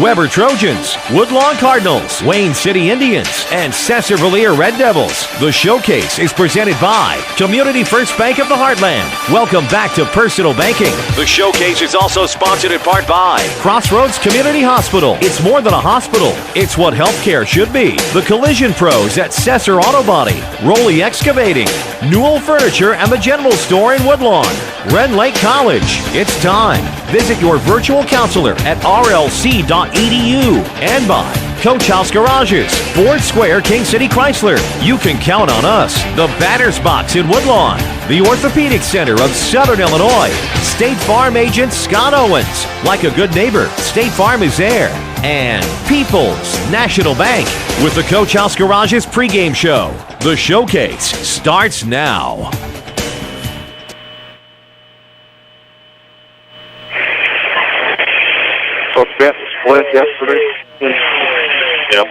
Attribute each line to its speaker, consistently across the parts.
Speaker 1: Weber Trojans, Woodlawn Cardinals, Wayne City Indians, and Sesser-Valier Red Devils. The showcase is presented by Community First Bank of the Heartland. Welcome back to Personal Banking. The showcase is also sponsored in part by Crossroads Community Hospital. It's more than a hospital. It's what healthcare should be. The Collision Pros at Sesser Auto Body, Roley Excavating, Newell Furniture, and the General Store in Woodlawn. Red Lake College. It's time. Visit your virtual counselor at rlc.edu and by Coach House Garages, Ford Square, King City Chrysler. You can count on us. The Batter's Box in Woodlawn, the Orthopedic Center of Southern Illinois, State Farm agent Scott Owens. Like a good neighbor, State Farm is there. And People's National Bank with the Coach House Garages pregame show. The showcase starts now.
Speaker 2: So bet split yesterday. Yep.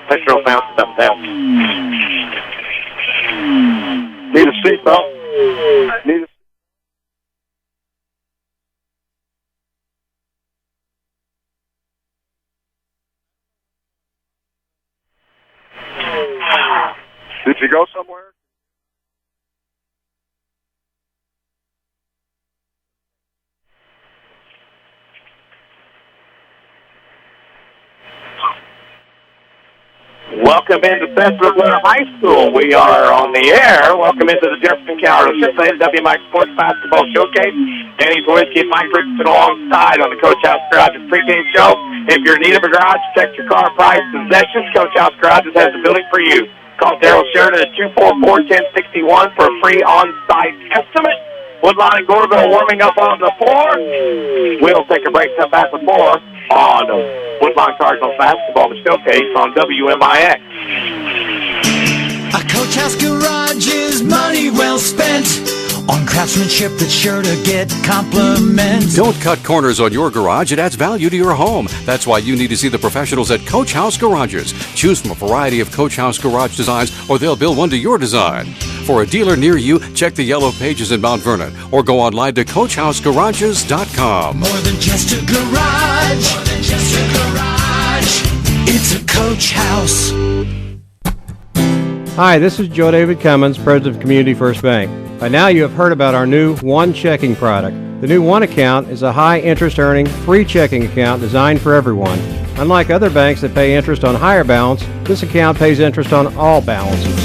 Speaker 2: Petro bounced up down. Need a seatbelt. Need a Did you go somewhere? Welcome into Sesser-Valier High School. We are on the air. Welcome into the Jefferson County WMIX Sports Basketball Showcase. Danny Czerwinski and Mike Richardson alongside on the Coach House Garages pregame show. If you're in need of a garage, check your car price possessions. Coach House Garages has the building for you. Call Daryl Sheridan at 244-1061 for a free on-site estimate. Woodlawn and Goreville warming up on the floor. We'll take a break, come back with more on Woodlawn Cardinals basketball, the showcase on WMIX.
Speaker 3: A Coach House Garage is money well spent on craftsmanship that's sure to get compliments.
Speaker 4: Don't cut corners on your garage. It adds value to your home. That's why you need to see the professionals at Coach House Garages. Choose from a variety of Coach House Garage designs, or they'll build one to your design. For a dealer near you, check the yellow pages in Mount Vernon or go online to CoachHouseGarages.com.
Speaker 3: More than just a garage. More than just a garage. It's a Coach House.
Speaker 5: Hi, this is Joe David Cummins, President of Community First Bank. By now you have heard about our new One Checking product. The new One Account is a high interest earning, free checking account designed for everyone. Unlike other banks that pay interest on higher balance, this account pays interest on all balances.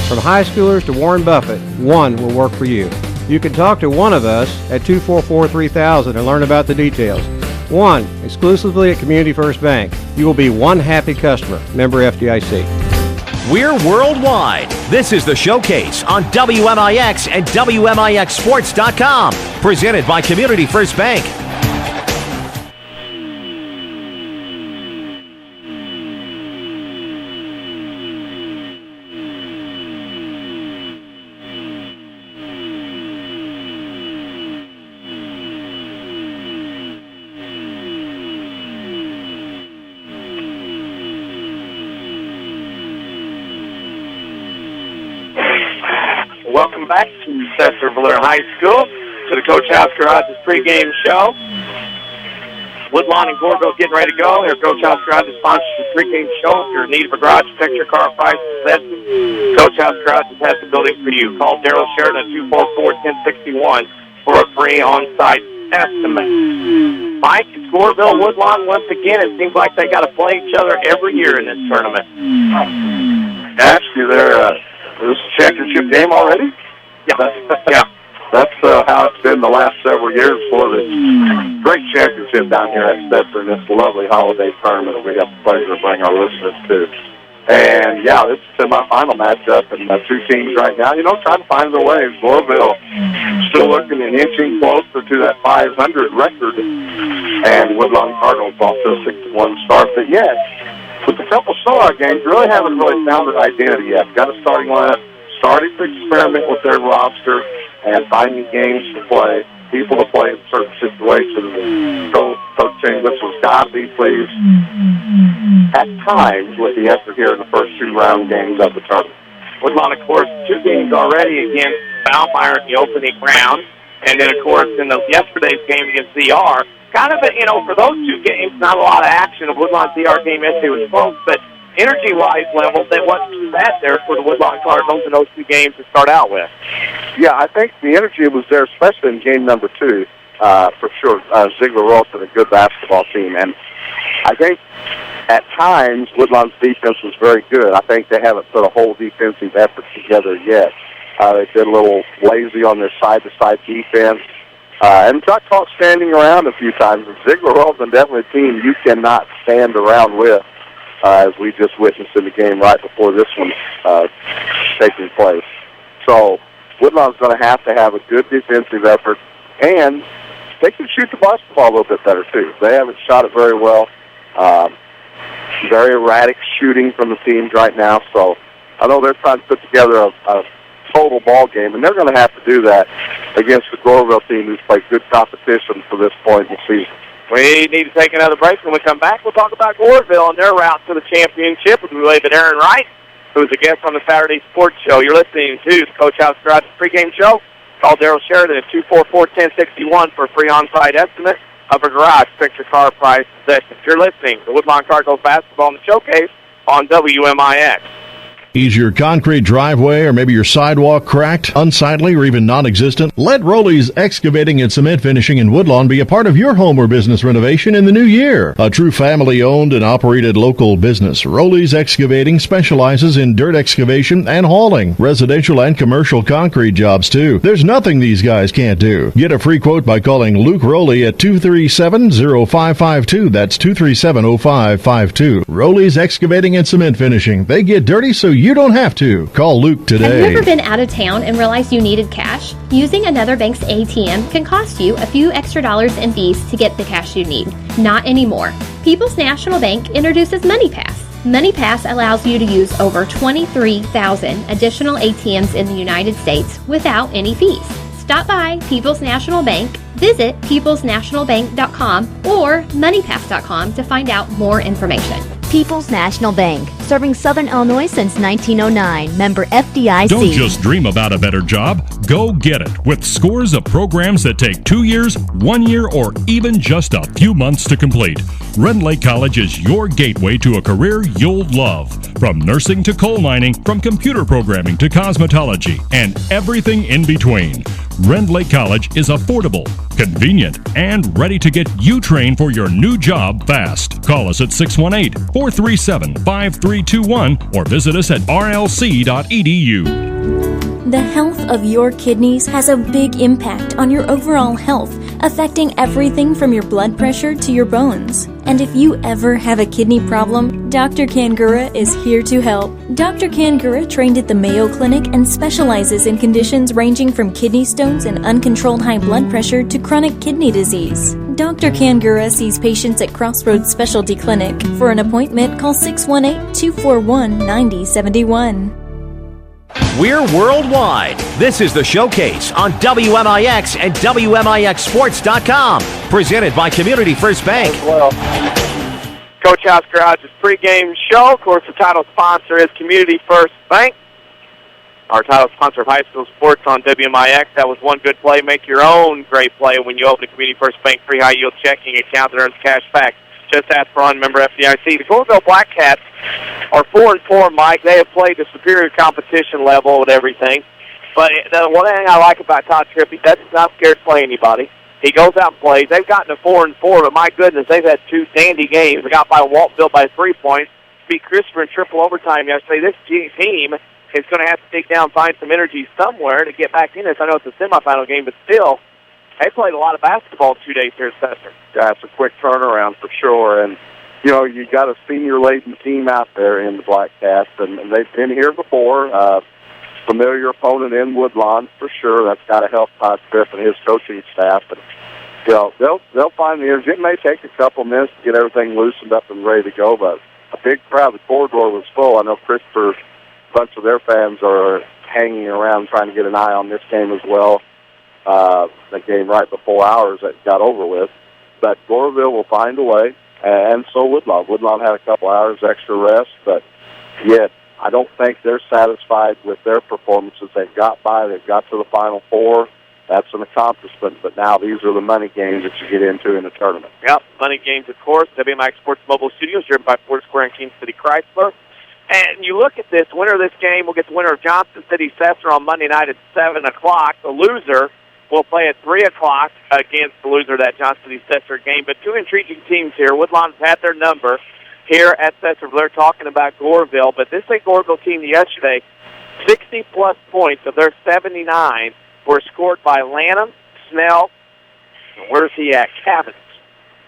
Speaker 5: From high schoolers to Warren Buffett, One will work for you. You can talk to one of us at 244-3000 and learn about the details. One, exclusively at Community First Bank. You will be one happy customer. Member FDIC.
Speaker 1: We're worldwide. This is the showcase on WMIX and WMIXsports.com. Presented by Community First Bank.
Speaker 2: Welcome back to Sesser-Valier High School, to the Coach House Garages pregame show. Woodlawn and Goreville getting ready to go. Their Coach House Garages sponsors the pregame show. If you're in need of a garage, check your car price possessions. Coach House Garages has the building for you. Call Daryl Sheridan at 244-1061 for a free on-site estimate. Mike, it's Goreville Woodlawn once again. It seems like they got to play each other every year in this tournament.
Speaker 6: Actually, this championship game already?
Speaker 2: Yeah.
Speaker 6: That's how it's been the last several years for the great championship down here at Sesser in this lovely holiday tournament that we have the pleasure of bringing our listeners to. And, yeah, this is a semifinal matchup, and two teams right now, trying to find their way. Goreville still looking and inching closer to that 500 record, and Woodlawn Cardinals also 6-1 start. But, yes, with a couple star games, really haven't found their identity yet. Got a starting lineup, starting to experiment with their roster and finding games to play. people to play in certain situations. So Coach Chinglis was got to be pleased at times with the effort here in the first 2 round games of the tournament.
Speaker 2: Woodlawn, of course, 2 games already against Valmeyer in the opening round. And then, of course, in yesterday's game against ZR, kind of, for those 2 games, not a lot of action. The Woodlawn ZR game yesterday was close, but energy-wise levels, that wasn't too bad there for the Woodlawn Cardinals in those 2 games to start out with.
Speaker 6: Yeah, I think the energy was there, especially in game number 2, for sure. Ziegler Wilson, a good basketball team. And I think at times Woodlawn's defense was very good. I think they haven't put a whole defensive effort together yet. They've been a little lazy on their side-to-side defense. And got caught standing around a few times. And Ziegler Wilson definitely a team you cannot stand around with, as we just witnessed in the game right before this one taking place. So Woodlawn's going to have a good defensive effort, and they can shoot the basketball a little bit better, too. They haven't shot it very well. Very erratic shooting from the teams right now, so I know they're trying to put together a total ball game, and they're going to have to do that against the Goreville team, who's played good competition for this point in the season.
Speaker 2: We need to take another break. When we come back, we'll talk about Goreville and their route to the championship. We believe that Aaron Wright, who's a guest on the Saturday Sports Show. You're listening to the Coach House Garage pregame show. Call Daryl Sheridan at 244-1061 for a free on-site estimate of a garage picture car price possession. You're listening to Woodlawn Cardinals basketball in the showcase on WMIX.
Speaker 7: Is your concrete driveway or maybe your sidewalk cracked, unsightly, or even non-existent? Let Rowley's Excavating and Cement Finishing in Woodlawn be a part of your home or business renovation in the new year. A true family-owned and operated local business, Rowley's Excavating specializes in dirt excavation and hauling, residential and commercial concrete jobs too. There's nothing these guys can't do. Get a free quote by calling Luke Rowley at 237-0552. That's 237-0552. Rowley's Excavating and Cement Finishing. They get dirty so you don't have to. Call Luke today.
Speaker 8: Have you ever been out of town and realized you needed cash? Using another bank's ATM can cost you a few extra dollars in fees to get the cash you need. Not anymore. People's National Bank introduces MoneyPass. MoneyPass allows you to use over 23,000 additional ATMs in the United States without any fees. Stop by People's National Bank, visit peoplesnationalbank.com or moneypass.com to find out more information.
Speaker 9: People's National Bank, serving Southern Illinois since 1909. Member FDIC.
Speaker 10: Don't just dream about a better job. Go get it with scores of programs that take 2 years, 1 year, or even just a few months to complete. Rend Lake College is your gateway to a career you'll love. From nursing to coal mining, from computer programming to cosmetology, and everything in between. Rend Lake College is affordable, convenient, and ready to get you trained for your new job fast. Call us at 618-437-5321 or visit us at rlc.edu.
Speaker 11: The health of your kidneys has a big impact on your overall health, affecting everything from your blood pressure to your bones. And if you ever have a kidney problem, Dr. Kangura is here to help. Dr. Kangura trained at the Mayo Clinic and specializes in conditions ranging from kidney stones and uncontrolled high blood pressure to chronic kidney disease. Dr. Kangura sees patients at Crossroads Specialty Clinic. For an appointment, call 618-241-9071.
Speaker 1: We're worldwide. This is the Showcase on WMIX and WMIXsports.com. Presented by Community First Bank.
Speaker 2: Well, Coach House Garage's pregame show. Of course, the title sponsor is Community First Bank. Our title sponsor of high school sports on WMIX. That was one good play. Make your own great play when you open a Community First Bank free high-yield checking account that earns cash back. Just ask for member FDIC. The Goreville Blackcats are 4-4, Mike. They have played the superior competition level and everything. But the one thing I like about Todd Tripp, he does not scared to play anybody. He goes out and plays. They've gotten to 4-4, but my goodness, they've had 2 dandy games. They got by Waltville by 3 points. Beat Christopher in triple overtime yesterday. This team is going to have to dig down and find some energy somewhere to get back in this. I know it's a semifinal game, but still, they played a lot of basketball 2 days here at Sesser.
Speaker 6: Yeah, it's a quick turnaround for sure. And, you know, you got a senior-laden team out there in the Blackcats, and they've been here before. Familiar opponent in Woodlawn for sure. That's got to help Todd Tripp and his coaching staff. But you know, they'll find the energy. It may take a couple minutes to get everything loosened up and ready to go, but a big crowd. The corridor was full. I know Christopher, a bunch of their fans are hanging around trying to get an eye on this game as well. the game right before ours that got over with. But Goreville will find a way, and so Woodlawn. Woodlawn had a couple hours extra rest, but yet I don't think they're satisfied with their performances. They've got by. They've got to the Final Four. That's an accomplishment, but now these are the money games that you get into in the tournament.
Speaker 2: Yep, money games, of course. WMIX Sports Mobile Studios, driven by Ford Square and King City Chrysler. And you look at this, winner of this game will get the winner of Johnson City Sesser on Monday night at 7 o'clock. The loser will play at 3 o'clock against the loser of that Johnson City Sesser game. But two intriguing teams here. Woodlawn's had their number here at Sesser. They're talking about Goreville, but this ain't Goreville team yesterday. 60-plus points of their 79 were scored by Lanham, Snell, and where's he at? Cavins.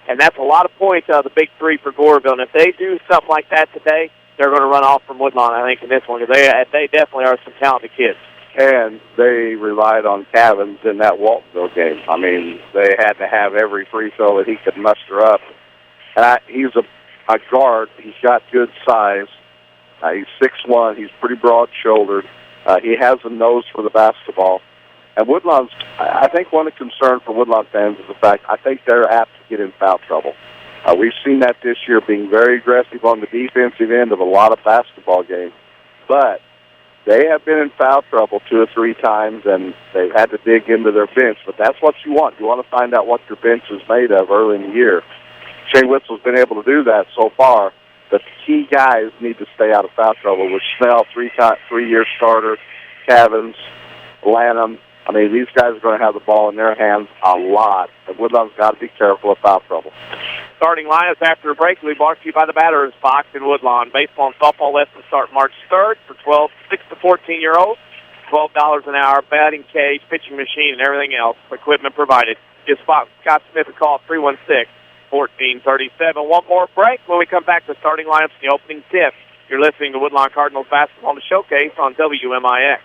Speaker 2: And that's a lot of points out of the big three for Goreville. And if they do something like that today, they're going to run off from Woodlawn, I think, in this one, because they definitely are some talented kids.
Speaker 6: And they relied on Cavins in that Waltonville game. I mean, they had to have every free throw that he could muster up. And he's a guard. He's got good size. He's 6'1". He's pretty broad-shouldered. He has a nose for the basketball. And Woodlawn's, I think one of the concerns for Woodlawn fans is the fact I think they're apt to get in foul trouble. We've seen that this year, being very aggressive on the defensive end of a lot of basketball games. But they have been in foul trouble 2 or 3 times, and they've had to dig into their bench. But that's what you want. You want to find out what your bench is made of early in the year. Shane Witzel's been able to do that so far. But the key guys need to stay out of foul trouble, with Snell, 3-year starter, Cavins, Lanham. I mean, these guys are going to have the ball in their hands a lot, and Woodlawn's got to be careful of foul trouble.
Speaker 2: Starting lineups after a break will be brought to you by the Batter's Box in Woodlawn. Baseball and softball lessons start March 3rd for 6 to 14-year-olds. $12 an hour, batting cage, pitching machine, and everything else. Equipment provided. Give Scott Smith a call at 316-1437. One more break. When we come back to starting lineups and the opening tip, you're listening to Woodlawn Cardinals Basketball and the Showcase on WMIX.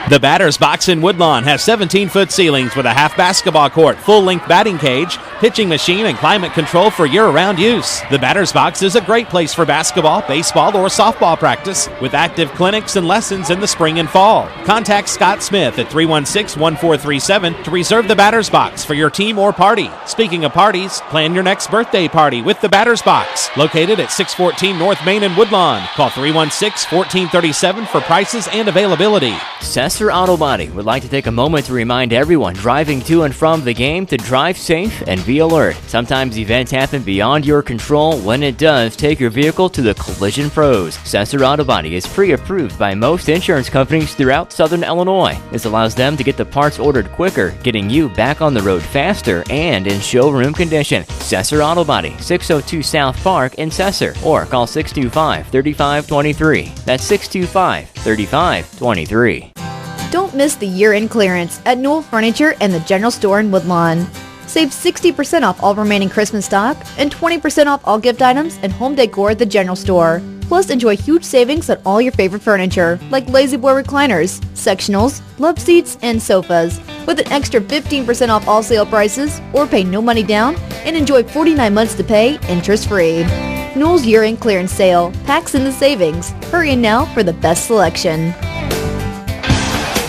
Speaker 12: The Batter's Box in Woodlawn has 17-foot ceilings with a half basketball court, full-length batting cage, pitching machine, and climate control for year-round use. The Batter's Box is a great place for basketball, baseball, or softball practice, with active clinics and lessons in the spring and fall. Contact Scott Smith at 316-1437 to reserve the Batter's Box for your team or party. Speaking of parties, plan your next birthday party with the Batter's Box, located at 614 North Main in Woodlawn. Call 316-1437 for prices and availability.
Speaker 13: Sesser Auto Body would like to take a moment to remind everyone driving to and from the game to drive safe and be alert. Sometimes events happen beyond your control. When it does, take your vehicle to the Collision Pros. Sesser Auto Body is pre-approved by most insurance companies throughout Southern Illinois. This allows them to get the parts ordered quicker, getting you back on the road faster and in showroom condition. Sesser Auto Body, 602 South Park in Sesser, or call 625-3523. That's 625-3523.
Speaker 9: Don't miss the year-end clearance at Newell Furniture and the General Store in Woodlawn. Save 60% off all remaining Christmas stock and 20% off all gift items and home decor at the General Store. Plus, enjoy huge savings on all your favorite furniture, like Lazy Boy recliners, sectionals, love seats, and sofas, with an extra 15% off all sale prices, or pay no money down and enjoy 49 months to pay interest-free. Newell's year-end clearance sale packs in the savings. Hurry in now for the best selection.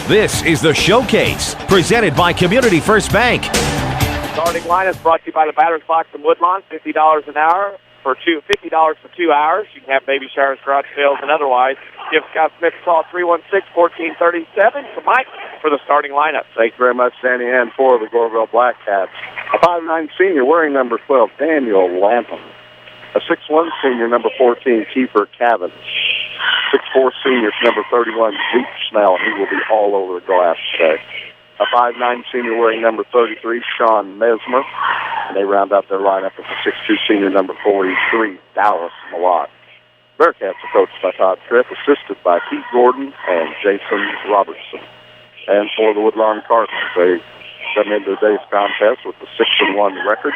Speaker 1: This is the Showcase, presented by Community First Bank.
Speaker 2: Starting lineup brought to you by the Batter's Box in Woodlawn, $50 an hour for $50 for 2 hours. You can have baby showers, garage sales, and otherwise. Give Scott Smith a call, 316-1437. To Mike for the starting lineup.
Speaker 6: Thank you very much, Danny, and for the Goreville Blackcats. A 5'9" senior wearing number 12, Daniel Lampum. A 6'1" senior, number 14, Kiefer Cavins. 6'4" senior, number 31, Zeke Snell. He will be all over the glass today. A 5'9" senior wearing number 33, Sean Mesmer. And they round out their lineup with a 6'2" senior, number 43, Dallas Malott. Bearcats are coached by Todd Tripp, assisted by Pete Gordon and Jason Robertson. And for the Woodlawn Cardinals, they come into today's contest with a 6-1 record.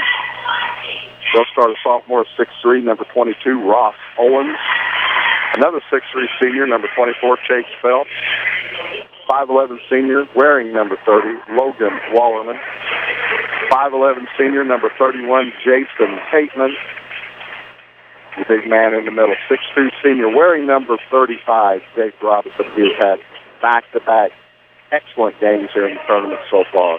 Speaker 6: They'll start a sophomore, 6'3", number 22, Ross Owens. Another 6'3" senior, number 24, Chase Phelps. 5'11" senior, wearing number 30, Logan Wallerman. 5'11" senior, number 31, Jason Hateman. The big man in the middle, 6'2" senior, wearing number 35, Jake Robinson. He has had back-to-back excellent games here in the tournament so far.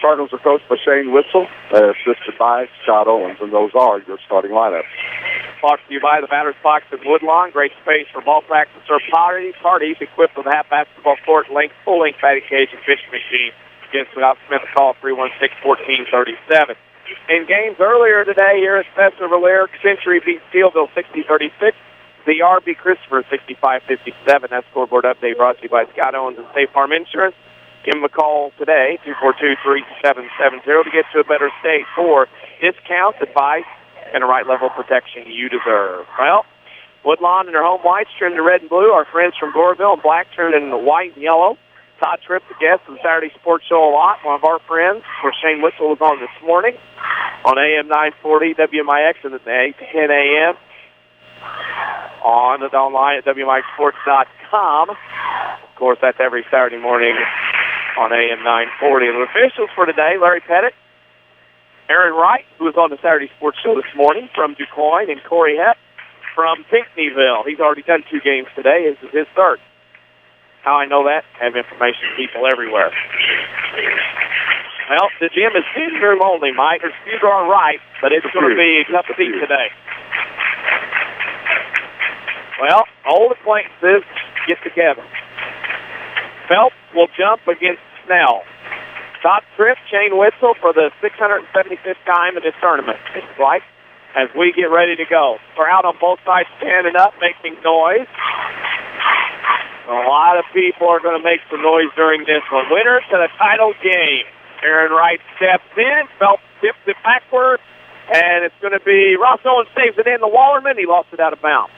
Speaker 6: Cardinals are coached by Shane Witzel, assisted by Scott Owens, and those are your starting lineups.
Speaker 2: Brought to you by the Batter's Box at Woodlawn. Great space for ball practice or parties equipped with a half basketball court, full-length batting cage, and fishing machine. Against Scott Smith, call 316-1437. In games earlier today here at Sesser-Valier, Century beat Steelville 60-36. The RB Christopher 65-57. That scoreboard update brought to you by Scott Owens and State Farm Insurance. Give them a call today, 242-3770, to get to a better state for discounts, advice, and the right level of protection you deserve. Well, Woodlawn and their home whites trimmed in red and blue. Our friends from Goreville and Black trimmed in white and yellow. Todd Tripp, the guest of the Saturday Sports Show a lot, one of our friends, where Shane Witzel was on this morning on AM 940 WMIX and at 8 to 10 a.m. online at WMIXsports.com. Of course, that's every Saturday morning on AM 940. And the officials for today, Larry Pettit, Aaron Wright, who was on the Saturday Sports Show this morning from DuQuoin, and Corey Hepp from Pinckneyville. He's already done 2 games today. This is his third. How I know that? I have information people everywhere. Well, the gym is student room only, Mike. There's few are right, but it's going to be a tough seat today. Well, old acquaintances get together. Phelps will jump against Snell. Todd Tripp, Shane Witzel for the 675th time in this tournament. It's like as we get ready to go. We're out on both sides standing up, making noise. A lot of people are going to make some noise during this one. Winner to the title game. Aaron Wright steps in. Phelps tips it backward. And it's going to be Ross Owens saves it in. The Wallerman, he lost it out of bounds.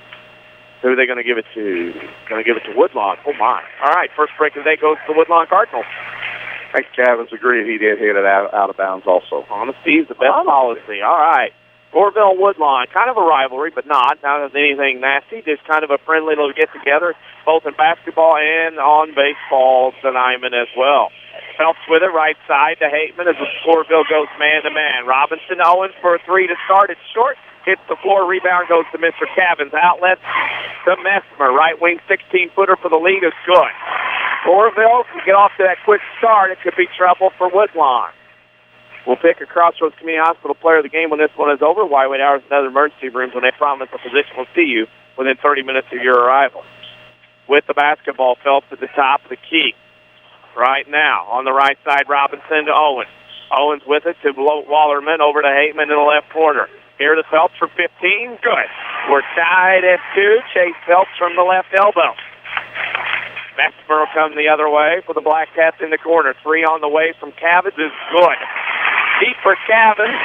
Speaker 2: Who are they going to give it to? Going to give it to Woodlawn. Oh, my. All right, first break of the day goes to the Woodlawn Cardinals.
Speaker 6: I think Cavins agreed he did hit it out of bounds also.
Speaker 2: Honesty is the best policy. All right. Goreville Woodlawn, kind of a rivalry, but not anything nasty. Just kind of a friendly little get-together, both in basketball and on baseball tonight as well. Phelps with it, right side to Hateman as the Goreville goes man-to-man. Robinson Owens for a 3 to start. It's short. Hits the floor. Rebound goes to Mr. Cavins. Outlet to Messmer. Right wing 16-footer for the lead is good. Goreville can get off to that quick start. It could be trouble for Woodlawn. We'll pick a Crossroads Community Hospital player of the game when this one is over. Wide wait hours and other emergency rooms when they promise a physician will see you within 30 minutes of your arrival. With the basketball, Phelps at the top of the key. Right now, on the right side, Robinson to Owens. Owens with it to Wallerman, over to Hateman in the left corner. Here to Phelps for 15. Good. We're tied at 2. Chase Phelps from the left elbow. Messmer will come the other way for the Blackcats in the corner. 3 on the way from Cavins is good. Deep for Cavins.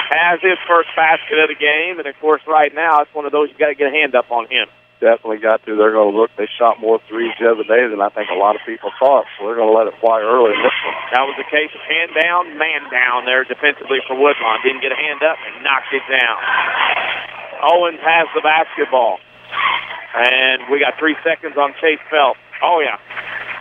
Speaker 2: Has his first basket of the game. And, of course, right now, it's one of those you got to get a hand up on him.
Speaker 6: Definitely got to. They're going to look. They shot more threes the other day than I think a lot of people thought, so they're going to let it fly early in this one.
Speaker 2: That was the case of hand down, man down there defensively for Woodlawn. Didn't get a hand up and knocked it down. Owens has the basketball. And we got 3 seconds on Chase Phelps. Oh, yeah.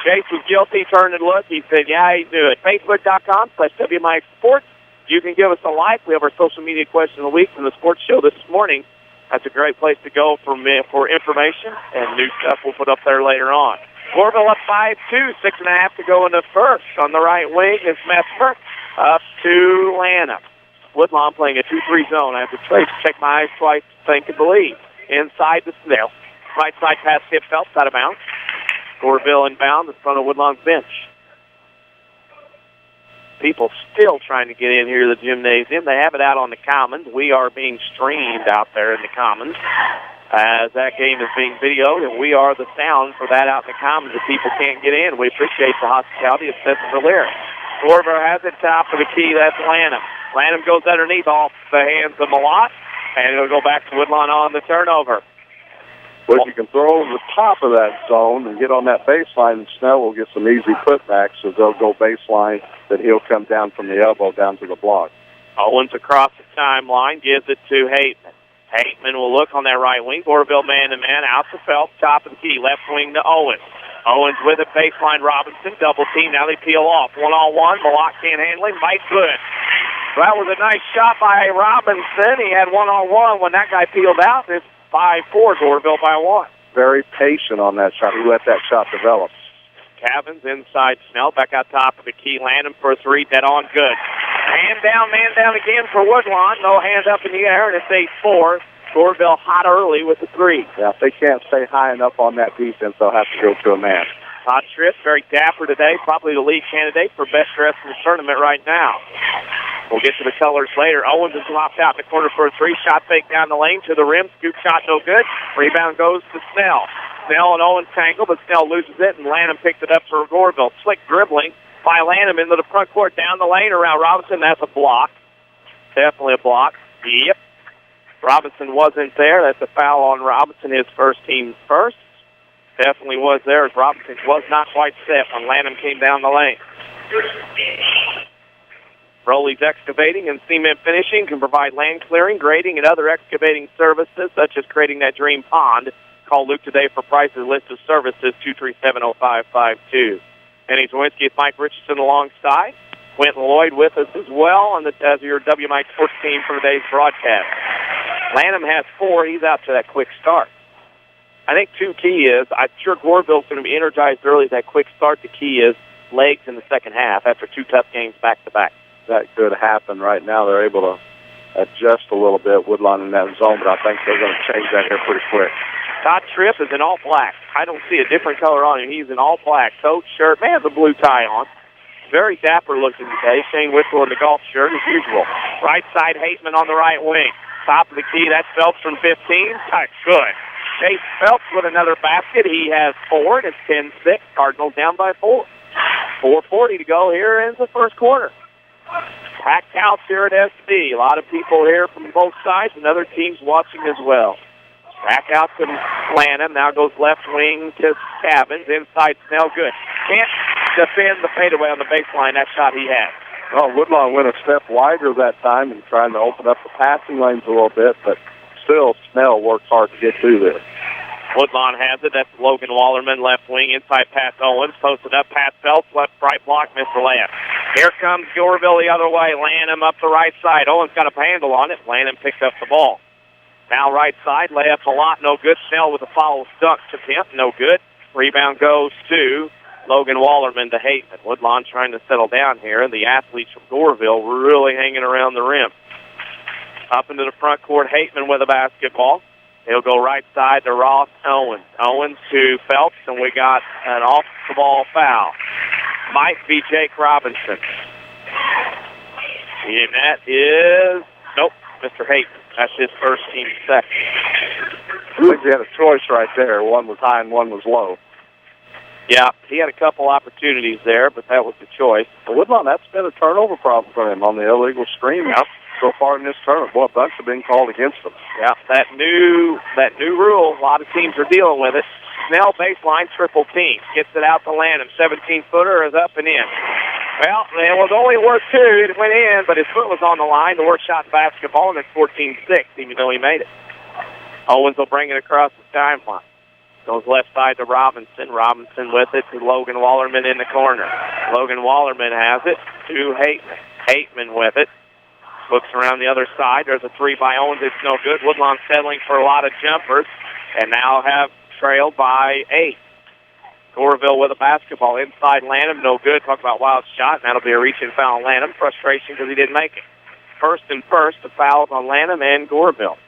Speaker 2: Chase was guilty, turned and looked. He said, yeah, he knew it. Facebook.com/WMIX Sports. You can give us a like. We have our social media question of the week from the sports show this morning. That's a great place to go for information and new stuff we'll put up there later on. Goreville up 5-2, 6.5 to go in the first. On the right wing is Messmer up to Lana. Woodlawn playing a 2-3 zone. I have to check my eyes twice to think and believe. Inside the Snell. Right side pass hit Phelps out of bounds. Goreville inbound in front of Woodlawn's bench. People still trying to get in here to the gymnasium. They have it out on the Commons. We are being streamed out there in the Commons as that game is being videoed, and we are the sound for that out in the Commons if people can't get in. We appreciate the hospitality of Sesser-Valier. Goreville has it top of the key. That's Lanham. Lanham goes underneath off the hands of Malott, and it'll go back to Woodlawn on the turnover.
Speaker 6: But you can throw over the top of that zone and get on that baseline, and Snell will get some easy putbacks, so they'll go baseline, that he'll come down from the elbow down to the block.
Speaker 2: Owens across the timeline, gives it to Hateman. Hateman will look on that right wing. Goreville man-to-man, out to Phelps, top of the key, left wing to Owens. Owens with it, baseline Robinson, double team, now they peel off. One-on-one, Malott can't handle him, Mike good. That was a nice shot by Robinson. He had one-on-one when that guy peeled out. It's 5-4, Goreville by 1.
Speaker 6: Very patient on that shot. He let that shot develop.
Speaker 2: Cavins inside Snell. Back out top of the key. Lanham for a three. Dead on. Good. Man down again for Woodlawn. No hands up in the air, and it's 8-4. Goreville hot early with the three.
Speaker 6: Yeah, if they can't stay high enough on that defense, they'll have to go to a man.
Speaker 2: Todd Tripp, very dapper today, probably the lead candidate for best dressed in the tournament right now. We'll get to the colors later. Owens is lopped out in the corner for a three. Shot fake down the lane to the rim. Scoop shot no good. Rebound goes to Snell. Snell and Owens tangle, but Snell loses it, and Lanham picked it up for Goreville. Slick dribbling by Lanham into the front court, down the lane around Robinson. That's a block. Definitely a block. Yep. Robinson wasn't there. That's a foul on Robinson, his first team's first. Definitely was there as Robinson was not quite set when Lanham came down the lane. Rowley's Excavating and Cement Finishing can provide land clearing, grading, and other excavating services, such as creating that dream pond. Call Luke today for prices, list of services, 237-0552. Kenny Czerwinski with Mike Richardson alongside. Quentin Lloyd with us as well as your WMIX sports team for today's broadcast. Lanham has 4. He's out to that quick start. I think two key is, I'm sure Goreville's going to be energized early at that quick start. The key is legs in the second half after 2 tough games back-to-back.
Speaker 6: That could happen right now. They're able to adjust a little bit, Woodlawn in that zone, but I think they're going to change that here pretty quick.
Speaker 2: Todd Tripp is in all black. I don't see a different color on him. He's in all black. Coat, shirt, man, has a blue tie on. Very dapper looking today. Shane Whittle in the golf shirt as usual. Right side, Hateman on the right wing. Top of the key, that's Phelps from 15. That's good. Chase Phelps with another basket. He has 4, and it's 10-6. Cardinals down by 4. 4:40 to go here in the first quarter. Packed house here at SB. A lot of people here from both sides, and other teams watching as well. Back out to Lanham. Now goes left wing to Cavins. Inside Snell. Good. Can't defend the fadeaway on the baseline. That shot he had.
Speaker 6: Well, Woodlawn went a step wider that time and trying to open up the passing lanes a little bit, but still Snell worked hard to get through there.
Speaker 2: Woodlawn has it. That's Logan Wallerman, left wing. Inside pass Owens. Posted up. Pass Phelps. Left right block. Missed the layup. Here comes Goreville the other way. Lanham up the right side. Owens got a handle on it. Lanham picks up the ball. Now right side. Layup a lot. No good. Snell with a foul dunk to attempt. No good. Rebound goes to Logan Wallerman to Hateman. Woodlawn trying to settle down here. The athletes from Goreville really hanging around the rim. Up into the front court. Hateman with a basketball. He'll go right side to Ross Owens. Owens to Phelps, and we got an off-the-ball foul. Might be Jake Robinson. And that is, nope, Mr. Hateman. That's his first team second.
Speaker 6: I think he had a choice right there. One was high and one was low.
Speaker 2: Yeah, he had a couple opportunities there, but that was the choice.
Speaker 6: Well, Woodlawn, that's been a turnover problem for him on the illegal screen now. So far in this tournament, boy, a bunch have been called against them.
Speaker 2: Yeah, that new rule, a lot of teams are dealing with it. Snell baseline, triple team. Gets it out to Lanham. 17-footer is up and in. Well, it was only worth 2. It went in, but his foot was on the line. The worst shot in basketball, and it's 14-6, even though he made it. Owens will bring it across the timeline. Goes left side to Robinson. Robinson with it to Logan Wallerman in the corner. Logan Wallerman has it to Hateman. Hateman with it. Looks around the other side. There's a 3 by Owens. It's no good. Woodlawn settling for a lot of jumpers, and now have trailed by 8. Goreville with a basketball. Inside Lanham, no good. Talk about wild shot, and that'll be a reach and foul on Lanham. Frustration because he didn't make it. First, the fouls on Lanham and Goreville.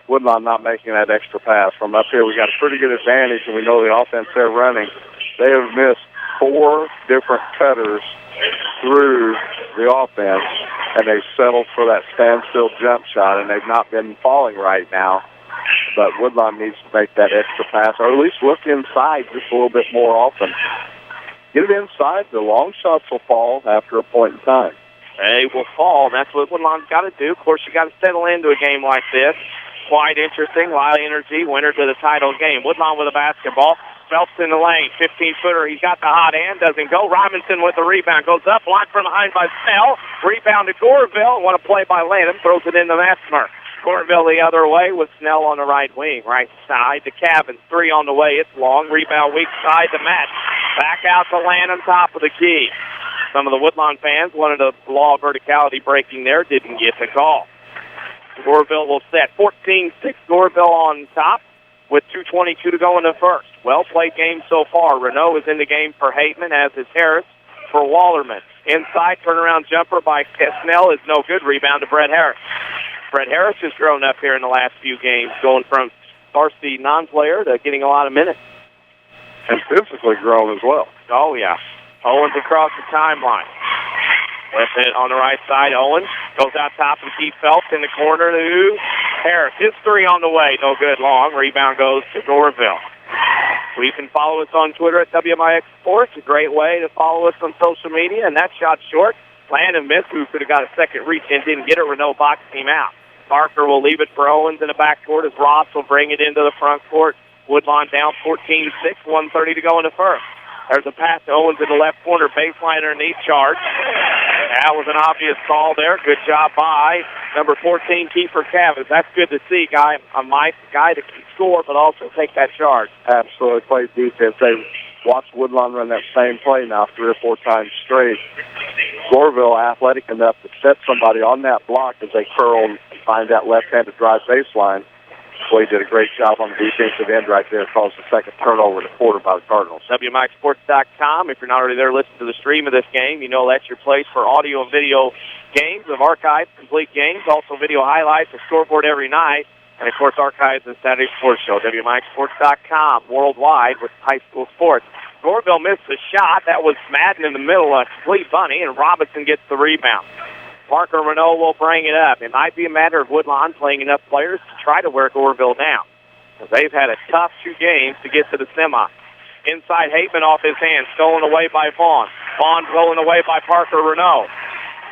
Speaker 6: Woodlawn not making that extra pass. From up here, we got a pretty good advantage, and we know the offense they're running. They have missed 4 different cutters through the offense, and they've settled for that standstill jump shot, and they've not been falling right now. But Woodlawn needs to make that extra pass, or at least look inside just a little bit more often. Get it inside, the long shots will fall after a point in time.
Speaker 2: They will fall, and that's what Woodlawn's got to do. Of course, you got to settle into a game like this. Quite interesting, a lot of energy, winner to the title game. Woodlawn with a basketball. Phelps in the lane, 15-footer. He's got the hot hand, doesn't go. Robinson with the rebound. Goes up, blocked from behind by Snell. Rebound to Goreville. Want to play by Lanham. Throws it into Massmer. Goreville the other way with Snell on the right wing. Right side to Cavins. 3 on the way. It's long. Rebound weak side to Matt. Back out to Lanham, top of the key. Some of the Woodlawn fans wanted a law of verticality breaking there. Didn't get the call. Goreville will set 14-6. Goreville on top. with 2:22 to go in the first. Well-played game so far. Renault is in the game for Hateman, as is Harris for Wallerman. Inside turnaround jumper by Snell is no good. Rebound to Brett Harris. Brett Harris has grown up here in the last few games, going from varsity non-player to getting a lot of minutes.
Speaker 6: And physically grown as well.
Speaker 2: Oh, yeah. Owens across the timeline. With it on the right side, Owens goes out top and Keith Phelps in the corner to Harris. His three on the way. No good. Long. Rebound goes to Goreville. You can follow us on Twitter at WMIX Sports. A great way to follow us on social media. And that shot short. Landon Miss, who could have got a second reach and didn't get it. Renault boxed him out. Parker will leave it for Owens in the backcourt as Ross will bring it into the front court. Woodlawn down 14-6, 1:30 to go in the first. There's a pass to Owens in the left corner, baseline underneath, charge. That was an obvious call there. Good job by number 14, Kiefer Cavins. That's good to see, guy that can score, but also take that charge.
Speaker 6: Absolutely played defense. They watched Woodlawn run that same play now 3 or 4 times straight. Goreville athletic enough to set somebody on that block as they curl and find that left-handed drive baseline. Boy, did a great job on the defensive end right there. Caused the second turnover in the quarter by the Cardinals.
Speaker 2: WMIXsports.com. If you're not already there listening to the stream of this game, you know that's your place for audio and video games of archives, complete games, also video highlights, a scoreboard every night, and, of course, archives and Saturday Sports Show. WMIXsports.com, worldwide with high school sports. Goreville missed the shot. That was Madden in the middle, a complete bunny, and Robinson gets the rebound. Parker Renault will bring it up. It might be a matter of Woodlawn playing enough players to try to wear Goreville down, because they've had a tough 2 games to get to the semi. Inside, Hateman off his hand, stolen away by Vaughn. Vaughn stolen away by Parker Renault.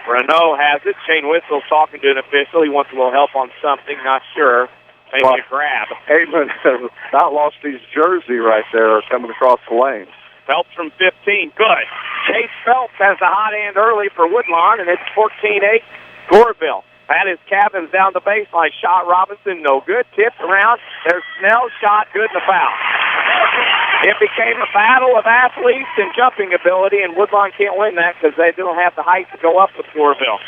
Speaker 2: Renault has it. Shane Whistle's talking to an official. He wants a little help on something, not sure. Maybe a grab.
Speaker 6: Hateman has not lost his jersey right there coming across the lane.
Speaker 2: Phelps from 15. Good. Chase Phelps has the hot hand early for Woodlawn, and it's 14-8. Goreville. That is Cavins down the baseline. Shot Robinson, no good. Tipped around. There's Snell. Shot good and a foul. It became a battle of athletes and jumping ability, and Woodlawn can't win that because they don't have the height to go up with Goreville.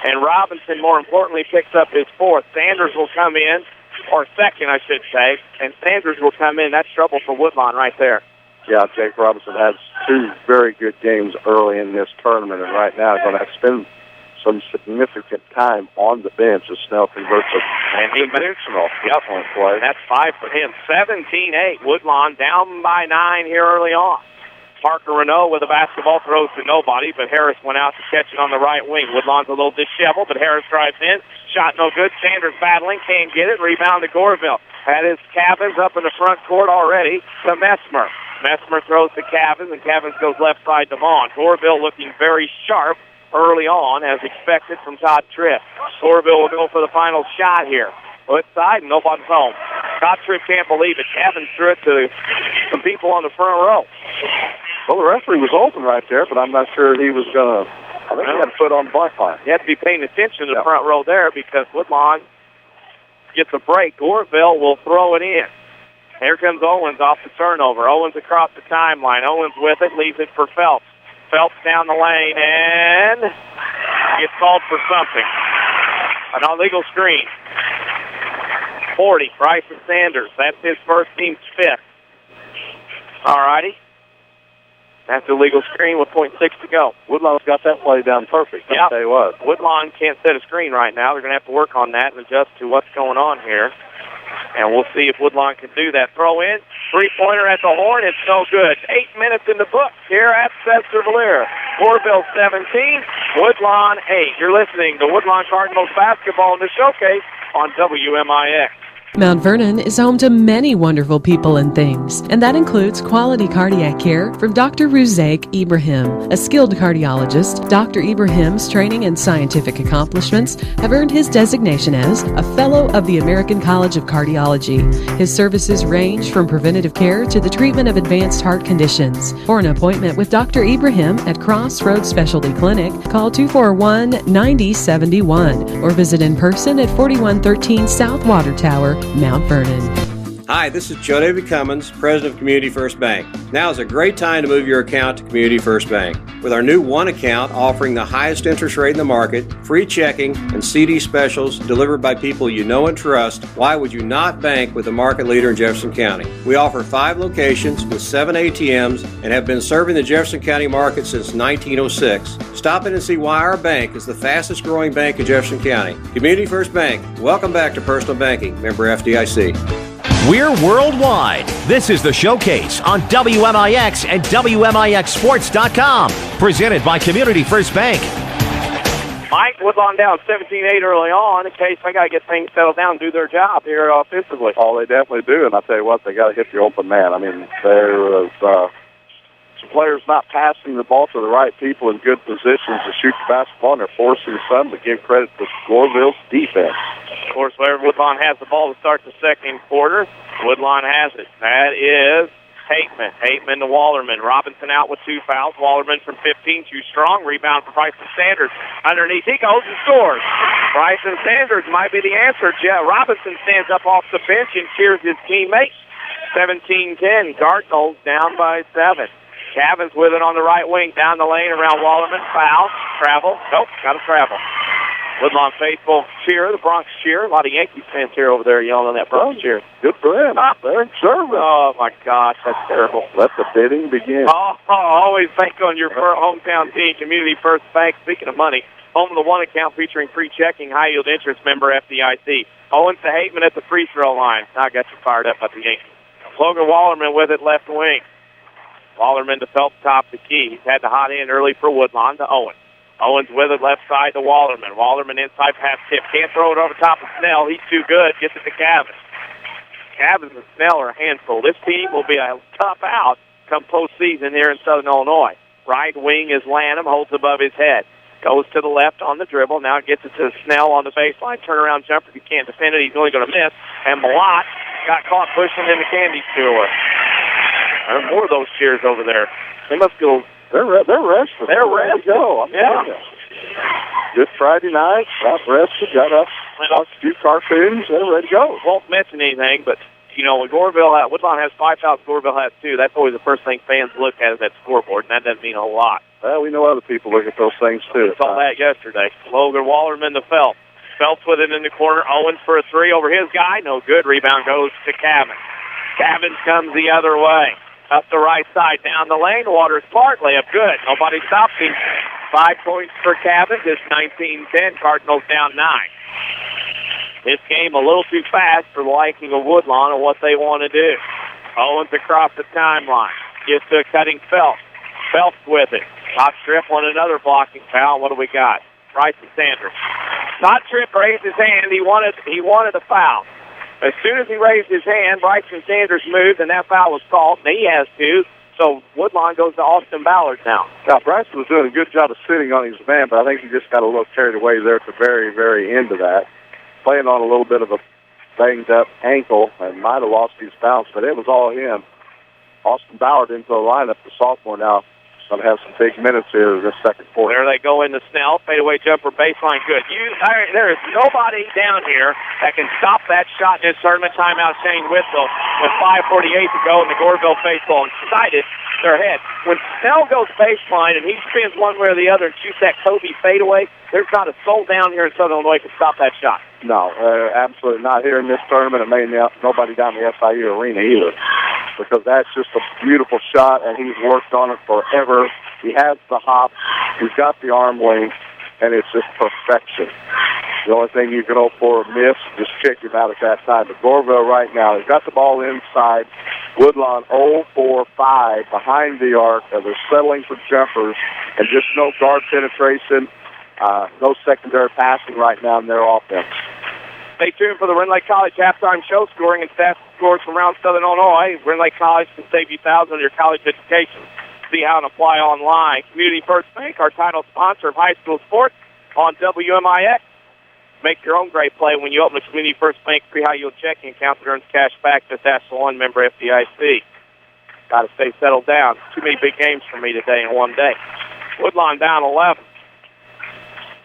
Speaker 2: And Robinson, more importantly, picks up his 4th. Sanders will come in, or 2nd, I should say, and Sanders will come in. That's trouble for Woodlawn right there.
Speaker 6: Yeah, Jake Robinson has 2 very good games early in this tournament, and right now he's going to have to spend some significant time on the bench as Snell converts a conventional point play.
Speaker 2: That's 5 for him. 17-8. Woodlawn down by 9 here early on. Parker Renault with a basketball throws to nobody, but Harris went out to catch it on the right wing. Woodlawn's a little disheveled, but Harris drives in. Shot no good. Sanders battling, can't get it. Rebound to Goreville. That is Cavins up in the front court already to Messmer. Messmer throws to Cavins, and Cavins goes left side to Vaughn. Goreville looking very sharp early on, as expected from Todd Tripp. Goreville will go for the final shot here. Foot side, and nobody's home. Todd Tripp can't believe it. Cavins threw it to some people on the front row.
Speaker 6: Well, the referee was open right there, but I'm not sure he was going to. I think he had a foot on the black line.
Speaker 2: You have to be paying attention to the front row there, because Woodlawn gets a break. Goreville will throw it in. Here comes Owens off the turnover. Owens across the timeline. Owens with it, leaves it for Phelps. Phelps down the lane and gets called for something. An illegal screen. 40, Bryson Sanders. That's his first, team's 5th. All righty. That's a legal screen with .6 to go.
Speaker 6: Woodlawn's got that play down perfect. I'll tell you what.
Speaker 2: Woodlawn can't set a screen right now. They're going to have to work on that and adjust to what's going on here. And we'll see if Woodlawn can do that. Throw in, 3-pointer at the horn. It's no good. 8 minutes in the books here at Sesser-Valier. Goreville 17, Woodlawn 8. You're listening to Woodlawn Cardinals basketball in the showcase on WMIX.
Speaker 14: Mount Vernon is home to many wonderful people and things, and that includes quality cardiac care from Dr. Ruzaik Ibrahim. A skilled cardiologist, Dr. Ibrahim's training and scientific accomplishments have earned his designation as a Fellow of the American College of Cardiology. His services range from preventative care to the treatment of advanced heart conditions. For an appointment with Dr. Ibrahim at Crossroads Specialty Clinic, call 241-9071 or visit in person at 4113 South Water Tower, Mount Vernon.
Speaker 5: Hi, this is Joe David Cummins, President of Community First Bank. Now is a great time to move your account to Community First Bank. With our new One account offering the highest interest rate in the market, free checking, and CD specials delivered by people you know and trust, why would you not bank with the market leader in Jefferson County? We offer 5 locations with 7 ATMs and have been serving the Jefferson County market since 1906. Stop in and see why our bank is the fastest growing bank in Jefferson County. Community First Bank. Welcome back to Personal Banking. Member FDIC.
Speaker 1: We're worldwide. This is the Showcase on WMIX and WMIXSports.com. Presented by Community First Bank.
Speaker 2: Mike, Woodlawn down 17-8 early on. In case they got to get things settled down and do their job here offensively.
Speaker 6: Oh, they definitely do, and I'll tell you what, they got to hit the open man. I mean, there was some players not passing the ball to the right people in good positions to shoot the basketball, and they're forcing some to give credit to Goreville's defense.
Speaker 2: Of course, Woodlawn has the ball to start the second quarter. Woodlawn has it. That is Hateman to Wallerman. Robinson out with 2 fouls. Wallerman from 15, too strong. Rebound for Bryson Sanders. Underneath, he goes and scores. Bryson Sanders might be the answer. Robinson stands up off the bench and cheers his teammates. 17-10. Cardinals down by 7. Cavins with it on the right wing, down the lane around Wallerman. Foul. Travel. Nope, got to travel. Woodlawn faithful cheer, the Bronx cheer. A lot of Yankees fans here over there yelling on that Bronx cheer.
Speaker 6: Good for them. They're in service.
Speaker 2: Oh, my gosh, that's terrible.
Speaker 6: Let the bidding begin.
Speaker 2: Always bank on your hometown team, Community First Bank. Speaking of money, home of the One account featuring free checking, high-yield interest, member FDIC. Owens to Hateman at the free throw line. Now I got you fired up about the Yankees. Logan Wallerman with it left wing. Wallerman to Phelps top the key. He's had the hot end early for Woodlawn to Owens. Owens with it left side to Wallerman. Wallerman inside pass tip. Can't throw it over top of Snell. He's too good. Gets it to Cavins. Cavins and Snell are a handful. This team will be a tough out come postseason here in Southern Illinois. Right wing is Lanham. Holds above his head. Goes to the left on the dribble. Now gets it to Snell on the baseline. Turnaround jumper. If he can't defend it, he's only going to miss. And Malott got caught pushing in the candy store. There are more of those cheers over there. They must go.
Speaker 6: They're rested.
Speaker 2: They're ready
Speaker 6: to go. I'm telling you. Good Friday night. Got rested. Got up. Watched a few cartoons. They're ready to go.
Speaker 2: Won't mention anything, but you know, when Woodlawn has 5 fouls, Goreville has 2. That's always the first thing fans look at is that scoreboard, and that doesn't mean a lot.
Speaker 6: Well, we know other people look at those things too.
Speaker 2: We saw that yesterday. Logan Wallerman to Phelps. Phelps with it in the corner. Owens for a 3 over his guy. No good. Rebound goes to Cavins. Cavins comes the other way. Up the right side, down the lane. Waters Park layup good. Nobody stops him. 5 points for Cavins. It's 19-10. Cardinals down 9. This game a little too fast for the liking of Woodlawn and what they want to do. Owens across the timeline. Gets to a cutting Phelps. Phelps with it. Top strip on another blocking foul. What do we got? Bryson Sanders. Top strip raised his hand. He wanted a foul. As soon as he raised his hand, Bryson Sanders moved, and that foul was called, and he has 2. So Woodlawn goes to Austin Ballard now.
Speaker 6: Now, Bryson was doing a good job of sitting on his man, but I think he just got a little carried away there at the very, very end of that. Playing on a little bit of a banged-up ankle and might have lost his bounce, but it was all him. Austin Ballard into the lineup, the sophomore now. Going to have some big minutes here in this second quarter.
Speaker 2: There they go into Snell. Fadeaway jumper, baseline, good. There is nobody down here that can stop that shot in this tournament. Timeout, Shane Whistle with 5:48 to go, and the Goreville faithful excited their head. When Snell goes baseline and he spins one way or the other and shoots that Kobe fadeaway, there's not a soul down here in Southern Illinois can stop that shot.
Speaker 6: No, absolutely not here in this tournament. It may not nobody down the SIU arena either, because that's just a beautiful shot, and he's worked on it forever. He has the hop, he's got the arm length, and it's just perfection. The only thing you can hope for miss, just kick him out at that time. But Goreville right now, he's got the ball inside. Woodlawn 0-4-5 behind the arc. They're settling for jumpers, and just no guard penetration. No secondary passing right now in their offense.
Speaker 2: Stay tuned for the Rend Lake College halftime show, scoring and stats scores from around Southern Illinois. Rend Lake College can save you thousands on your college education. See how and apply online. Community First Bank, our title sponsor of high school sports on WMIX. Make your own great play when you open a Community First Bank free high-yield checking account that earns cash back. Just ask for one member FDIC. Got to stay settled down. Too many big games for me today in one day. Woodlawn down 11.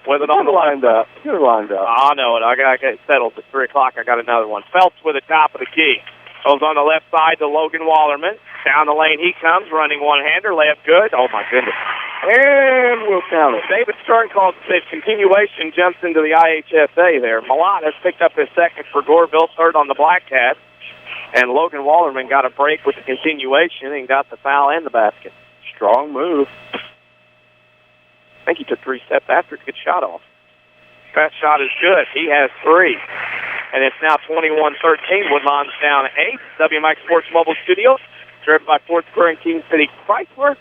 Speaker 2: With it on the
Speaker 6: lined up. You're lined up.
Speaker 2: I know it. I got it settled at 3 o'clock. I got another one. Phelps with the top of the key. Goes on the left side to Logan Wallerman. Down the lane he comes, running one-hander, layup good. Oh, my goodness. And we'll count it. David Stern calls it continuation, jumps into the IHSA there. Malott has picked up his second for Goreville, third on the Blackcats. And Logan Wallerman got a break with the continuation and got the foul and the basket. Strong move. I think he took 3 steps after to get shot off. That shot is good. He has 3. And it's now 21-13. Woodlawn's down 8. WMIX Sports Mobile Studios, driven by Ford Square and King City Chrysler.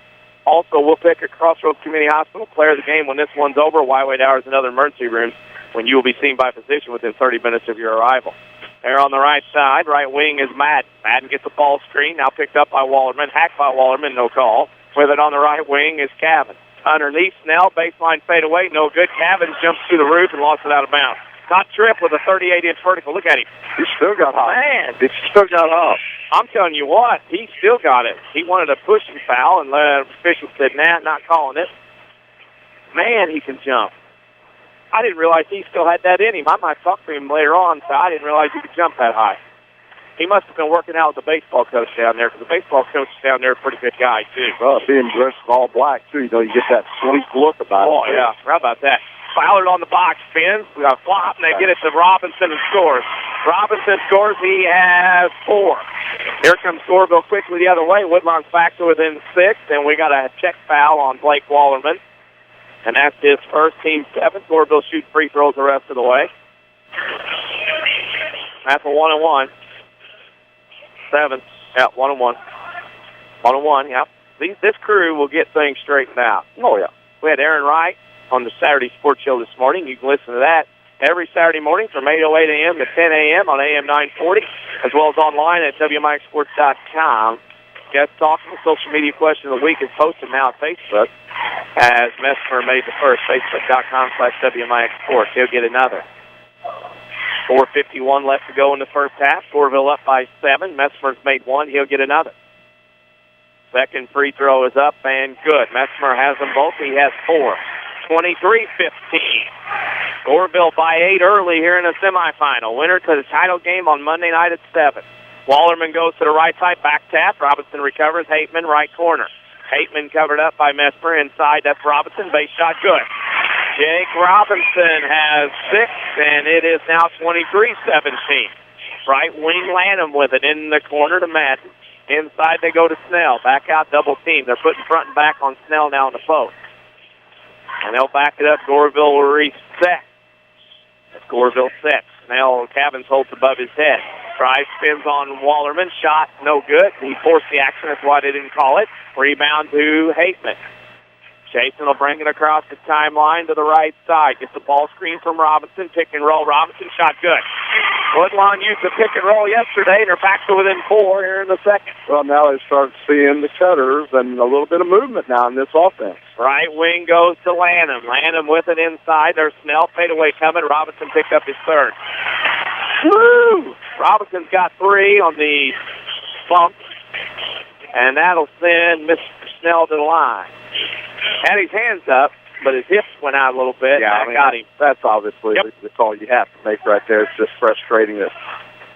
Speaker 2: Also, we'll pick at Crossroads Community Hospital. Player of the game when this one's over. Wide hours and other emergency rooms when you will be seen by a physician within 30 minutes of your arrival. There on the right side, right wing is Madden. Madden gets the ball screen, now picked up by Wallerman. Hacked by Wallerman, no call. With it on the right wing is Cavin. Underneath, Snell, baseline fadeaway, no good. Cavin jumps through the roof and lost it out of bounds. Not Tripp with a 38-inch vertical. Look at him.
Speaker 6: He still got hot.
Speaker 2: Man,
Speaker 6: he still got hot.
Speaker 2: I'm telling you what, he still got it. He wanted a pushing foul, and the official said, nah, not calling it. Man, he can jump. I didn't realize he still had that in him. I might talk to him later on, so I didn't realize he could jump that high. He must have been working out with the baseball coach down there, because the baseball coach down there is a pretty good guy, too.
Speaker 6: Well, being dressed in all black, too, you know, you get that sleek look about it.
Speaker 2: Oh, yeah. How about that? Ballard on the box, spins. We got a flop, and they get it to Robinson and scores. Robinson scores. He has 4. Here comes Goreville quickly the other way. Woodlawn's back to within 6, and we got a check foul on Blake Wallerman. And that's his first, team 7. Goreville shoots free throws the rest of the way. That's a 1-and-1. 7. Yeah, 1-and-1. 1-and-1, yeah. This crew will get things straightened out. Oh, yeah. We had Aaron Wright on the Saturday Sports Show this morning. You can listen to that every Saturday morning from 8:08 a.m. to 10 a.m. on AM 940, as well as online at WMIXsports.com. Guest talk, the social media question of the week is posted now at Facebook, as Messmer made the first, Facebook.com/WMIXsports. He'll get another. 4:51 left to go in the first half. Goreville up by 7. Messmer's made 1. He'll get another. Second free throw is up and good. Messmer has them both. He has 4. 23-15. Goreville by 8 early here in the semifinal. Winner to the title game on Monday night at 7. Wallerman goes to the right side, back tap. Robinson recovers. Hateman, right corner. Hateman covered up by Messmer. Inside, that's Robinson. Base shot, good. Jake Robinson has 6, and it is now 23-17. Right wing Lanham with it in the corner to Madden. Inside, they go to Snell. Back out, double team. They're putting front and back on Snell now in the post. And they'll back it up. Goreville will reset. Goreville sets. Snell, Cavins holds above his head. Drive, spins on Wallerman. Shot, no good. He forced the action. That's why they didn't call it. Rebound to Hateman. Jason will bring it across the timeline to the right side. Gets the ball screen from Robinson. Pick and roll. Robinson, shot good. Woodlawn used the pick and roll yesterday, and they're back to within 4 here in the second.
Speaker 6: Well, now they start seeing the cutters and a little bit of movement now in this offense.
Speaker 2: Right wing goes to Lanham. Lanham with it inside. There's Snell. Fadeaway coming. Robinson picked up his 3rd. Woo! Robinson's got 3 on the bump, and that'll send Mr. Snell to the line. Had his hands up, but his hips went out a little bit.
Speaker 6: Yeah,
Speaker 2: I got him.
Speaker 6: That's obviously the call you have to make right there. It's just frustrating that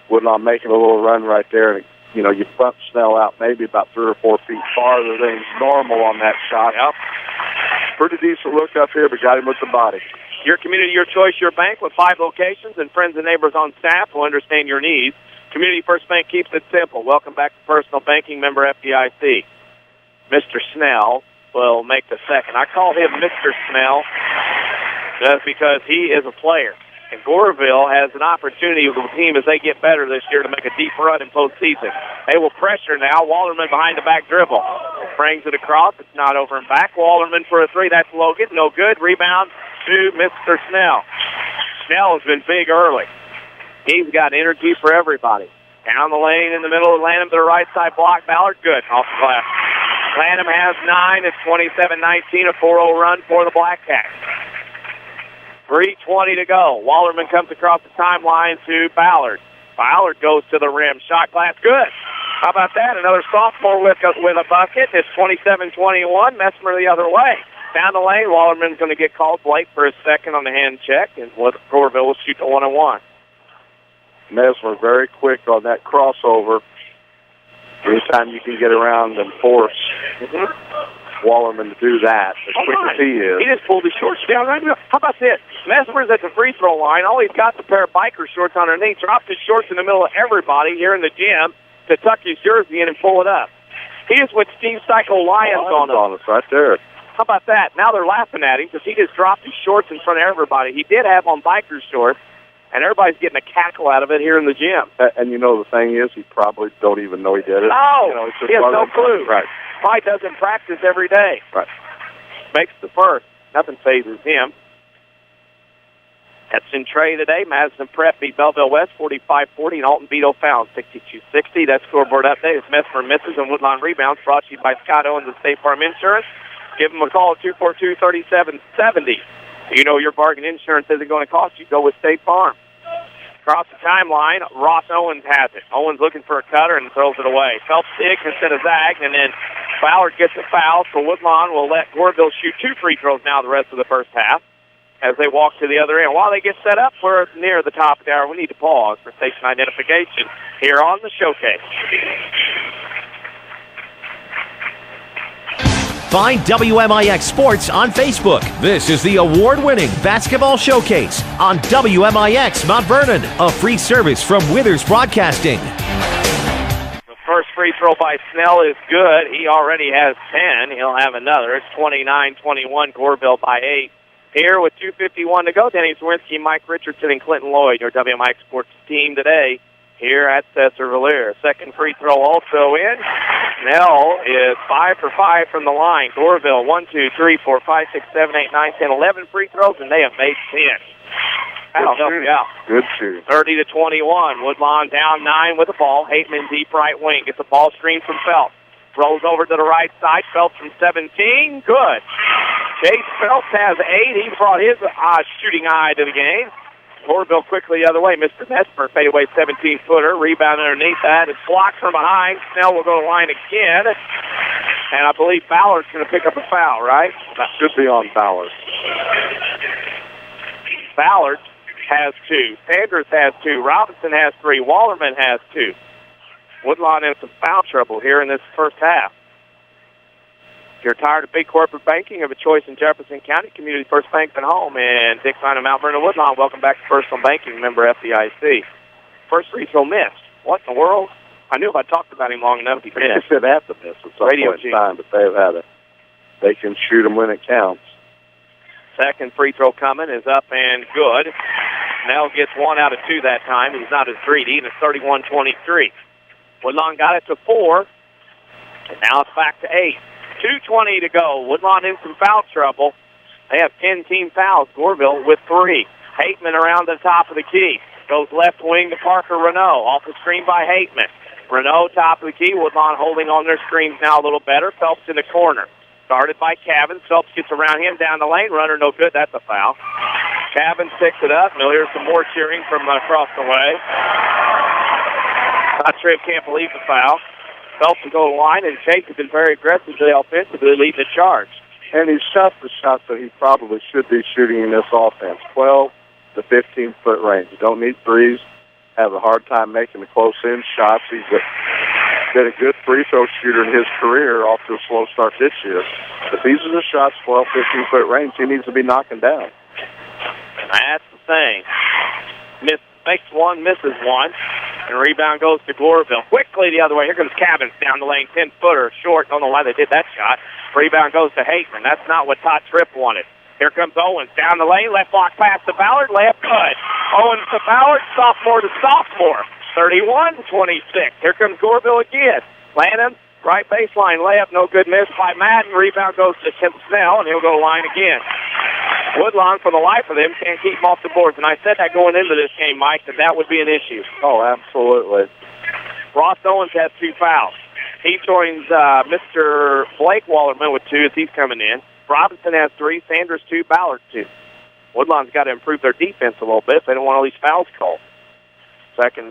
Speaker 6: Woodlawn making a little run right there, and you know you bump Snell out maybe about 3 or 4 feet farther than normal on that shot.
Speaker 2: Yep.
Speaker 6: Pretty decent look up here, but got him with the body.
Speaker 2: Your community, your choice, your bank with 5 locations and friends and neighbors on staff who understand your needs. Community First Bank keeps it simple. Welcome back to Personal Banking, member FDIC. Mr. Snell will make the second. I call him Mr. Snell just because he is a player. And Goreville has an opportunity with the team as they get better this year to make a deep run in postseason. They will pressure now. Wallerman behind the back dribble. Brings it across. It's not over and back. Wallerman for a 3. That's Logan. No good. Rebound to Mr. Snell. Snell has been big early. He's got energy for everybody. Down the lane in the middle of Lanham to the right side block. Ballard, good. Off the glass. Lanham has 9. It's 27-19, a 4-0 run for the Blackcats. 3:20 to go. Wallerman comes across the timeline to Ballard. Ballard goes to the rim. Shot glass, good. How about that? Another sophomore with a bucket. It's 27-21. Messmer the other way. Down the lane, Wallerman's going to get called. Blake for his second on the hand check, and Goreville will shoot the 1-on-1.
Speaker 6: Mesmer very quick on that crossover. Anytime you can get around and force Wallerman to do that, as quick as he is.
Speaker 2: He just pulled his shorts down right now. How about this? Mesmer's at the free throw line. All he's got is a pair of biker shorts underneath. Dropped his shorts in the middle of everybody here in the gym to tuck his jersey in and pull it up. He just went Steve Psycho Lions on
Speaker 6: us right there.
Speaker 2: How about that? Now they're laughing at him because he just dropped his shorts in front of everybody. He did have on biker shorts, and everybody's getting a cackle out of it here in the gym.
Speaker 6: And you know the thing is, he probably don't even know he did it.
Speaker 2: No,
Speaker 6: you know,
Speaker 2: he has no clue.
Speaker 6: Right.
Speaker 2: Probably doesn't practice every day.
Speaker 6: Right.
Speaker 2: Makes the first. Nothing phases him. That's in Trey today. Madison Prep beat Belleville West 45-40, and Alton beat O'Fallon 62-60. That scoreboard update is Mesmer misses and Woodlawn rebounds, brought to you by Scott Owens and State Farm Insurance. Give them a call at 242-3770. You know your bargain insurance isn't going to cost you. Go with State Farm. Across the timeline, Ross Owens has it. Owens looking for a cutter and throws it away. Phelps digs instead of zagged, and then Ballard gets a foul, so Woodlawn will let Goreville shoot 2 free throws now the rest of the first half as they walk to the other end. While they get set up, we're near the top of the hour. We need to pause for station identification here on the showcase.
Speaker 1: Find WMIX Sports on Facebook. This is the award-winning basketball showcase on WMIX Mount Vernon, a free service from Withers Broadcasting.
Speaker 2: The first free throw by Snell is good. He already has 10. He'll have another. It's 29-21, Goreville by 8. Here with 2:51 to go, Denny Czerwinski, Mike Richardson, and Clinton Lloyd, your WMIX Sports team today here at Sesser-Valier. Second free throw also in. Snell is 5 for 5 from the line. Goreville, 1, 2, 3, 4, 5, 6, 7, 8, 9, 10, 11 free throws, and they have made 10. That'll help you out.
Speaker 6: Good shoot.
Speaker 2: 30-21. Woodlawn down 9 with the ball. Hateman deep right wing. Gets a ball screen from Phelps. Rolls over to the right side. Phelps from 17. Good. Chase Phelps has 8. He brought his shooting eye to the game. Goreville quickly the other way. Mr. Mesmer, fadeaway 17-footer. Rebound underneath that. It's blocked from behind. Snell will go to the line again. And I believe Ballard's going to pick up a foul, right?
Speaker 6: That should be on Ballard.
Speaker 2: Ballard has 2. Sanders has 2. Robinson has 3. Wallerman has 2. Woodlawn in some foul trouble here in this first half. If you're tired of big corporate banking, of a choice in Jefferson County, Community First Bank and Home, and Dick Fine of Mount Vernon Woodlawn, welcome back to Personal Banking, member FDIC. First free throw missed. What in the world? I knew if I talked about him long enough, he missed.
Speaker 6: They should have to miss at some point in time, but they've had it. They can shoot them when it counts.
Speaker 2: Second free throw coming is up and good. Snell gets 1 out of 2 that time. He's not as greedy, and it's 31-23. Woodlawn got it to 4, and now it's back to 8. 2:20 to go. Woodlawn in some foul trouble. They have 10 team fouls. Goreville with 3. Hateman around the top of the key. Goes left wing to Parker Renault. Off the screen by Hateman. Renault top of the key. Woodlawn holding on their screens now a little better. Phelps in the corner. Started by Cavins. Phelps gets around him down the lane. Runner no good. That's a foul. Cavins picks it up. We'll hear some more cheering from across the way. Tripp can't believe the foul. Phelps will go to the line, and Chase has been very aggressive today offensively, leading the charge.
Speaker 6: And he's shot the shots that he probably should be shooting in this offense, 12 to 15-foot range. You don't need threes. Have a hard time making the close-in shots. He's been a good free throw shooter in his career off to a slow start this year. But these are the shots, 12, 15-foot range, he needs to be knocking down.
Speaker 2: That's the thing. Makes 1, misses 1. And rebound goes to Goreville. Quickly the other way. Here comes Cavins down the lane. 10-footer. Short. Don't know why they did that shot. Rebound goes to Hateman. That's not what Todd Tripp wanted. Here comes Owens down the lane. Left block pass to Ballard. Layup good. Owens to Ballard. Sophomore to sophomore. 31-26. Here comes Goreville again. Lanham. Right baseline layup. No good miss by Madden. Rebound goes to Tim Snell, and he'll go to line again. Woodlawn, for the life of them, can't keep him off the boards. And I said that going into this game, Mike, that would be an issue.
Speaker 6: Oh, absolutely.
Speaker 2: Ross Owens has 2 fouls. He joins Mr. Blake Wallerman with 2 as he's coming in. Robinson has 3, Sanders 2, Ballard 2. Woodlawn's got to improve their defense a little bit if they don't want all these fouls called.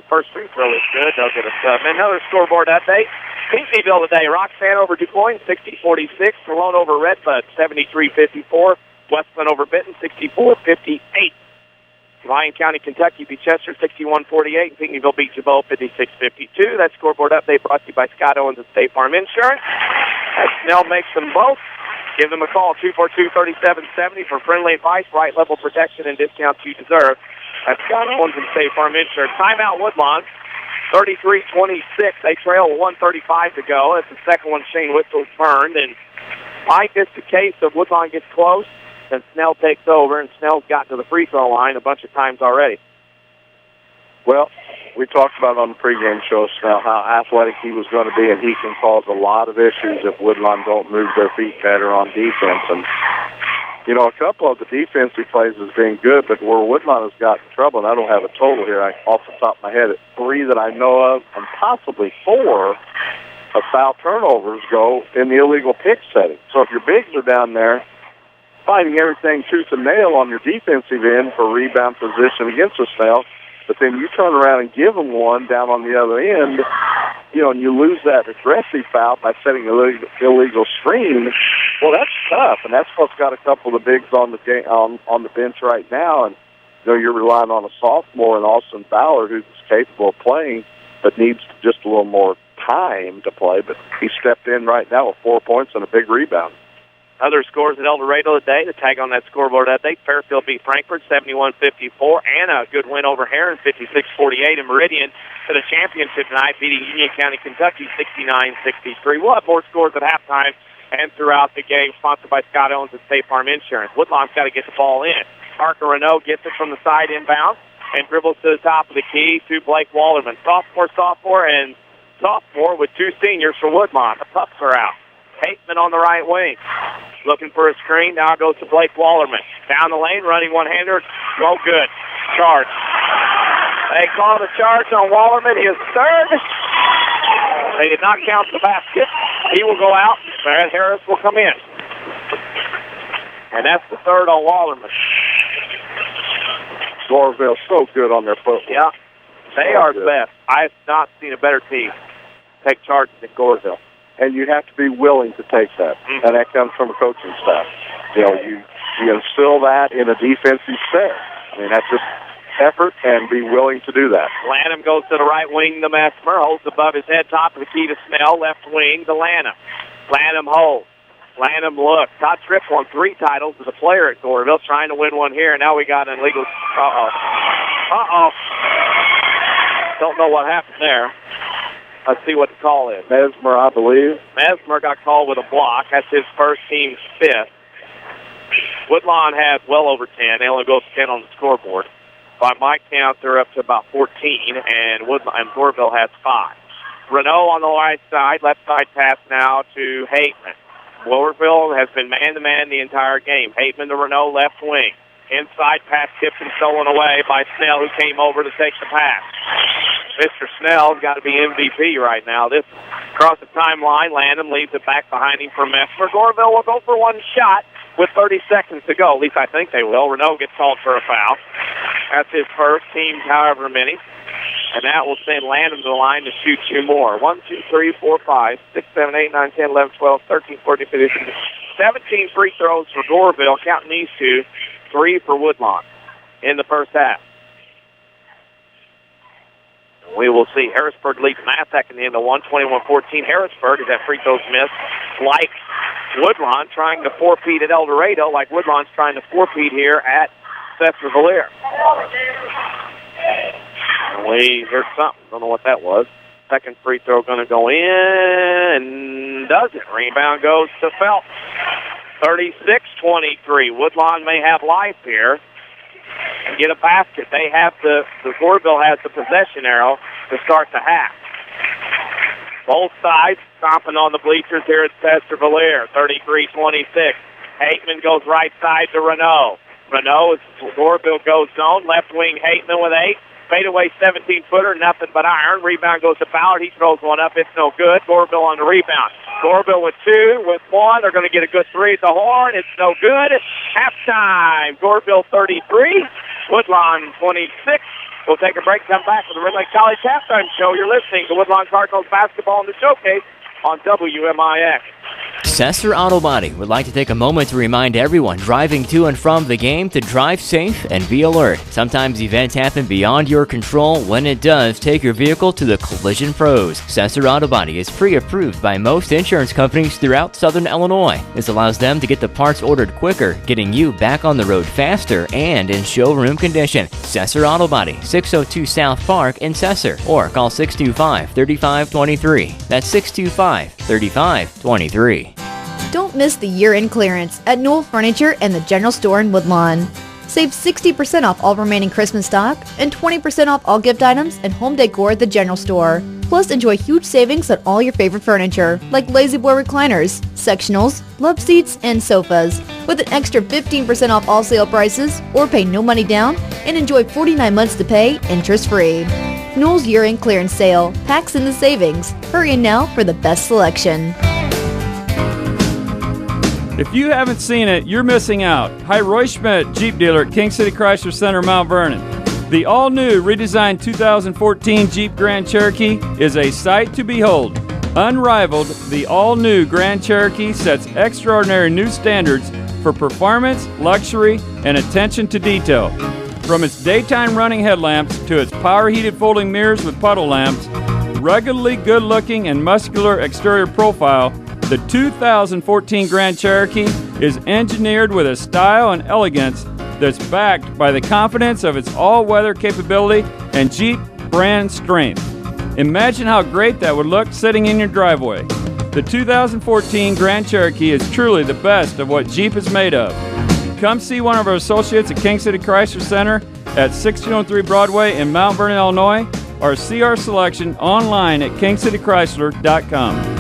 Speaker 2: First free throw is good. They'll get a sub. Another scoreboard update. Pinckneyville today. Roxanne over DuQuoin, 60-46. Malone over Redbud, 73-54. Westland over Benton, 64-58. Lyon County, Kentucky beat Chester 61-48. Pinckneyville beat Jabot 56-52. That scoreboard update brought to you by Scott Owens and State Farm Insurance. As Snell makes them both, give them a call, 242-3770 for friendly advice, right level protection, and discounts you deserve. That's Scott Owens and State Farm Insurance. Timeout Woodlawn, 33-26. They trail with 1:35 to go. That's the second one Shane Whistle's burned. And Mike, it's the case of Woodlawn gets close, and Snell takes over, and Snell's gotten to the free throw line a bunch of times already.
Speaker 6: Well, we talked about on the pregame show, Snell, how athletic he was going to be, and he can cause a lot of issues if Woodlawn don't move their feet better on defense. And, you know, a couple of the defensive plays has been good, but where Woodlawn has gotten in trouble, and I don't have a total here off the top of my head, 3 that I know of, and possibly 4 of foul turnovers go in the illegal pick setting. So if your bigs are down there fighting everything tooth and nail on your defensive end for rebound position against the Snell, but then you turn around and give them one down on the other end, you know, and you lose that aggressive foul by setting an illegal screen. Well, that's tough, and that's what's got a couple of the bigs on the bench right now. And you know, you're relying on a sophomore in Austin Ballard who's capable of playing, but needs just a little more time to play. But he stepped in right now with 4 points and a big rebound.
Speaker 2: Other scores at El Dorado today, the tag on that scoreboard update, Fairfield beat Frankfurt 71-54, and a good win over Heron 56-48, and Meridian to the championship tonight, beating Union County, Kentucky 69-63. We'll have more scores at halftime and throughout the game, sponsored by Scott Owens and State Farm Insurance. Woodlawn's got to get the ball in. Parker Renault gets it from the side inbound and dribbles to the top of the key to Blake Wallerman. Sophomore, and sophomore with 2 seniors for Woodlawn. The Pups are out. Hateman on the right wing. Looking for a screen. Now it goes to Blake Wallerman. Down the lane, running one-hander. Go good. Charge. They call the charge on Wallerman. His third. They did not count the basket. He will go out. Brad Harris will come in. And that's the third on Wallerman.
Speaker 6: Goreville so good on their football.
Speaker 2: Yeah. They are the best. I have not seen a better team take charge than Goreville.
Speaker 6: And you have to be willing to take that.
Speaker 2: Mm-hmm.
Speaker 6: And that comes from a coaching staff. You know, you instill that in a defensive set. I mean, that's just effort and be willing to do that.
Speaker 2: Lanham goes to the right wing to Messmer, holds above his head, top of the key to Snell, left wing to Lanham. Lanham holds. Lanham looks. Todd Tripp won 3 titles as a player at Goreville, trying to win one here. Now we got an illegal. Don't know what happened there. Let's see what the call is.
Speaker 6: Mesmer, I believe.
Speaker 2: Mesmer got called with a block. That's his first, team's 5th. Woodlawn has well over 10. They only go 10 on the scoreboard. By my count, they're up to about 14, and Goreville has 5. Renault on the right side, left side pass now to Hateman. Goreville has been man-to-man the entire game. Hateman to Renault, left wing. Inside pass tipped and stolen away by Snell, who came over to take the pass. Mr. Snell's got to be MVP right now. This across the timeline, Lanham leaves it back behind him for Messmer. Goreville will go for one shot with 30 seconds to go. At least I think they will. Renault gets called for a foul. That's his first, team however many. And that will send Lanham to the line to shoot 2 more. 1, 2, 3, 4, 5, 6, 7, 8, 9, 10, 11, 12, 13, 14, 15, 17 free throws for Goreville, counting these 2. 3 for Woodlawn in the first half. We will see. Harrisburg leads Massac in the end of 121-14. Harrisburg, as that free throws missed, like Woodlawn trying to 4-peat at El Dorado, like Woodlawn's trying to 4-peat here at Sesser-Valier. And we heard something. Don't know what that was. Second free throw going to go in, and doesn't. Rebound goes to Phelps. 36-23. Woodlawn may have life here and get a basket. They have the Goreville has the possession arrow to start the half. Both sides stomping on the bleachers here at Sesser-Valier. 33-26. Hateman goes right side to Renault. Renault, Goreville goes zone. Left wing Hateman with 8. Fadeaway 17-footer, nothing but iron. Rebound goes to Ballard. He throws one up. It's no good. Goreville on the rebound. Goreville with 2, with 1. They're going to get a good 3 at the horn. It's no good. Halftime. Goreville 33, Woodlawn 26. We'll take a break, come back with the Red Lake College Halftime Show. You're listening to Woodlawn Cardinals basketball in the showcase on WMIX.
Speaker 13: Sesser Auto Body would like to take a moment to remind everyone driving to and from the game to drive safe and be alert. Sometimes events happen beyond your control. When it does, take your vehicle to the collision pros. Sesser Auto Body is pre-approved by most insurance companies throughout Southern Illinois. This allows them to get the parts ordered quicker, getting you back on the road faster and in showroom condition. Sesser Auto Body, 602 South Park in Sesser, or call 625-3523. That's 625-3523.
Speaker 9: Don't miss the year-end clearance at Newell Furniture and the General Store in Woodlawn. Save 60% off all remaining Christmas stock and 20% off all gift items and home decor at the General Store. Plus, enjoy huge savings on all your favorite furniture, like Lazy Boy recliners, sectionals, love seats, and sofas, with an extra 15% off all sale prices, or pay no money down and enjoy 49 months to pay interest-free. Newell's year-end clearance sale packs in the savings. Hurry in now for the best selection.
Speaker 15: If you haven't seen it, you're missing out. Hi, Roy Schmidt, Jeep dealer at King City Chrysler Center, Mount Vernon. The all-new, redesigned 2014 Jeep Grand Cherokee is a sight to behold. Unrivaled, the all-new Grand Cherokee sets extraordinary new standards for performance, luxury, and attention to detail. From its daytime running headlamps to its power-heated folding mirrors with puddle lamps, ruggedly good-looking and muscular exterior profile, the 2014 Grand Cherokee is engineered with a style and elegance that's backed by the confidence of its all-weather capability and Jeep brand strength. Imagine how great that would look sitting in your driveway. The 2014 Grand Cherokee is truly the best of what Jeep is made of. Come see one of our associates at King City Chrysler Center at 1603 Broadway in Mount Vernon, Illinois, or see our selection online at kingcitychrysler.com.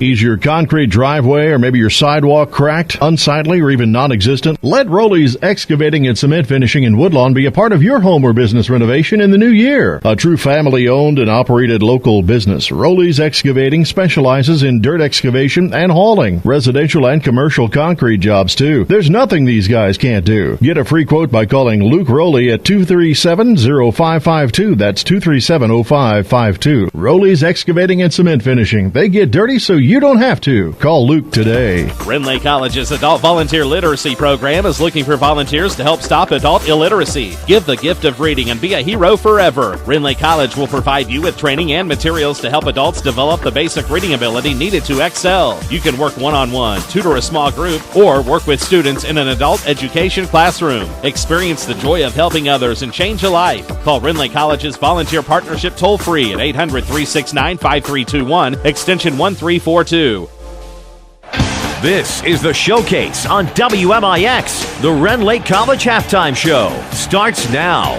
Speaker 7: Is your concrete driveway or maybe your sidewalk cracked, unsightly, or even non-existent? Let Rowley's Excavating and Cement Finishing in Woodlawn be a part of your home or business renovation in the new year. A true family-owned and operated local business, Rowley's Excavating specializes in dirt excavation and hauling, residential and commercial concrete jobs too. There's nothing these guys can't do. Get a free quote by calling Luke Rowley at 237-0552. That's 237-0552. Rowley's Excavating and Cement Finishing. They get dirty so you don't have to. Call Luke today.
Speaker 12: Renley College's Adult Volunteer Literacy Program is looking for volunteers to help stop adult illiteracy. Give the gift of reading and be a hero forever. Renley College will provide you with training and materials to help adults develop the basic reading ability needed to excel. You can work one-on-one, tutor a small group, or work with students in an adult education classroom. Experience the joy of helping others and change a life. Call Renley College's Volunteer Partnership toll-free at 800-369-5321, extension 1342.
Speaker 1: This is the Showcase on WMIX. The Ren Lake College Halftime Show starts now.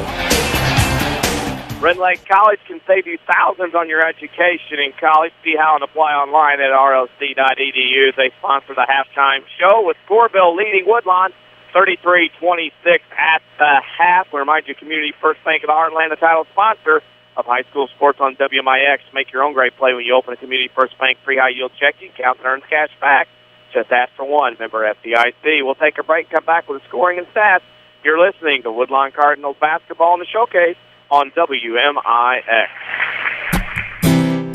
Speaker 2: Red Lake College can save you thousands on your education in college. See how and apply online at rlc.edu. They sponsor the halftime show with Goreville leading Woodlawn 33-26 at the half. We remind you, Community First Bank of the Heartland, the title sponsor of high school sports on WMIX. Make your own great play when you open a Community First Bank free high-yield checking account that earns cash back. Just ask for one. Member FDIC. We'll take a break, come back with the scoring and stats. You're listening to Woodlawn Cardinals basketball in the Showcase on WMIX.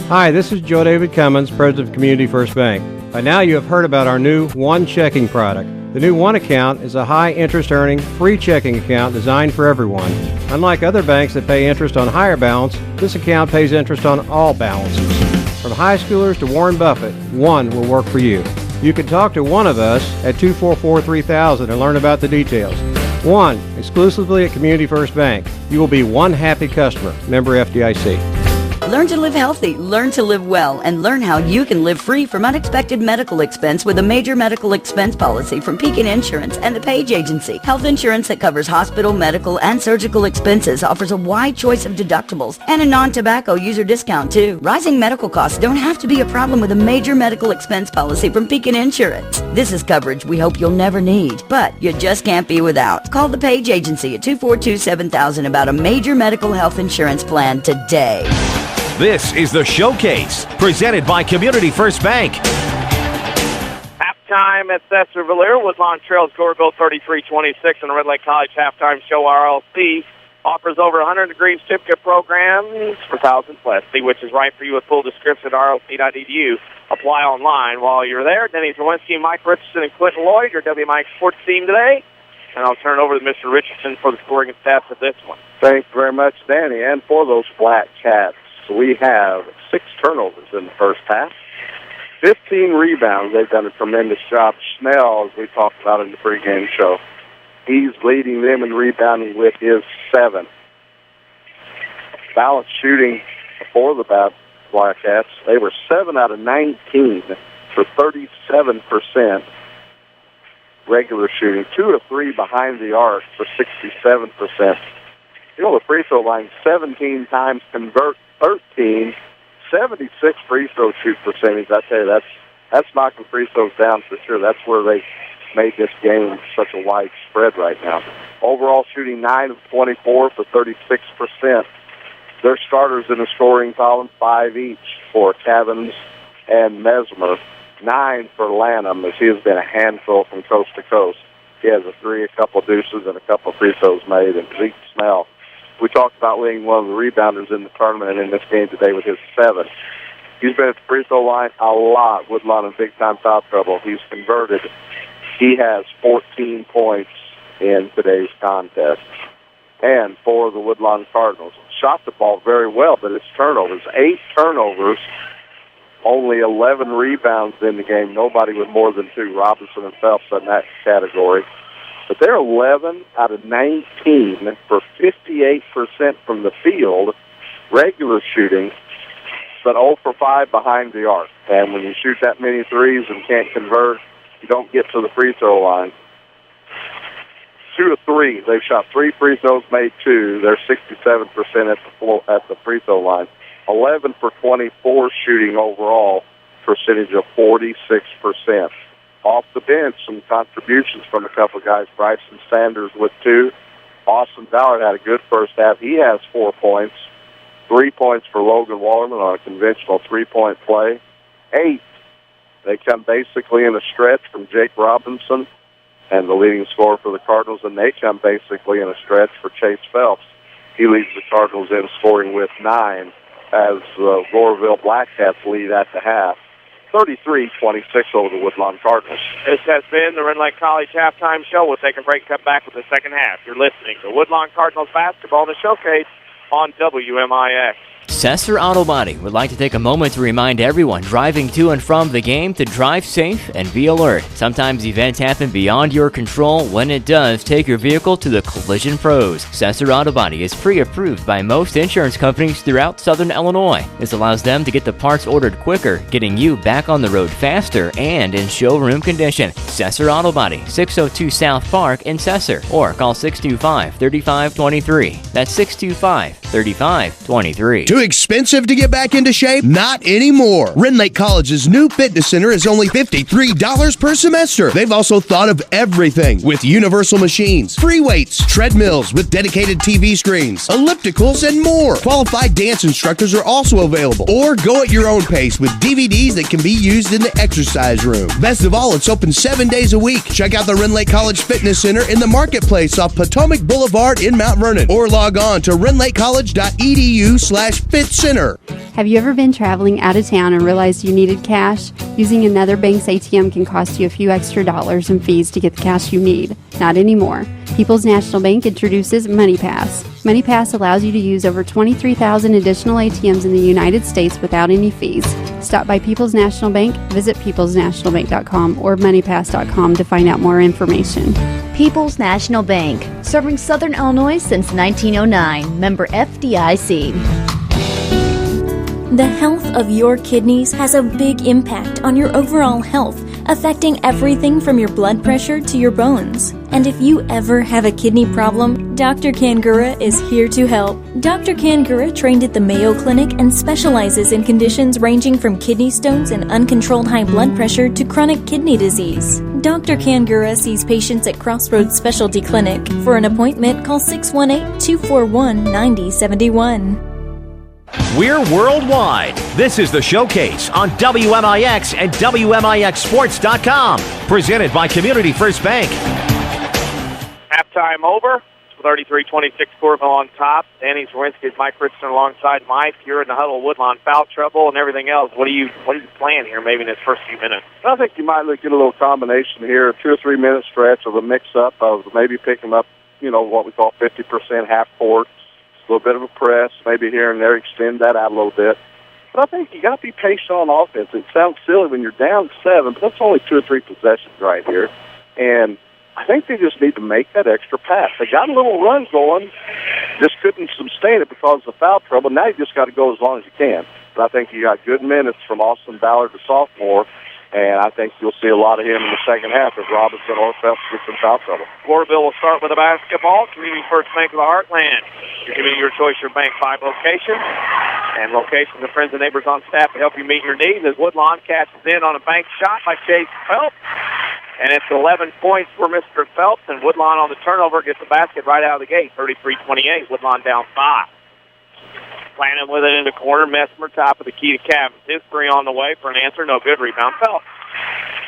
Speaker 5: Hi, this is Joe David Cummins, President of Community First Bank. By now you have heard about our new One Checking product. The new One Account is a high-interest earning, free checking account designed for everyone. Unlike other banks that pay interest on higher balance, this account pays interest on all balances. From high schoolers to Warren Buffett, One will work for you. You can talk to one of us at 244-3000 and learn about the details. One, exclusively at Community First Bank. You will be one happy customer. Member FDIC.
Speaker 16: Learn to live healthy, learn to live well, and learn how you can live free from unexpected medical expense with a major medical expense policy from Pekin Insurance and the Page Agency. Health insurance that covers hospital, medical, and surgical expenses offers a wide choice of deductibles and a non-tobacco user discount too. Rising medical costs don't have to be a problem with a major medical expense policy from Pekin Insurance. This is coverage we hope you'll never need, but you just can't be without. Call the Page Agency at 242-7000 about a major medical health insurance plan today.
Speaker 1: This is the Showcase, presented by Community First Bank.
Speaker 2: Halftime at Sesser-Valier, Woodlawn Trails, Goreville 33-26, and the Red Lake College Halftime Show. RLC offers over 100 degree certificate programs for thousands less. See which is right for you with full description at rlc.edu. apply online. While you're there, Denny Czerwinski, Mike Richardson, and Clinton Lloyd, your WMIX sports team today. And I'll turn it over to Mr. Richardson for the scoring and stats of this one.
Speaker 6: Thanks very much, Danny. And for those Blackcats, we have 6 turnovers in the first half, 15 rebounds. They've done a tremendous job. Snell, as we talked about in the pregame show, he's leading them in rebounding with his 7. Balance shooting for the Blackcats, they were 7 out of 19 for 37% regular shooting, 2 of 3 behind the arc for 67%. The free throw line 17 times, convert 13, 76 free throw shoot percentage. I tell you, that's knocking free throws down for sure. That's where they made this game such a wide spread right now. Overall shooting 9 of 24 for 36%. Their starters in the scoring column, 5 each for Cavins and Mesmer, 9 for Lanham, as he has been a handful from coast to coast. He has a 3, a couple of deuces, and a couple of free throws made. And Zeke Snell, we talked about being one of the rebounders in the tournament and in this game today with his 7. He's been at the free throw line a lot. Woodlawn in big-time foul trouble. He's converted. He has 14 points in today's contest. And for the Woodlawn Cardinals, shot the ball very well, but it's turnovers. 8 turnovers, only 11 rebounds in the game. Nobody with more than 2. Robinson and Phelps in that category. But they're 11 out of 19 for 58% from the field, regular shooting, but 0 for 5 behind the arc. And when you shoot that many threes and can't convert, you don't get to the free throw line. 2 of 3. They've shot 3 free throws, made 2. They're 67% at the free throw line. 11 for 24 shooting overall, percentage of 46%. Off the bench, some contributions from a couple of guys. Bryson Sanders with 2. Austin Ballard had a good first half. He has 4 points. 3 points for Logan Wallerman on a conventional 3-point play. 8. They come basically in a stretch from Jake Robinson, and the leading scorer for the Cardinals, and they come basically in a stretch for Chase Phelps. He leads the Cardinals in scoring with 9 as the Goreville Blackcats lead at the half. 33-26 over the Woodlawn Cardinals.
Speaker 2: This has been the Rend Lake College Halftime Show. We'll take a break, come back with the second half. You're listening to Woodlawn Cardinals basketball in the showcase on WMIX.
Speaker 13: Sesser Auto Body would like to take a moment to remind everyone driving to and from the game to drive safe and be alert. Sometimes events happen beyond your control. When it does, take your vehicle to the Collision Pros. Sesser Auto Body is pre-approved by most insurance companies throughout Southern Illinois. This allows them to get the parts ordered quicker, getting you back on the road faster and in showroom condition. Sesser Auto Body, 602 South Park in Sesser, or call 625-3523. That's 625-3523.
Speaker 17: Too expensive to get back into shape? Not anymore. Rend Lake College's new fitness center is only $53 per semester. They've also thought of everything with universal machines, free weights, treadmills with dedicated TV screens, ellipticals, and more. Qualified dance instructors are also available. Or go at your own pace with DVDs that can be used in the exercise room. Best of all, it's open 7 days a week. Check out the Rend Lake College Fitness Center in the Marketplace off Potomac Boulevard in Mount Vernon. Or log on to rendlakecollege.edu/fitcenter.
Speaker 18: Have you ever been traveling out of town and realized you needed cash? Using another bank's ATM can cost you a few extra dollars in fees to get the cash you need. Not anymore. People's National Bank introduces MoneyPass. MoneyPass allows you to use over 23,000 additional ATMs in the United States without any fees. Stop by People's National Bank, visit peoplesnationalbank.com or moneypass.com to find out more information.
Speaker 9: People's National Bank, serving Southern Illinois since 1909. Member FDIC.
Speaker 11: The health of your kidneys has a big impact on your overall health, affecting everything from your blood pressure to your bones. And if you ever have a kidney problem, Dr. Kangura is here to help. Dr. Kangura trained at the Mayo Clinic and specializes in conditions ranging from kidney stones and uncontrolled high blood pressure to chronic kidney disease. Dr. Kangura sees patients at Crossroads Specialty Clinic. For an appointment, call 618-241-9071.
Speaker 1: We're worldwide. This is The Showcase on WMIX and WMIXsports.com. Presented by Community First Bank.
Speaker 2: Halftime over. 33-26 Goreville on top. Danny Czerwinski, Mike Richardson alongside Mike. You're in the huddle, Woodlawn foul trouble and everything else. What are you playing here maybe in this first few minutes?
Speaker 6: I think you might get a little combination here, 2 or 3 minute stretch of a mix-up of maybe picking up, what we call 50% half court, a little bit of a press, maybe here and there, extend that out a little bit. But I think you got to be patient on offense. It sounds silly when you're down 7, but that's only 2 or 3 possessions right here. And I think they just need to make that extra pass. They got a little run going, just couldn't sustain it because of the foul trouble. Now you just got to go as long as you can. But I think you got good minutes from Austin Ballard, the sophomore, and I think you'll see a lot of him in the second half if Robinson or Phelps get some foul trouble.
Speaker 2: Goreville will start with a basketball. Community First Bank of the Heartland. Your community, your choice, your bank, 5 locations. And locations of friends and neighbors on staff to help you meet your needs. As Woodlawn catches in on a bank shot by Chase Phelps. And it's 11 points for Mr. Phelps, and Woodlawn on the turnover gets the basket right out of the gate, 33-28. Woodlawn down 5. Planning with it in the corner. Messmer top of the key to Cavins. His 3 on the way for an answer. No good. Rebound Phelps.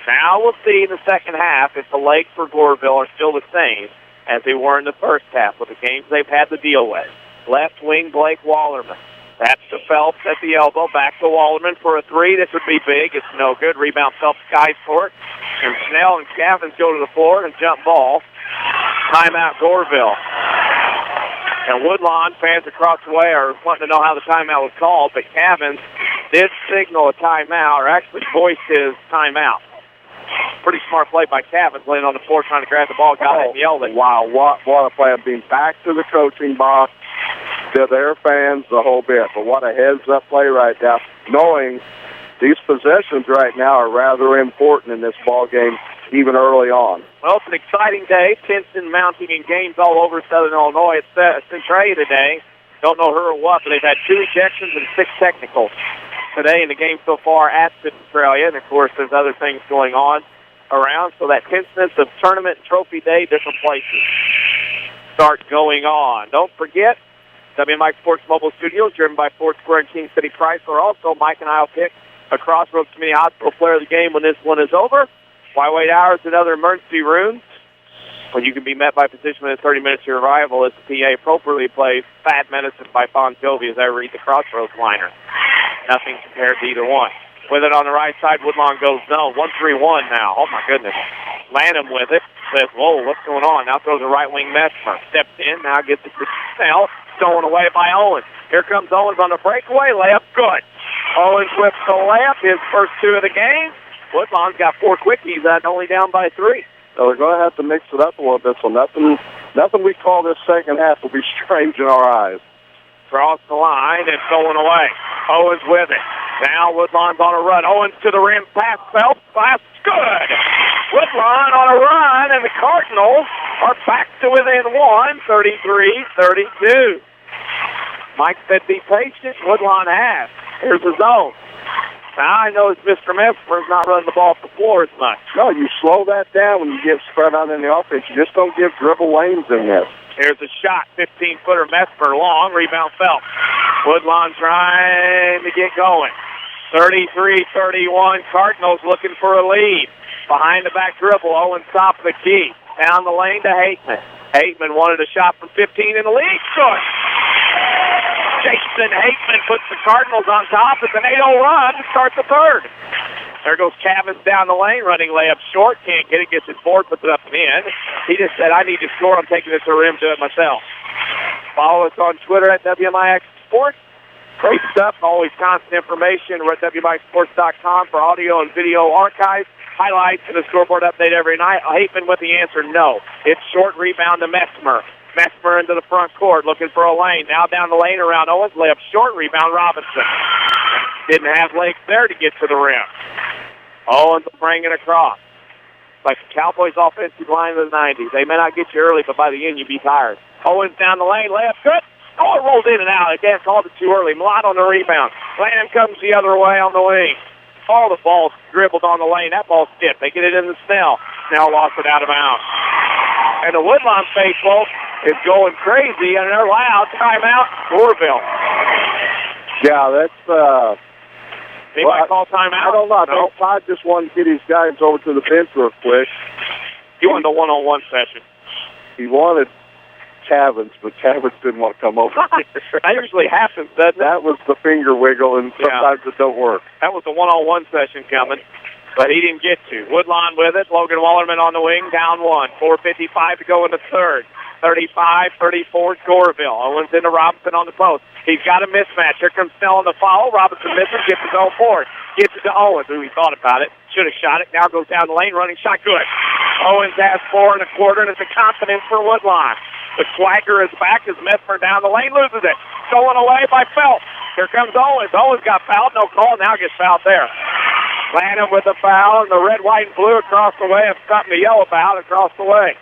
Speaker 2: Now we'll see in the second half if the legs for Goreville are still the same as they were in the first half with the games they've had to deal with. Left wing Blake Wallerman. That's to Phelps at the elbow. Back to Wallerman for a 3. This would be big. It's no good. Rebound Phelps skies for it. And Snell and Cavins go to the floor and jump ball. Timeout Goreville. And Woodlawn fans across the way are wanting to know how the timeout was called, but Cavins did signal a timeout, or actually voiced his timeout. Pretty smart play by Cavins, laying on the floor trying to grab the ball, got it and yelled it.
Speaker 6: Wow, what a play. Being back to the coaching box, to their fans, the whole bit. But what a heads-up play right now, knowing these possessions right now are rather important in this ball game, even early on.
Speaker 2: Well, it's an exciting day. Tension mounting in games all over Southern Illinois. It's Centralia today. Don't know who or what, but they've had 2 ejections and 6 technicals today in the game so far at Centralia. And, of course, there's other things going on around. So that tenseness of tournament and trophy day, different places, start going on. Don't forget, WMIX Sports Mobile Studios, driven by Ford Square and King City Chrysler. Also, Mike and I will pick a Crossroads Community Hospital player of the game when this one is over. Why wait hours in other emergency rooms when you can be met by physician within 30 minutes of your arrival as the PA appropriately plays Bad Medicine by Bon Jovi as I read the Crossroads liner. Nothing compared to either one. With it on the right side, Woodlawn goes zone. 1-3-1 now. Oh, my goodness. Lanham with it. Says, whoa, what's going on? Now throws a right wing Messmer. Steps in. Now gets it to Snell. Stolen away by Owens. Here comes Owens on the breakaway. Layup good. Owens with the layup. His first 2 of the game. Woodlawn's got 4 quickies. That's only down by 3.
Speaker 6: So they're going to have to mix it up a little bit. So nothing we call this second half will be strange in our eyes.
Speaker 2: Cross the line and stolen away. Owens with it. Now Woodlawn's on a run. Owens to the rim. Pass Phelps. Pass good. Woodlawn on a run, and the Cardinals are back to within 1, 33-32. Mike said be patient. Woodlawn has. Here's the zone. Now I know Mr. Messmer's not running the ball off the floor as much.
Speaker 6: No, you slow that down when you get spread out in the offense. You just don't give dribble lanes in this.
Speaker 2: Here's a shot, 15-footer Messmer, long, rebound Phelps. Woodlawn trying to get going. 33-31, Cardinals looking for a lead. Behind the back dribble, Owens top of the key. Down the lane to Hateman. Hateman wanted a shot from 15 in the lead. Good. Jason Hateman puts the Cardinals on top. It's an 8-0 run to start the third. There goes Cavins down the lane, running layup short. Can't get it, gets his board, puts it up and in. He just said, I need to score. I'm taking it to the rim, do it myself. Follow us on Twitter at WMIX Sports. Great stuff, always constant information. We're at WMIXSports.com for audio and video archives, highlights, and a scoreboard update every night. Hateman with the answer, no. It's short rebound to Messmer. Messmer into the front court, looking for a lane. Now down the lane around Owens. Layup short, rebound Robinson. Didn't have legs there to get to the rim. Owens will bring it across. Like the Cowboys' offensive line of the 90s. They may not get you early, but by the end you'll be tired. Owens down the lane, layup good. Oh, it rolled in and out. Again, called it too early. Mlott on the rebound. Lanham comes the other way on the wing. All the balls dribbled on the lane. That ball skipped. They get it into Snell. Snell lost it out of bounds. And the Woodlawn faithful is going crazy, and they're loud. Timeout, Goreville.
Speaker 6: Yeah, that's...
Speaker 2: Anybody call timeout?
Speaker 6: I don't know. I think Todd just wanted to get his guys over to the bench real quick.
Speaker 2: He wanted a one-on-one session.
Speaker 6: He wanted Cavins, but Cavins didn't want to come over.
Speaker 2: That usually happens, doesn't it?
Speaker 6: That was the finger wiggle, and sometimes it don't work.
Speaker 2: That was a one-on-one session coming, but he didn't get to. Woodlawn with it. Logan Wallerman on the wing, down 1. 4:55 to go in the third. 35-34 Goreville. Owens into Robinson on the post. He's got a mismatch. Here comes Snell on the follow. Robinson misses, gets his own board. Gets it to Owens, who he thought about it. Should have shot it. Now goes down the lane, running shot. Good. Owens has 4 1/4, and it's a confidence for Woodlawn. The swagger is back as Messmer down the lane loses it. Stolen away by Phelps. Here comes Owens. Owens got fouled. No call. Now gets fouled there. Lanham with the foul, and the red, white, and blue across the way have something to yell about across the way.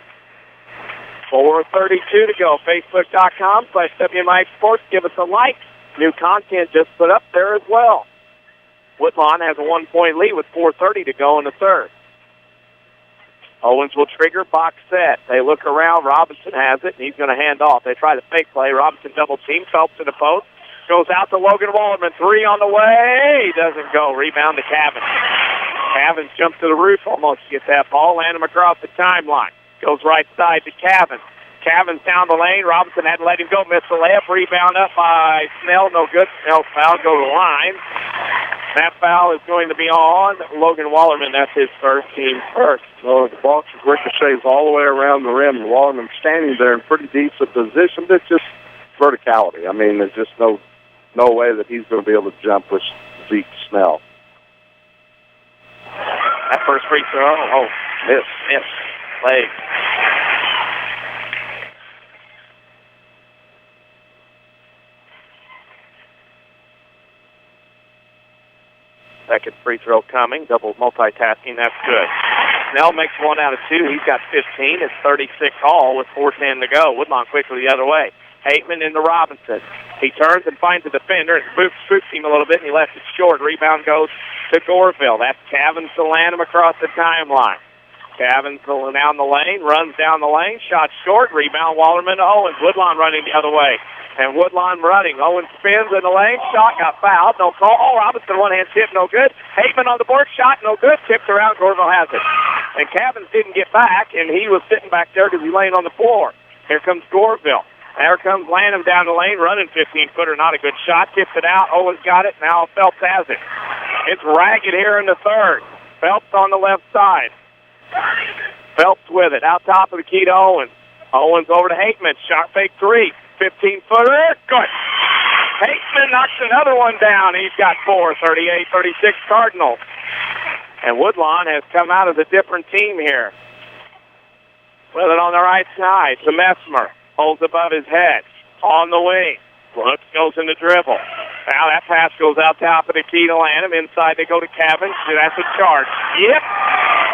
Speaker 2: 4:32 to go. Facebook.com/WMIX Sports. Give us a like. New content just put up there as well. Woodlawn has a 1-point lead with 4:30 to go in the third. Owens will trigger box set. They look around. Robinson has it, and he's going to hand off. They try the fake play. Robinson double team. Phelps to the post. Goes out to Logan Wallerman. 3 on the way. Doesn't go. Rebound to Cavins. Cavins jumps to the roof almost to get that ball. Land him across the timeline. Goes right side to Cavins. Cavins down the lane. Robinson had to let him go. Missed the layup. Rebound up by Snell. No good. Snell's foul. Go to the line. That foul is going to be on Logan Wallerman. That's his first, team first.
Speaker 6: So the ball ricochets all the way around the rim. And Wallerman standing there in pretty decent position. It's just verticality. I mean, there's just no way that he's going to be able to jump with Zeke Snell.
Speaker 2: That first free throw. Oh, miss. Leg. Second free throw coming. Double multitasking. That's good. Snell makes 1 out of 2. He's got 15. It's 36 all with 4:10 to go. Woodlawn quickly the other way. Hateman into Robinson. He turns and finds a defender and spooks him a little bit, and he left it short. Rebound goes to Goreville. That's Cavins to land him across the timeline. Cavins down the lane, runs down the lane, shot short, rebound Wallerman to Owens. Woodlawn running the other way. And Woodlawn running. Owens spins in the lane, shot, got fouled, no call. Oh, Robinson one-hand tip, no good. Hateman on the board, shot, no good. Tipped around, Goreville has it. And Cavins didn't get back, and he was sitting back there because he laying on the floor. Here comes Goreville. There comes Lanham down the lane, running 15-footer, not a good shot. Tipped it out, Owens got it, now Phelps has it. It's ragged here in the third. Phelps on the left side. Phelps with it, out top of the key to Owens. Owens over to Hateman, shot fake 3. 15-footer, good. Hateman knocks another one down. He's got 4, 38-36 Cardinals. And Woodlawn has come out as a different team here. With it on the right side to Messmer. Holds above his head. On the wing. Looks, goes in the dribble. Now that pass goes out top of the key to Lanham. Inside they go to Cavins. That's a charge. Yep.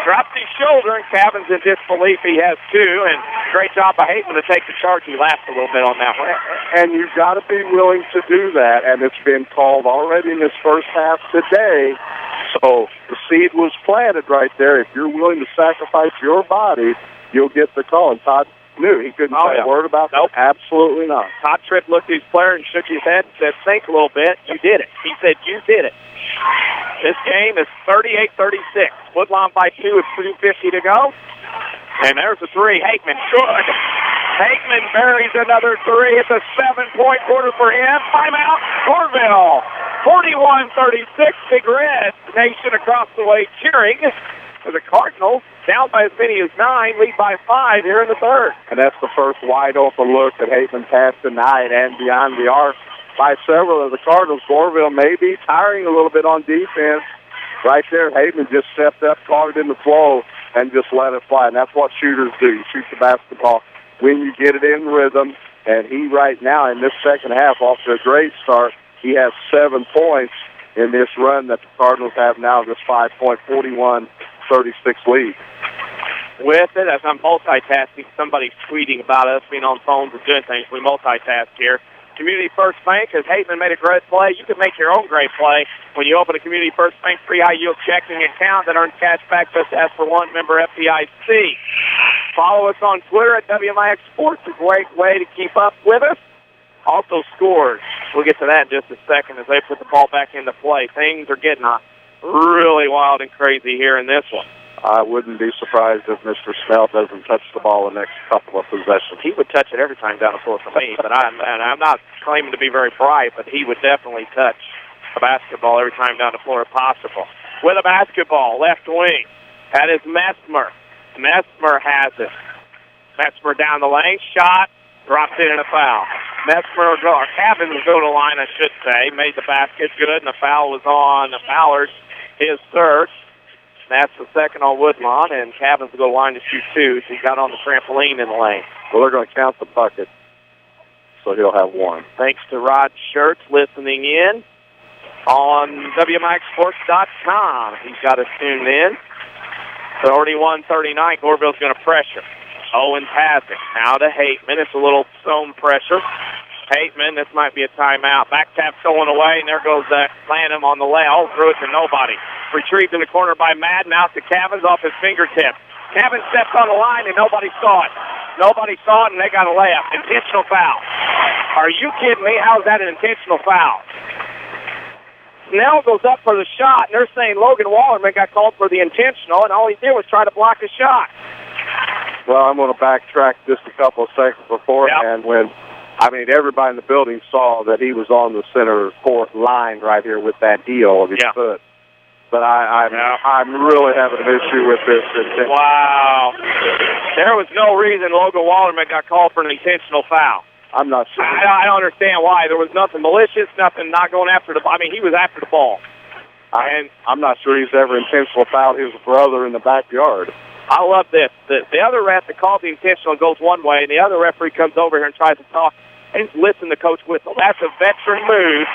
Speaker 2: Drops his shoulder, and Cavins in disbelief. He has 2, and great job by Hateman to take the charge. He laughed a little bit on that one.
Speaker 6: And you've got to be willing to do that, and it's been called already in this first half today. So the seed was planted right there. If you're willing to sacrifice your body, you'll get the call. And Todd knew he couldn't say a word about that. Absolutely not.
Speaker 2: Todd Tripp looked at his player and shook his head and said, think a little bit. You did it. He said, you did it. This game is 38-36. Woodlawn by 2 with 2:50 to go. And there's a 3. Hateman, good. Hateman buries another 3. It's a 7-point quarter for him. Timeout, Goreville. 41-36. Big Red Nation across the way cheering. The Cardinals, down by as many as 9, lead by 5 here in the third.
Speaker 6: And that's the first wide-open look that Hateman's had tonight, and beyond the arc by several of the Cardinals. Goreville may be tiring a little bit on defense. Right there, Hateman just stepped up, caught it in the flow, and just let it fly. And that's what shooters do. You shoot the basketball when you get it in rhythm. And he right now, in this second half, off to a great start, he has 7 points in this run that the Cardinals have now, this 5-point, 41-36 lead.
Speaker 2: With it, as I'm multitasking, somebody's tweeting about us being on phones and doing things. We multitask here. Community First Bank, as Hateman made a great play, you can make your own great play when you open a Community First Bank free high-yield checking account that earns cash back just as for one member FDIC. Follow us on Twitter at WMIX Sports, a great way to keep up with us. Also scores. We'll get to that in just a second as they put the ball back into play. Things are getting really wild and crazy here in this one.
Speaker 6: I wouldn't be surprised if Mr. Snell doesn't touch the ball the next couple of possessions.
Speaker 2: He would touch it every time down the floor for me, but I'm not claiming to be very bright, but he would definitely touch a basketball every time down the floor if possible. With a basketball, left wing, that is Messmer. Messmer has it. Messmer down the lane, shot, drops it in a foul. Messmer, or Cabins will go to the line, I should say, made the basket good, and the foul was on the Fowlers, his third. That's the second on Woodlawn, and Cabins will go to the line to shoot two. So he got on the trampoline in the lane.
Speaker 6: Well, they're going to count the bucket, so he'll have one.
Speaker 2: Thanks to Rod Schertz listening in on WMIXsports.com. He's got us tuned in. 31-39, Goreville's going to pressure. Owens has it. Now to Hateman. It's a little zone pressure. Hateman, this might be a timeout. Back tap stolen away, and there goes Lanham on the lay. Oh, threw it to nobody. Retrieved in the corner by Madden. Out to Cavins off his fingertips. Cavins stepped on the line, and nobody saw it. Nobody saw it, and they got a layup. Intentional foul. Are you kidding me? How is that an intentional foul? Snell goes up for the shot, and they're saying Logan Wallerman got called for the intentional, and all he did was try to block a shot.
Speaker 6: Well, I'm going to backtrack just a couple of seconds beforehand when, everybody in the building saw that he was on the center court line right here with that heel of his foot. But I'm really having an issue with this.
Speaker 2: Wow. There was no reason Logan Wallerman got called for an intentional foul.
Speaker 6: I'm not sure.
Speaker 2: I don't understand why. There was nothing malicious, nothing not going after the ball. He was after the ball.
Speaker 6: I'm not sure he's ever intentional fouled his brother in the backyard.
Speaker 2: I love this. The other ref that called the intentional goes one way, and the other referee comes over here and tries to talk and listen to Coach Whistle. That's a veteran move,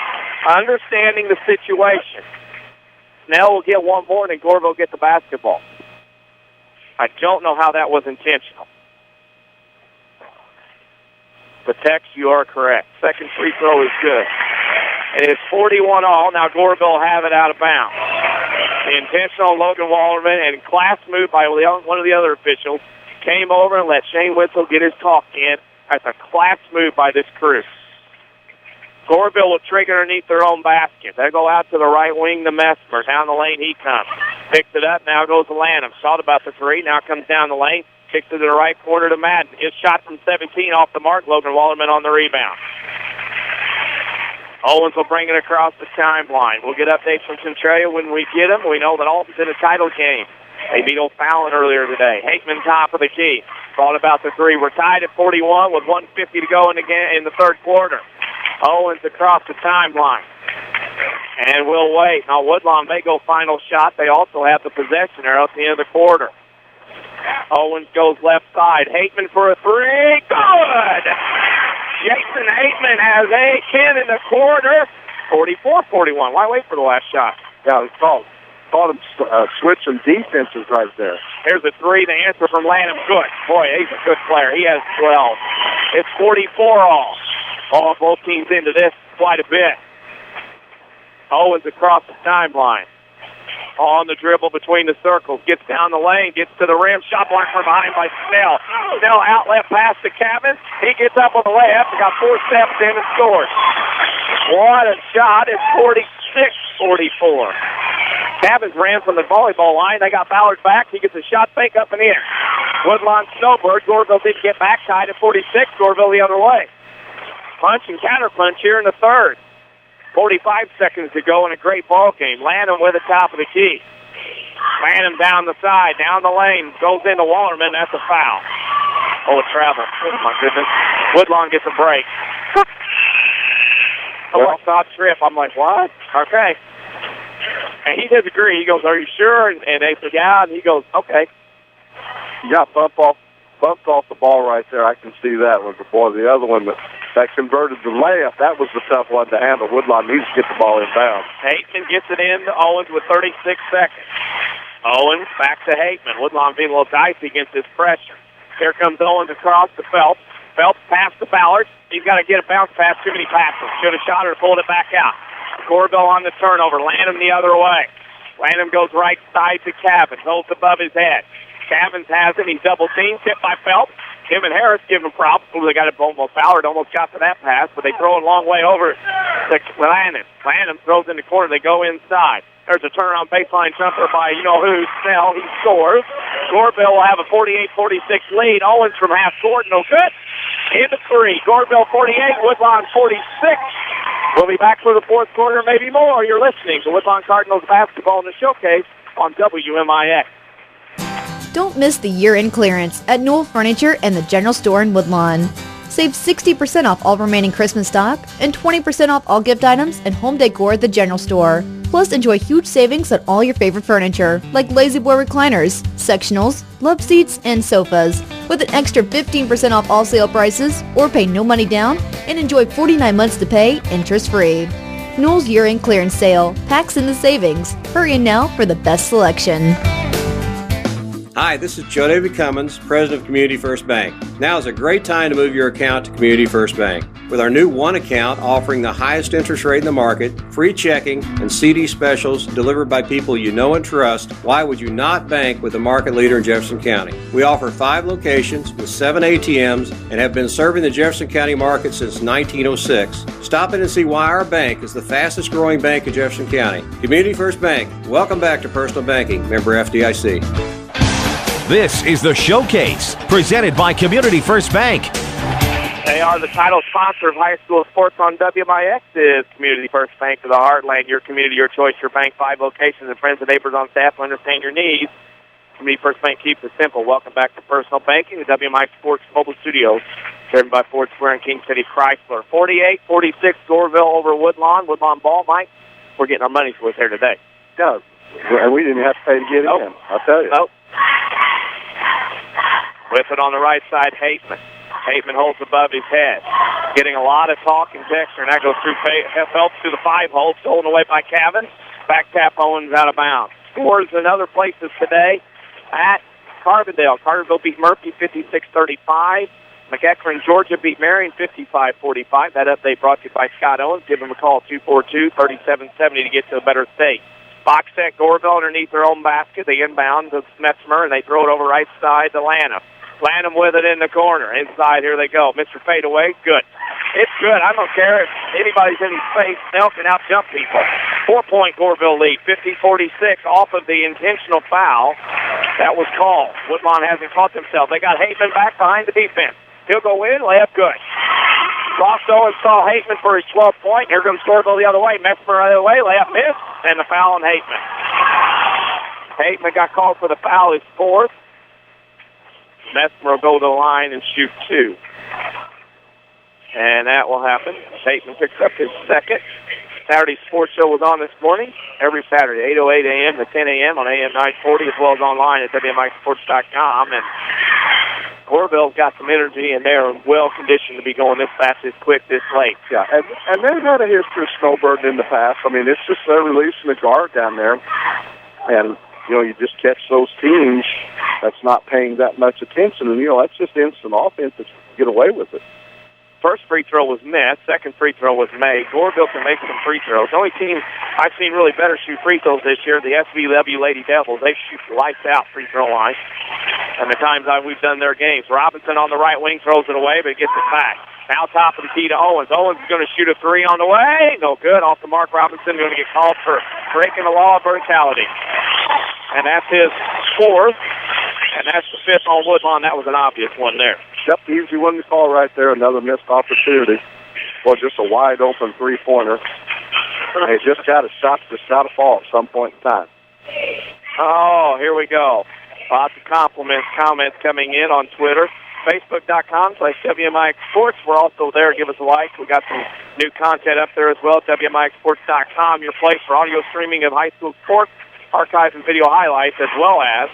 Speaker 2: understanding the situation. Snell will get one more, and then Goreville will get the basketball. I don't know how that was intentional. But Tex, you are correct. Second free throw is good. It is 41-all. Now Goreville will have it out of bounds. The intentional Logan Wallerman and class move by one of the other officials came over and let Shane Whistle get his talk in. That's a class move by this crew. Goreville will trigger underneath their own basket. They go out to the right wing to Messmer. Down the lane he comes. Picks it up. Now goes to Lanham. Thought about the three. Now comes down the lane. Kicks it to the right corner to Madden. His shot from 17 off the mark. Logan Wallerman on the rebound. Owens will bring it across the timeline. We'll get updates from Centralia when we get them. We know that Alton's in a title game. They beat O'Fallon earlier today. Hateman top of the key. Thought about the three. We're tied at 41 with 1:50 to go in the third quarter. Owens across the timeline. And we'll wait. Now Woodlawn may go final shot. They also have the possession arrow at the end of the quarter. Owens goes left side. Hateman for a three. Good! Jason Hateman has a 10 in the quarter. 44-41. Why wait for the last shot?
Speaker 6: Yeah, it's called him switch some defenses right there.
Speaker 2: Here's a three. The answer from Lanham. Good. Boy, he's a good player. He has 12. It's 44-all. Both teams into this quite a bit. Owens across the timeline. On the dribble between the circles. Gets down the lane. Gets to the rim. Shot blocked from behind by Snell. Snell outlet pass to Cabins. He gets up on the layup. He got 4 steps in and scores. What a shot. It's 46-44. Cabins ran from the volleyball line. They got Ballard back. He gets a shot fake up and in. Woodlawn snowbird. Goreville didn't get back, tied at 46. Goreville the other way. Punch and counter punch here in the third. 45 seconds to go in a great ball game. Lanham with the top of the key. Lanham down the side, down the lane, goes into Wallerman. That's a foul. Oh, a travel. Oh, my goodness. Woodlawn gets a break. A off trip. I'm like, what? Okay. And he disagreed. He goes, are you sure? And they said, yeah. And he goes, okay.
Speaker 6: You got bumped off the ball right there. I can see that one. Before the other one that converted the layup, that was the tough one to handle. Woodlawn needs to get the ball inbound.
Speaker 2: Hateman gets it in to Owens with 36 seconds. Owens back to Hateman. Woodlawn being a little dicey against this pressure. Here comes Owens across to Phelps. Phelps pass to Ballard. He's got to get a bounce pass. Too many passes. Should have shot her, pulled it back out. Goreville on the turnover. Lanham the other way. Lanham goes right side to Cabins. Holds above his head. Cabins has it. He's double teamed. Tipped by Phelps. Him and Harris give him props. They got it almost. Ballard almost got to that pass, but they throw it a long way over to Lanham. Lanham throws in the corner. They go inside. There's a turnaround baseline jumper by you-know-who, Snell. He scores. Goreville will have a 48-46 lead. Owens from half court, no good. Into 3. Goreville 48, Woodlawn 46. We'll be back for the fourth quarter, maybe more. You're listening to Woodlawn Cardinals basketball in the showcase on WMIX.
Speaker 9: Don't miss the year-end clearance at Newell Furniture and the General Store in Woodlawn. Save 60% off all remaining Christmas stock and 20% off all gift items and home decor at the General Store. Plus, enjoy huge savings on all your favorite furniture, like Lazy Boy recliners, sectionals, love seats, and sofas, with an extra 15% off all sale prices, or pay no money down and enjoy 49 months to pay interest-free. Newell's year-end clearance sale packs in the savings. Hurry in now for the best selection.
Speaker 5: Hi, this is Joe David Cummins, President of Community First Bank. Now is a great time to move your account to Community First Bank. With our new One Account offering the highest interest rate in the market, free checking, and CD specials delivered by people you know and trust, why would you not bank with the market leader in Jefferson County? We offer 5 locations with 7 ATMs and have been serving the Jefferson County market since 1906. Stop in and see why our bank is the fastest growing bank in Jefferson County. Community First Bank. Welcome back to Personal Banking. Member FDIC.
Speaker 1: This is the Showcase, presented by Community First Bank.
Speaker 2: They are the title sponsor of high school sports on WMIX. Is Community First Bank of the Heartland, your community, your choice, your bank. 5 locations and friends and neighbors on staff who understand your needs. Community First Bank keeps it simple. Welcome back to Personal Banking, the WMIX Sports Mobile Studios, driven by Ford Square and King City Chrysler. 48-46, Goreville over Woodlawn. Woodlawn ball, Mike. We're getting our money's worth here today.
Speaker 6: No, and we didn't have to pay to get in. I'll tell you.
Speaker 2: Nope. With it on the right side, Hateman. Hateman holds above his head. Getting a lot of talk and texture, and that goes through Phelps to the 5-hole, stolen away by Cavan. Back tap Owens out of bounds. Scores in other places today at Carbondale. Carterville beat Murphy 56-35. McEachern, Georgia beat Marion 55-45. That update brought to you by Scott Owens. Give him a call, 242-3770 to get to a better state. Box set, Goreville underneath their own basket. They inbound to Smetsmer, and they throw it over right side to Lanham. Lanham with it in the corner. Inside, here they go. Mr. Fadeaway, good. It's good. I don't care if anybody's in his face. Snell can out-jump people. 4-point Goreville lead, 50-46 off of the intentional foul that was called. Woodlawn hasn't caught themselves. They got Hateman back behind the defense. He'll go in, layup good. Ross Owens saw Hateman for his 12th point. Here comes Goreville the other way. Messmer the other way. Layup missed, and the foul on Hateman. Hateman got called for the foul, his 4th. Messmer will go to the line and shoot 2. And that will happen. Hateman picks up his 2nd. Saturday Sports Show was on this morning. Every Saturday, 8:08 a.m. to 10 a.m. on AM 940, as well as online at WMIXsports.com. And Goreville's got some energy, and they're well-conditioned to be going this fast, this quick, this late.
Speaker 6: Yeah, and they've had a history of snowbirding in the past. I mean, it's just they're releasing the guard down there. And, you just catch those teams that's not paying that much attention. And, that's just instant offense to get away with it.
Speaker 2: First free throw was missed. Second free throw was made. Goreville can make some free throws. The only team I've seen really better shoot free throws this year, the SVW Lady Devils. They shoot lights out free throw line. And the times we've done their games. Robinson on the right wing throws it away, but gets it back. Now top of the key to Owens. Owens is going to shoot a 3 on the way. No good. Off the mark. Robinson going to get called for breaking the law of verticality. And that's his 4th. And that's the 5th on Woodlawn. That was an obvious one there.
Speaker 6: Yep, easy one to call right there. Another missed opportunity. Well, just a wide-open 3-pointer. They just got a shot, just got to fall at some point in time.
Speaker 2: Oh, here we go. Lots of comments coming in on Twitter. Facebook.com/WMIX Sports. We're also there. Give us a like. We got some new content up there as well. WMIXsports.com, your place for audio streaming of high school sports, archives and video highlights, as well as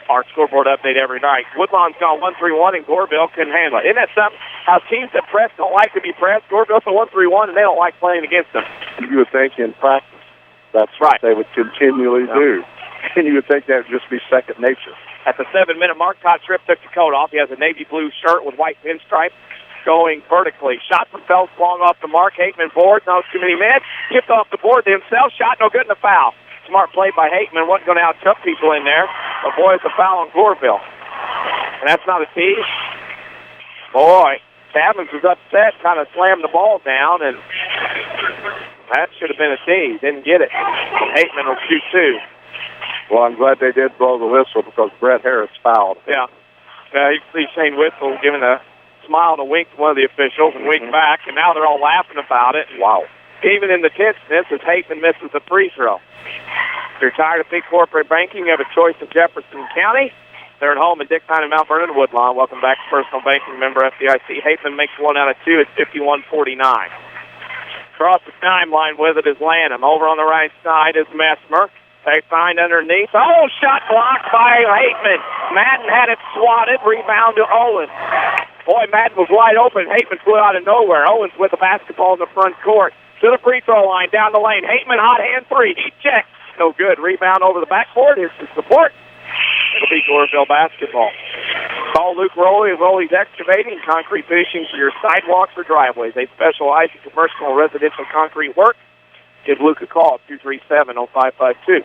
Speaker 2: our scoreboard update every night. Woodlawn's gone 1-3-1, and Goreville couldn't handle it. Isn't that something? How teams that press don't like to be pressed. Goreville's a 1-3-1, and they don't like playing against them.
Speaker 6: You would think in practice that's right. They would continually do. And you would think that would just be second nature.
Speaker 2: At the 7-minute mark, Todd Tripp took the coat off. He has a navy blue shirt with white pinstripes going vertically. Shot from Phelps, long off the mark. Hateman board, no too many men. Tipped off the board to himself. Shot, no good, in the foul. Smart play by Hateman. Wasn't going to out-jump people in there. But, boy, it's a foul on Goreville. And that's not a tee. Boy, Cavins was upset, kind of slammed the ball down, and that should have been a tee. Didn't get it. Hateman will shoot 2.
Speaker 6: Well, I'm glad they did blow the whistle because Brett Harris fouled.
Speaker 2: Yeah. You see Shane Whistle giving a smile and a wink to one of the officials and wink back, and now they're all laughing about it.
Speaker 6: Wow.
Speaker 2: Even in the tenseness, as Hateman misses a free throw. If you're tired of big corporate banking, you have a choice of Jefferson County. They're at home in Dicktown and Mount Vernon, Woodlawn. Welcome back to Personal Banking, member FDIC. Hateman makes 1 out of 2 at 51-49. Across the timeline with it is Lanham. Over on the right side is Messmer. They find underneath. Oh, shot blocked by Hateman. Madden had it swatted. Rebound to Owen. Boy, Madden was wide open. Hateman flew out of nowhere. Owens with the basketball in the front court. To the free throw line, down the lane. Hateman, hot hand 3. He checks. No good. Rebound over the backboard. Here's the support. It'll be Goreville basketball. Call Luke Rowley of Rowley's Excavating, concrete finishing for your sidewalks or driveways. They specialize in commercial and residential concrete work. Give Luke a call at 237-0552.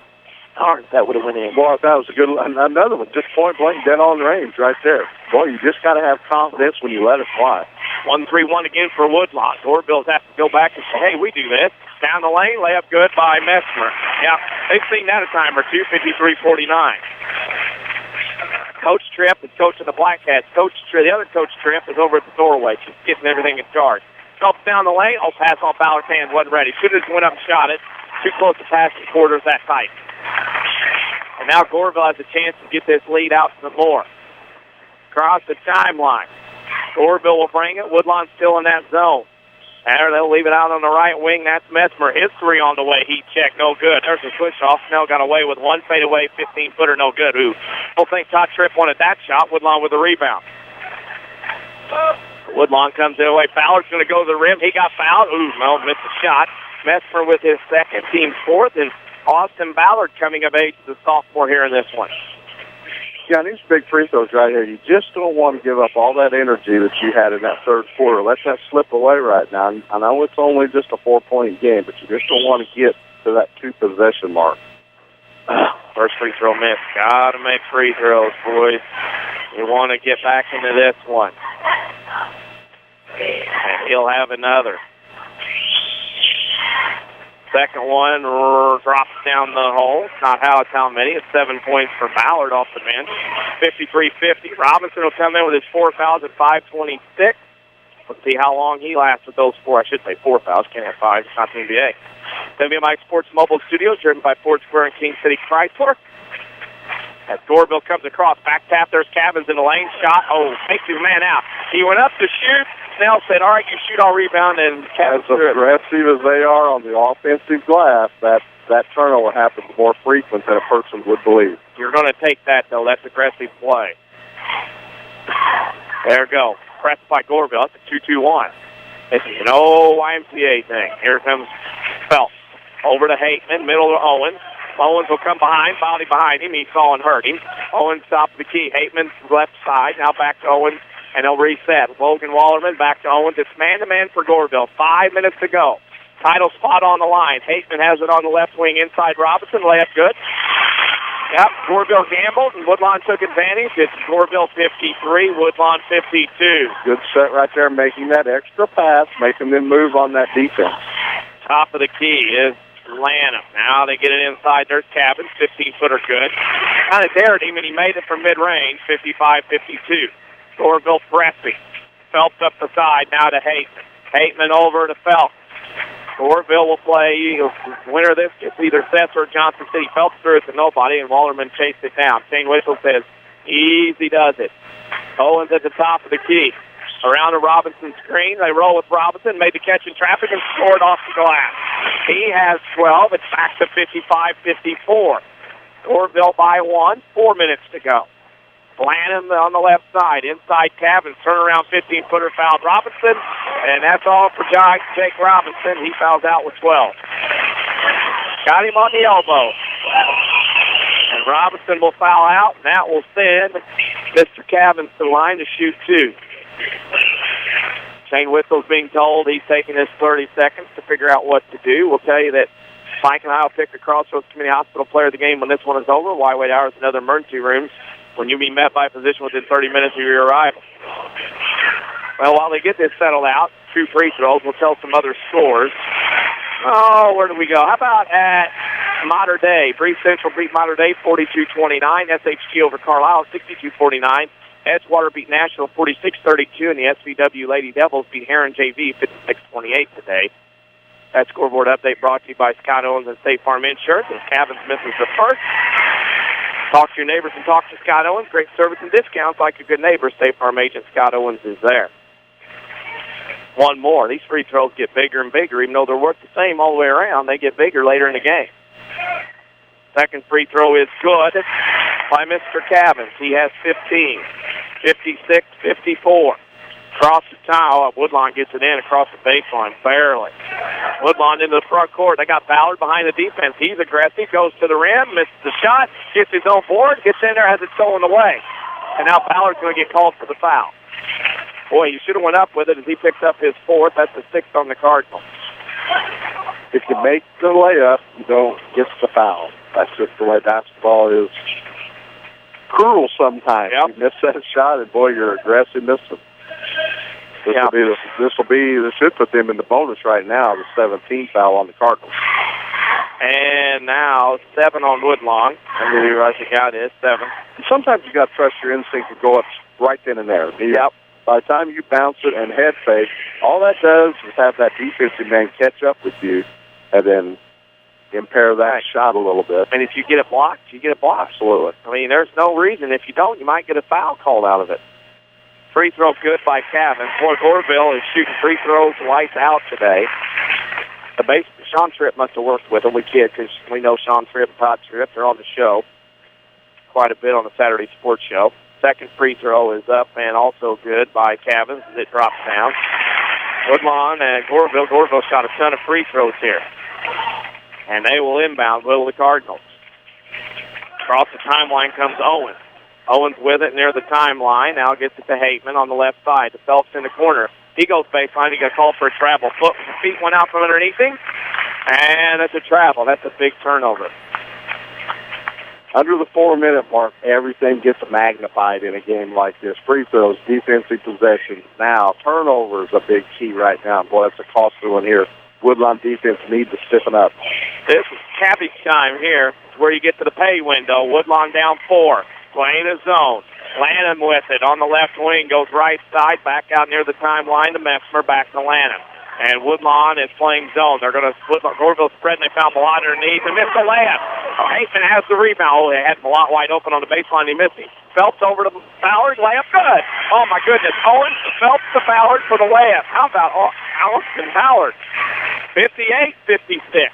Speaker 2: Darn, that would have went in.
Speaker 6: Boy, that was a good one. Another one, just point blank, dead on range right there. Boy, you just got to have confidence when you let it fly.
Speaker 2: 1-3-1 again for Woodlawn. Goreville has to go back and say, hey, we do this. Down the lane, layup good by Messmer. Yeah, they've seen that a time or two, 53-49. Coach Tripp is coaching the Blackcats. The other Coach Tripp is over at the doorway, just getting everything in charge. Helps down the lane. Oh, pass off Ballard's hand, wasn't ready. Should have just went up and shot it. Too close to pass the quarters that tight. And now Goreville has a chance to get this lead out some more. Across the timeline. Goreville will bring it. Woodlawn's still in that zone. There, they'll leave it out on the right wing. That's Messmer. His 3 on the way. Heat check, no good. There's a push-off. Snell got away with one fadeaway 15-footer, no good. Ooh, don't think Todd Tripp wanted that shot. Woodlawn with the rebound. Woodlawn comes the other way. Fowler's going to go to the rim. He got fouled. Ooh, no, missed the shot. Messmer with his second, team's 4th, and Austin Ballard coming of age as a sophomore here in this one.
Speaker 6: Yeah, these big free throws right here, you just don't want to give up all that energy that you had in that third quarter. Let that slip away right now. I know it's only just a 4-point game, but you just don't want to get to that 2-possession mark.
Speaker 2: First free throw miss. Got to make free throws, boys. You want to get back into this one. And he'll have another. Second one drops down the hole. Not how many. It's 7 points for Ballard off the bench. 53-50. Robinson will come in with his 4 fouls at 5:26. Let's see how long he lasts with those 4. I should say 4 fouls. Can't have 5. It's not the NBA. WMIX Sports Mobile Studios, driven by Ford Square and King City Chrysler. As Goreville comes across, back tap, there's Cavins in the lane. Shot, takes his man out. He went up to shoot. Snell said, all right, you shoot, I'll rebound, and Cavins
Speaker 6: as aggressive as they are on the offensive glass, that turnover happens more frequent than a person would believe.
Speaker 2: You're going to take that, though. That's aggressive play. There we go. Pressed by Goreville. That's a 2-2-1. This is no YMCA thing. Here comes Phelps. Over to Hateman, middle to Owens. Owens will come behind, body behind him. He saw and hurt him. Owens stopped the key. Hateman's left side. Now back to Owens, and they'll reset. Logan Wallerman back to Owens. It's man-to-man for Goreville. 5 minutes to go. Title spot on the line. Hateman has it on the left wing inside Robinson. Layup good. Yep, Goreville gambled, and Woodlawn took advantage. It's Goreville 53, Woodlawn 52.
Speaker 6: Good set right there, making that extra pass, making them move on that defense.
Speaker 2: Top of the key is Lanham. Now they get it inside. There's Cavins, 15-footer good. Kind of dared him, and he made it from mid-range, 55-52. Goreville pressing. Phelps up the side, now to Hateman. Hateman over to Phelps. Goreville will play. Winner of this gets either Sesser or Johnson City. Phelps threw it to nobody, and Wallerman chased it down. Shane Whistle says, easy does it. Owens at the top of the key. Around the Robinson screen. They roll with Robinson, made the catch in traffic, and scored off the glass. He has 12. It's back to 55-54. Goreville by 1. 4 minutes to go. Lanham on the left side. Inside Cavins. Turnaround 15-footer fouled Robinson. And that's all for Jake Robinson. He fouls out with 12. Got him on the elbow. And Robinson will foul out. And that will send Mr. Cavins to the line to shoot 2. Shane Whistle's being told he's taking his 30 seconds to figure out what to do. We'll tell you that Mike and I will pick the Crossroads Community Hospital player of the game when this one is over. Wide hours and other emergency rooms when you'll be met by a physician within 30 minutes of your arrival. Well, while they get this settled out, 2 free throws, we'll tell some other scores. Oh, where do we go? How about at Mater Dei? Bree Central beat Mater Dei 42-29. SHG over Carlisle 62-49. Edgewater beat Nashville 46-32, and the SVW Lady Devils beat Heron JV 56-28 today. That scoreboard update brought to you by Scott Owens and State Farm Insurance. As Cabins misses the first, talk to your neighbors and talk to Scott Owens. Great service and discounts like a good neighbor. State Farm agent Scott Owens is there. One more. These free throws get bigger and bigger, even though they're worth the same all the way around. They get bigger later in the game. Second free throw is good by Mr. Cabins. He has 15. 56-54. Across the tile, Woodlawn gets it in across the baseline, barely. Woodlawn into the front court. They got Ballard behind the defense. He's aggressive, goes to the rim, misses the shot, gets his own board, gets in there, has it stolen away. And now Ballard's going to get called for the foul. Boy, he should have went up with it as he picks up his 4th. That's the 6th on the Cardinals.
Speaker 6: If you make the layup, you don't get the foul. That's just the way basketball is. Cruel sometimes. Yep. You miss that shot, and boy, you're aggressive missing. This should put them in the bonus right now, the 17th foul on the Cardinals.
Speaker 2: And now 7 on Woodlawn. I believe I think out is 7.
Speaker 6: Sometimes you got to trust your instinct to go up right then and there.
Speaker 2: Yep.
Speaker 6: By the time you bounce it and head fake, all that does is have that defensive man catch up with you and then impair that shot a little bit.
Speaker 2: And if you get it blocked, you get it blocked.
Speaker 6: Absolutely.
Speaker 2: I mean, there's no reason. If you don't, you might get a foul called out of it. Free throw good by Cabin. Boy, Goreville is shooting free throws lights out today. Sean Tripp must have worked with him. We kid because we know Sean Tripp and Todd Tripp. They're on the show quite a bit on the Saturday Sports Show. Second free throw is up and also good by Cabins as it drops down. Woodlawn and Goreville. Goreville shot a ton of free throws here. And they will inbound, will the Cardinals. Across the timeline comes Owens. Owens with it near the timeline. Now gets it to Hateman on the left side. The Phelps in the corner. He goes baseline. He got called for a travel. Feet went out from underneath him. And that's a travel. That's a big turnover.
Speaker 6: Under the 4-minute mark, everything gets magnified in a game like this. Free throws, defensive possessions. Now, turnover is a big key right now. Boy, that's a costly one here. Woodlawn defense needs to stiffen up.
Speaker 2: This is cabbage time here. It's where you get to the pay window. Woodlawn down 4. Playing a zone. Lanham with it on the left wing. Goes right side. Back out near the timeline to Messmer. Back to Lanham. And Woodlawn is playing zone. They're going to split. Goreville spread, and they found Malott underneath and missed the layup. Hateman has the rebound. Oh, they had Malott wide open on the baseline. He missed it. Phelps over to Ballard. Layup good. Oh, my goodness. Owens to Phelps to Ballard for the layup. How about Allison Ballard? 58-56.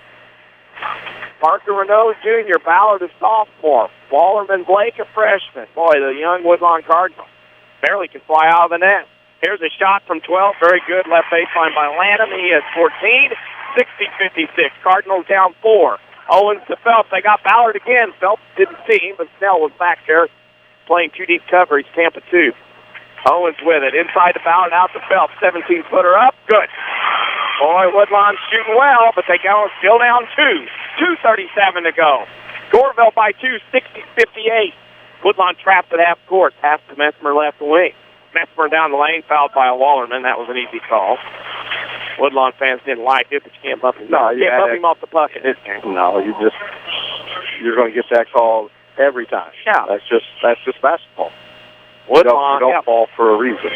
Speaker 2: Parker Renault Jr., Ballard a sophomore. Wallerman Blake a freshman. Boy, the young Woodlawn Cardinals barely can fly out of the net. Here's a shot from 12. Very good left baseline by Lanham. He has 14. 60-56. Cardinals down 4. Owens to Phelps. They got Ballard again. Phelps didn't see him, but Snell was back there playing 2 deep coverage. Tampa 2. Owens with it. Inside to Ballard, out to Phelps. 17-footer up. Good. Boy, Woodlawn's shooting well, but they go still down 2. 2:37 to go. Goreville by 2, 60-58. Woodlawn trapped at half court. Pass to Messmer left wing. Messmer down the lane, fouled by a Wallerman. That was an easy call. Woodlawn fans didn't like it, but you can't bump him. No, you can't bump him off the puck in this game.
Speaker 6: No, you're going to get that call every time.
Speaker 2: Yeah,
Speaker 6: that's just basketball.
Speaker 2: Woodlawn
Speaker 6: don't fall for a reason.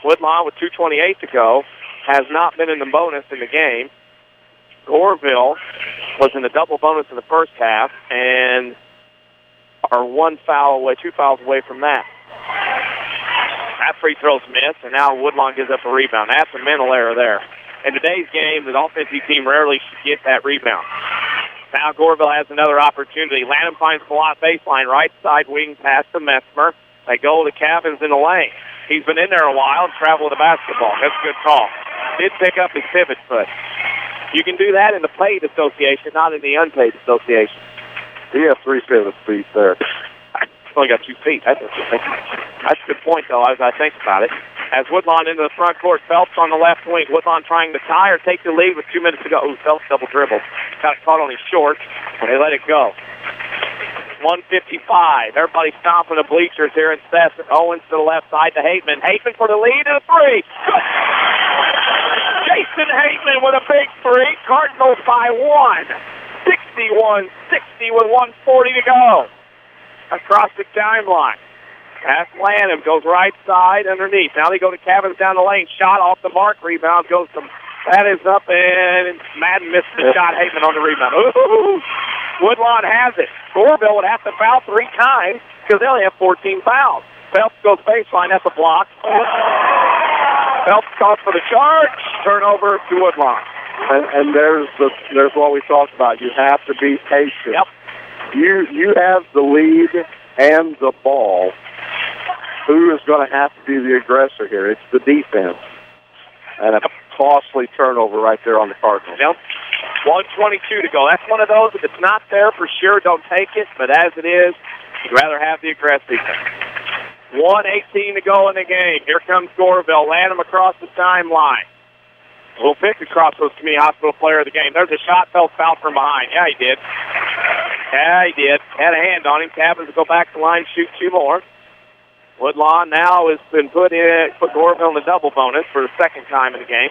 Speaker 2: Woodlawn with 2:28 to go has not been in the bonus in the game. Goreville was in the double bonus in the first half and are 2 fouls away from that. That free throw's missed, and now Woodlawn gives up a rebound. That's a mental error there. In today's game, the offensive team rarely get that rebound. Now Goreville has another opportunity. Lanham finds Malott baseline, right side wing pass to Messmer. They go to Cabins in the lane. He's been in there a while and traveled with the basketball. That's a good call. Did pick up his pivot foot. You can do that in the paid association, not in the unpaid association.
Speaker 6: He has 3 pivot feet there.
Speaker 2: He's only got 2 feet. That's a good point, though, as I think about it. As Woodlawn into the front court, Phelps on the left wing. Woodlawn trying to tie or take the lead with 2 minutes to go. Ooh, Phelps double dribble. Got it caught on his shorts, and they let it go. 1:55. Everybody stomping the bleachers here in Sesser. Owens to the left side to Hateman. Hateman for the lead and a three. Jason Hateman with a big three. Cardinals by 1. 61-60 with 1:40 to go. Across the timeline. Past Lanham, goes right side underneath. Now they go to Cavins down the lane. Shot off the mark. Rebound goes to... That is up, and Madden missed the shot. Hateman on the rebound. Ooh. Woodlawn has it. Goreville would have to foul 3 times because they only have 14 fouls. Phelps goes baseline. That's a block. Phelps calls for the charge. Turnover to Woodlawn.
Speaker 6: And there's what we talked about. You have to be patient.
Speaker 2: Yep.
Speaker 6: You have the lead and the ball. Who is going to have to be the aggressor here? It's the defense. And a costly turnover right there on the Cardinals.
Speaker 2: Yep. 1:22 to go. That's one of those, if it's not there for sure, don't take it. But as it is, you'd rather have the aggressive. 1:18 to go in the game. Here comes Goreville. Lanham across the timeline. A little pick across those Community Hospital player of the game. There's a shot. Felt foul from behind. Yeah, he did. Had a hand on him. Cavins will go back to the line, shoot 2 more. Woodlawn now has been put Goreville in the double bonus for the second time in the game.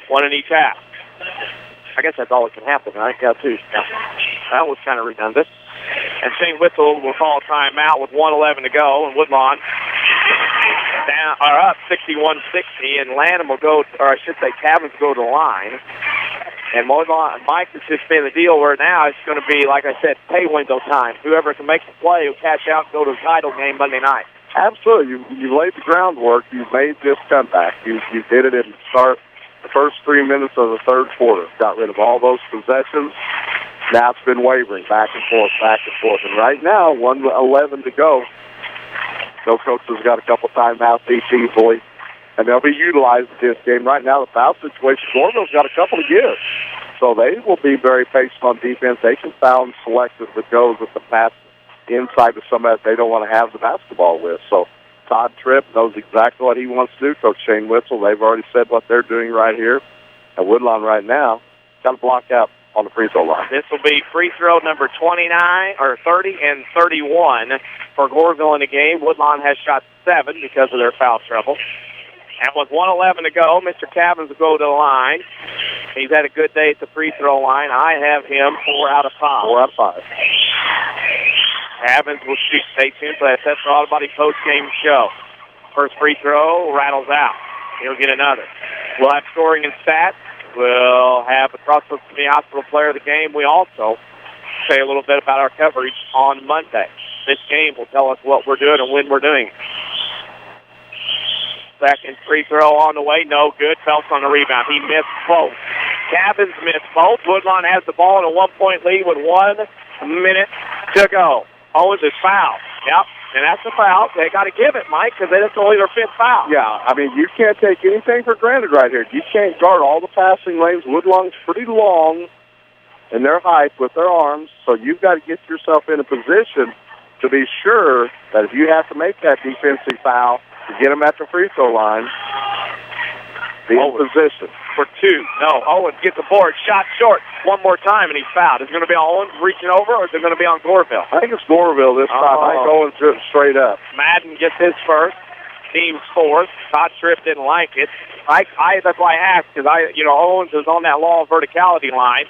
Speaker 2: 1 in each half. I guess that's all that can happen, right? Yeah, 2. Yeah. That was kind of redundant. And Shane Whistle will call a timeout with 1:11 to go, and Woodlawn up 61-60, and Lanham will go, or I should say Cavins go to the line. And Woodlawn, Mike, has just been the deal where now it's going to be, like I said, pay window time. Whoever can make the play will cash out and go to the title game Monday night.
Speaker 6: Absolutely. You laid the groundwork. You made this comeback. You did it in the first 3 minutes of the third quarter. Got rid of all those possessions. Now it's been wavering back and forth. And right now, 1:11 to go. No coach has got a couple timeouts easily, and they'll be utilized in this game. Right now, the foul situation, Goreville's got a couple to give. So they will be very patient on defense. They can foul and select as it goes with the pass inside to somebody that they don't want to have the basketball with. So Todd Tripp knows exactly what he wants to do. Coach Shane Whistle, they've already said what they're doing right here. And Woodlawn right now got to block out on the free throw line.
Speaker 2: This will be free throw number 29 or 30 and 31 for Goreville in the game. Woodlawn has shot 7 because of their foul trouble. And with 1:11 to go, Mr. Cavins will go to the line. He's had a good day at the free throw line. I have him 4 out of 5.
Speaker 6: 4 out of 5.
Speaker 2: Cavins will shoot. Stay tuned for that Sesser Auto Body post-game show. First free throw rattles out. He'll get another. We'll have scoring and stats. We'll have the Crossroads Community Hospital player of the game. We also say a little bit about our coverage on Monday. This game will tell us what we're doing and when we're doing it. Second free throw on the way. No good. Phelps on the rebound. He missed both. Cavins missed both. Woodlawn has the ball in a 1-point lead with 1 minute to go. Owens is fouled. Yep. And that's a foul. They got to give it, Mike, because that's only their 5th foul.
Speaker 6: Yeah, I mean, you can't take anything for granted right here. You can't guard all the passing lanes. Woodlawn's pretty long in their height with their arms, so you've got to get yourself in a position to be sure that if you have to make that defensive foul to get them at the free throw line, be in position.
Speaker 2: For 2. No, Owens gets the board. Shot short. One more time, and he's fouled. Is it going to be on Owens reaching over, or is it going to be on Goreville?
Speaker 6: I think it's Goreville this time. I think Owens threw it straight up.
Speaker 2: Madden gets his first. Team's 4th. Todd Tripp didn't like it. That's why I asked, because Owens is on that long verticality line,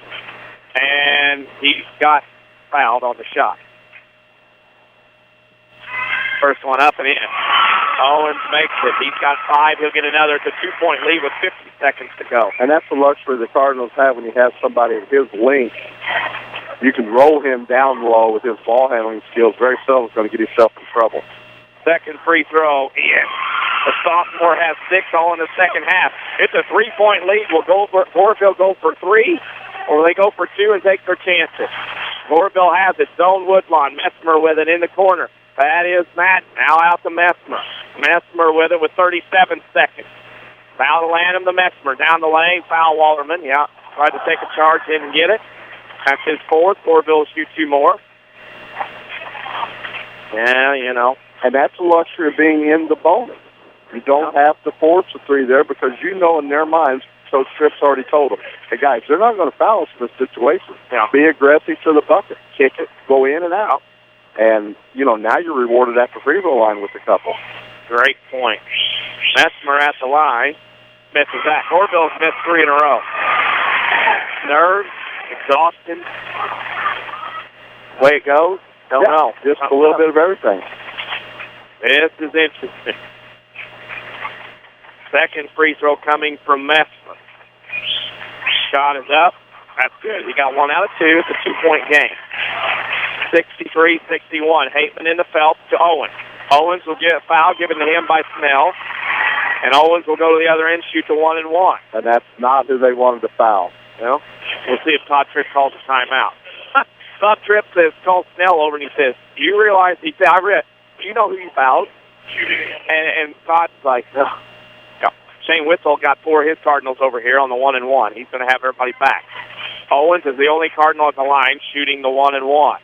Speaker 2: and he got fouled on the shot. First one up and in. Owens makes it. He's got 5. He'll get another. It's a 2-point lead with 50 seconds to go.
Speaker 6: And that's the luxury the Cardinals have when you have somebody at his length. You can roll him down low with his ball handling skills. Very seldom is going to get himself in trouble.
Speaker 2: Second free throw in. The sophomore has 6 all in the second half. It's a 3-point lead. Will Goreville go for 3, or will they go for 2 and take their chances? Goreville has it. Zone Woodlawn. Messmer with it in the corner. That is Matt. Now out to Messmer. Messmer with it with 37 seconds. Foul to Lanham to Messmer. Down the lane. Foul Wallerman. Yeah. Tried to take a charge. Didn't get it. That's his 4th. Goreville will shoot 2 more. Yeah,
Speaker 6: And that's the luxury of being in the bonus. You don't have to force a 3 there because in their minds, Coach Tripp's already told them, hey, guys, they're not going to foul us in this situation.
Speaker 2: Yeah.
Speaker 6: Be aggressive to the bucket. Kick it. Go in and out. And, now you're rewarded at the free throw line with a couple.
Speaker 2: Great point. Messmer at the line. Misses that. Goreville's missed 3 in a row. Nerves, exhaustion. Way it goes, don't know.
Speaker 6: Just a little bit of everything.
Speaker 2: This is interesting. Second free throw coming from Messmer. Shot is up. That's good. He got 1 out of 2. It's a 2-point game. 63-61. Hateman in the Phelps to Owens. Owens will get a foul given to him by Snell. And Owens will go to the other end, shoot the 1-and-1.
Speaker 6: And that's not who they wanted to foul.
Speaker 2: Well, we'll see if Todd Tripp calls a timeout. Todd Tripp says, calls Snell over, and he says, do you realize, he said, do you know who you fouled? And Todd's like, no. Shane Witzel got 4 of his Cardinals over here on the 1-and-1. He's going to have everybody back. Owens is the only Cardinal at the line shooting the 1-and-1.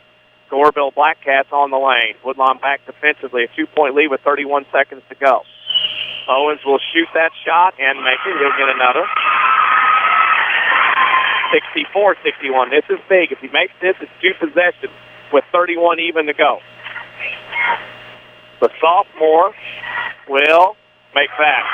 Speaker 2: Goreville Blackcats on the lane. Woodlawn back defensively. A 2-point lead with 31 seconds to go. Owens will shoot that shot and make it. He'll get another. 64-61. This is big. If he makes this, it's 2 possessions with 31 even to go. The sophomore will make that.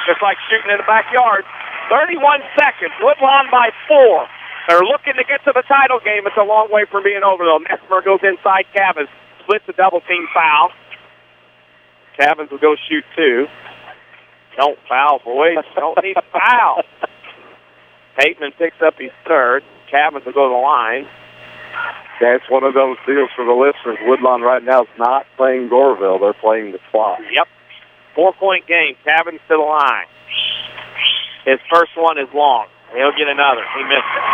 Speaker 2: Just like shooting in the backyard. 31 seconds. Woodlawn by 4. They're looking to get to the title game. It's a long way from being over, though. Messmer goes inside Cavins. Splits a double-team foul. Cavins will go shoot 2. Don't foul, boys. Don't need to foul. Hateman picks up his 3rd. Cavins will go to the line.
Speaker 6: Yeah, it's one of those deals for the listeners. Woodlawn right now is not playing Goreville. They're playing the slot.
Speaker 2: Yep. 4-point game. Cavins to the line. His first one is long. He'll get another. He missed it.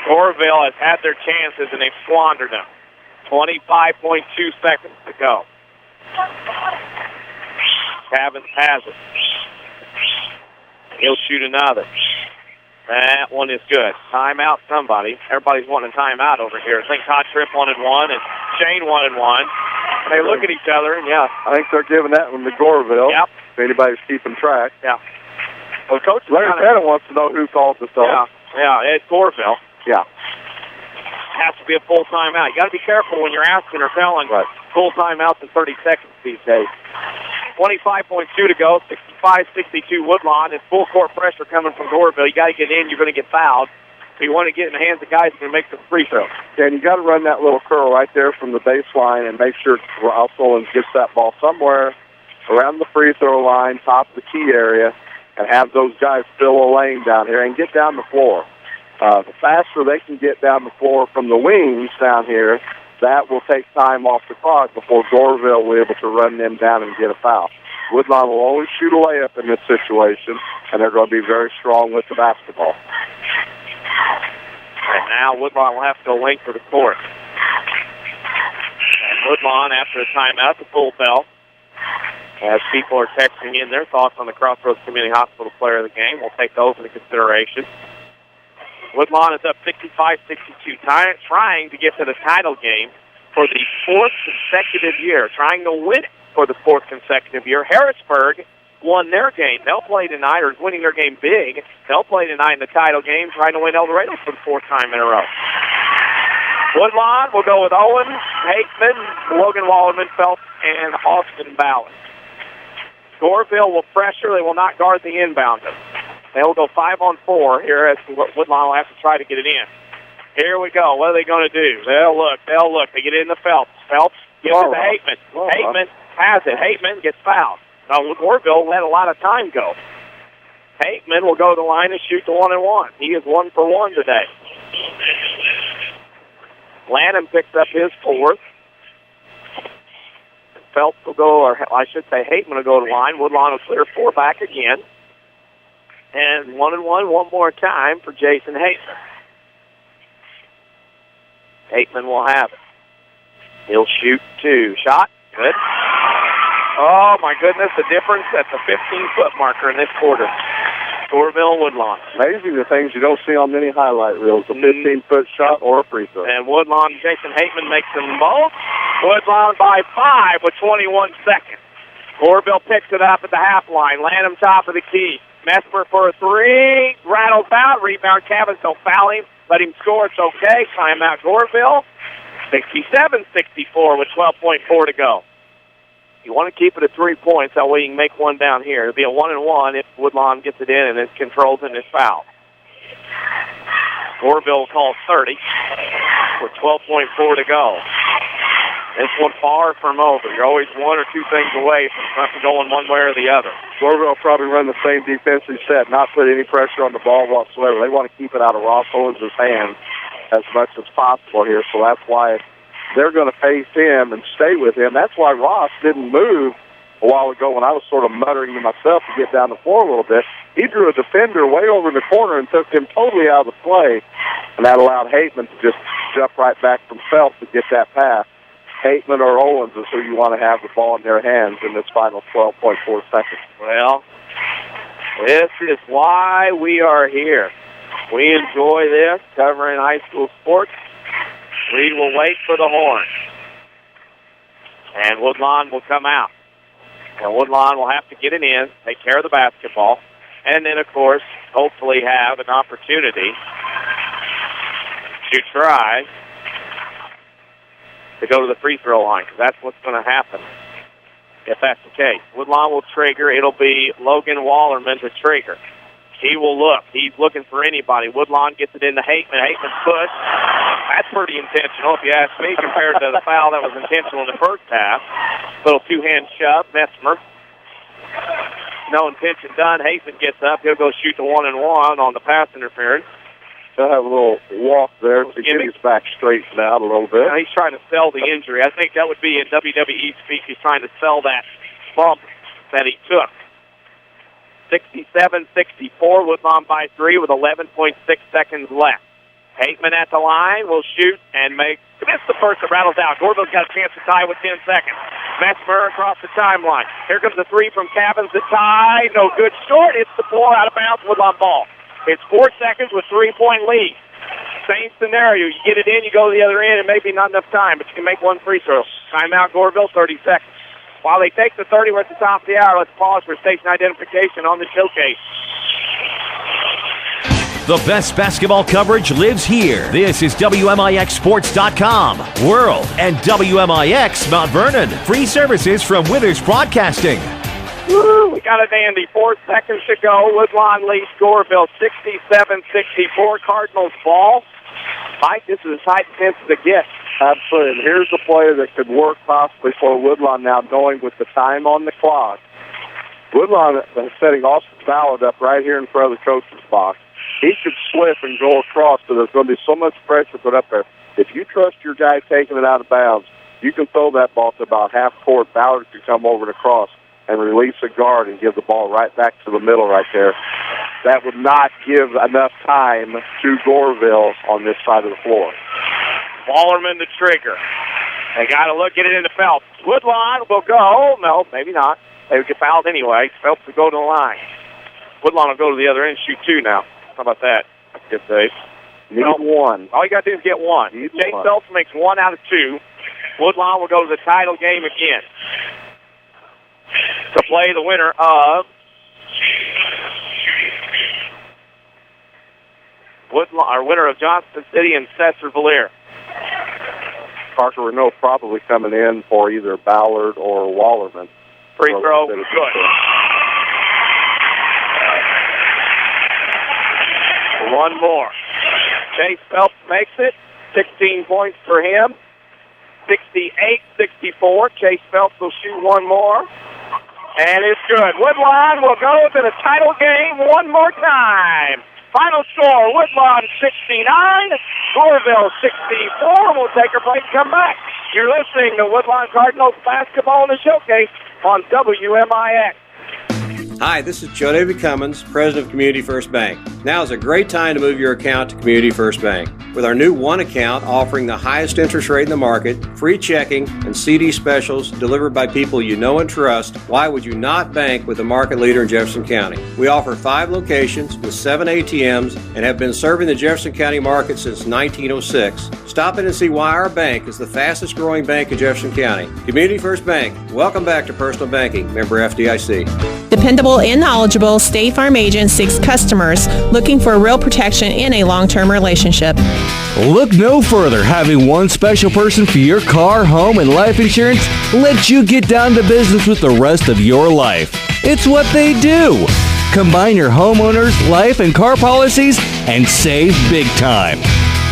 Speaker 2: Goreville has had their chances, and they've squandered them. 25.2 seconds to go. Cavins has it. He'll shoot another. That one is good. Timeout, somebody. Everybody's wanting a timeout over here. I think Todd Tripp wanted one, and Shane wanted one. They look at each other, and
Speaker 6: I think they're giving that one to Goreville.
Speaker 2: Yep.
Speaker 6: If anybody's keeping track.
Speaker 2: Yeah. Well, Coach
Speaker 6: Larry Pettit wants to know who calls the stuff.
Speaker 2: Yeah, it's Goreville.
Speaker 6: Yeah.
Speaker 2: Has to be a full timeout. You got to be careful when you're asking or telling full timeouts in 30 seconds these days. 25.2 to go, 65-62 Woodlawn. It's full court pressure coming from Goreville. You got to get in. You're going to get fouled. So you want to get in the hands of guys who can make some free throws.
Speaker 6: Yeah, and you got to run that little curl right there from the baseline and make sure Ralph Solon gets that ball somewhere around the free throw line, top of the key area, and have those guys fill a lane down here and get down the floor. The faster they can get down the floor from the wings down here, that will take time off the clock before Goreville will be able to run them down and get a foul. Woodlawn will always shoot a layup in this situation, and they're going to be very strong with the basketball.
Speaker 2: And now Woodlawn will have to go length for the court. And Woodlawn, after the timeout, the full bell. As people are texting in their thoughts on the Crossroads Community Hospital player of the game, we'll take those into consideration. Woodlawn is up 65-62, trying to get to the title game for the 4th consecutive year, trying to win it for the 4th consecutive year. Harrisburg won their game. They'll play tonight, or is winning their game big. They'll play tonight in the title game, trying to win El Dorado for the 4th time in a row. Woodlawn will go with Owen, Hakeman, Logan Wallerman, Phelps, and Austin Ballard. Goreville will pressure. They will not guard the inbounder. They'll go 5-on-4 here as Woodlawn will have to try to get it in. Here we go. What are they going to do? They'll look. They get it in the Phelps. Phelps gives it to Hateman. Hateman has it. Hateman gets fouled. Now, Goreville let a lot of time go. Hateman will go to the line and shoot the 1-and-1. He is 1 for 1 today. Lanham picks up his 4th. Phelps will go, or I should say Hateman will go to the line. Woodlawn will clear 4 back again. And 1-and-1 one more time for Jason Hateman. Hateman will have it. He'll shoot 2. Shot. Good. Oh, my goodness, the difference at the 15-foot marker in this quarter. Goreville and Woodlawn.
Speaker 6: Amazing the things you don't see on many highlight reels, a 15-foot shot or a free throw.
Speaker 2: And Woodlawn, Jason Hateman makes them both. Woodlawn by 5 with 21 seconds. Goreville picks it up at the half line. Lanham top of the key. Messmer for a 3. Rattles out. Rebound Cavins. Don't foul him. Let him score. It's okay. Timeout Goreville. 67-64 with 12.4 to go. You want to keep it at 3 points. That way you can make one down here. It'll be a 1-1 if Woodlawn gets it in and it controls in this foul. Goreville calls 30 with 12.4 to go. This one far from over. You're always one or two things away from going one way or the other.
Speaker 6: Goreville will probably run the same defensive set, not put any pressure on the ball whatsoever. They want to keep it out of Ross Owens' hands as much as possible here, so that's why they're going to face him and stay with him. That's why Ross didn't move a while ago when I was sort of muttering to myself to get down the floor a little bit. He drew a defender way over in the corner and took him totally out of the play, and that allowed Hateman to just jump right back from Phelps to get that pass. Hateman or Owens is who you want to have the ball in their hands in this final 12.4 seconds.
Speaker 2: Well, this is why we are here. We enjoy this, covering high school sports. We will wait for the horn. And Woodlawn will come out. And Woodlawn will have to get it in, take care of the basketball, and then, of course, hopefully have an opportunity to try to go to the free throw line, because that's what's going to happen if that's the case. Woodlawn will trigger. It'll be Logan Wallerman to trigger. He will look. He's looking for anybody. Woodlawn gets it into Hateman. Hateman's push. That's pretty intentional, if you ask me, compared to the foul that was intentional in the first half. Little two-hand shove. Messmer. No intention done. Hateman gets up. He'll go shoot the 1-and-1 on the pass interference.
Speaker 6: He'll have a little walk there to get his back straightened out a little bit.
Speaker 2: Now he's trying to sell the injury. I think that would be in WWE speak. He's trying to sell that bump that he took. 67-64, Woodlawn by 3 with 11.6 seconds left. Hateman at the line will shoot and miss the first that rattles out. Goreville's got a chance to tie with 10 seconds. Messmer across the timeline. Here comes the three from Cabins to tie. No good short. It's the floor out of bounds. Woodlawn ball. It's 4 seconds with 3-point lead. Same scenario. You get it in, you go to the other end, and maybe not enough time, but you can make one free throw. Timeout, Goreville, 30 seconds. While they take the 30, we're at the top of the hour. Let's pause for station identification on the showcase.
Speaker 1: The best basketball coverage lives here. This is WMIXSports.com, World, and WMIX Mount Vernon. Free services from Withers Broadcasting.
Speaker 2: Woo, we got a dandy. 4 seconds to go. Woodlawn leads Goreville 67-64. Cardinals ball. Mike, this is as high defense as it gets.
Speaker 6: Absolutely. And here's a player that could work possibly for Woodlawn now, knowing with the time on the clock. Woodlawn is setting Austin Ballard up right here in front of the coach's box. He could slip and go across, but there's going to be so much pressure put up there. If you trust your guy taking it out of bounds, you can throw that ball to about half court. Ballard can come over and across and release a guard and give the ball right back to the middle right there. That would not give enough time to Goreville on this side of the floor.
Speaker 2: Wallerman the trigger. They got to get it into Phelps. Woodlawn will go. No, maybe not. They would get fouled anyway. Phelps will go to the line. Woodlawn will go to the other end and shoot 2 now. How about that? That's a good save.
Speaker 6: Need one.
Speaker 2: All you got to do is get one. Chase Phelps makes 1 out of 2. Woodlawn will go to the title game again to play the winner of winner of Johnston City and Sesser-Valier.
Speaker 6: Parker Renault probably coming in for either Ballard or Wallerman.
Speaker 2: Free throw, good. One more. Chase Phelps makes it. 16 points for him. 68-64. Chase Phelps will shoot one more. And it's good. Woodlawn will go to the title game one more time. Final score, Woodlawn 69, Goreville 64. We'll take a break and come back. You're listening to Woodlawn Cardinals basketball in the showcase on WMIX.
Speaker 5: Hi, this is Joe Davey Cummins, President of Community First Bank. Now is a great time to move your account to Community First Bank. With our new One account offering the highest interest rate in the market, free checking, and CD specials delivered by people you know and trust, why would you not bank with the market leader in Jefferson County? We offer 5 locations with 7 ATMs and have been serving the Jefferson County market since 1906. Stop in and see why our bank is the fastest growing bank in Jefferson County. Community First Bank, welcome back to personal banking. Member FDIC.
Speaker 14: The
Speaker 19: dependable and knowledgeable State Farm agent seeks customers looking for real protection in a long-term relationship.
Speaker 20: Look no further. Having one special person for your car, home, and life insurance lets you get down to business with the rest of your life. It's what they do. Combine your homeowners, life, and car policies and save big time.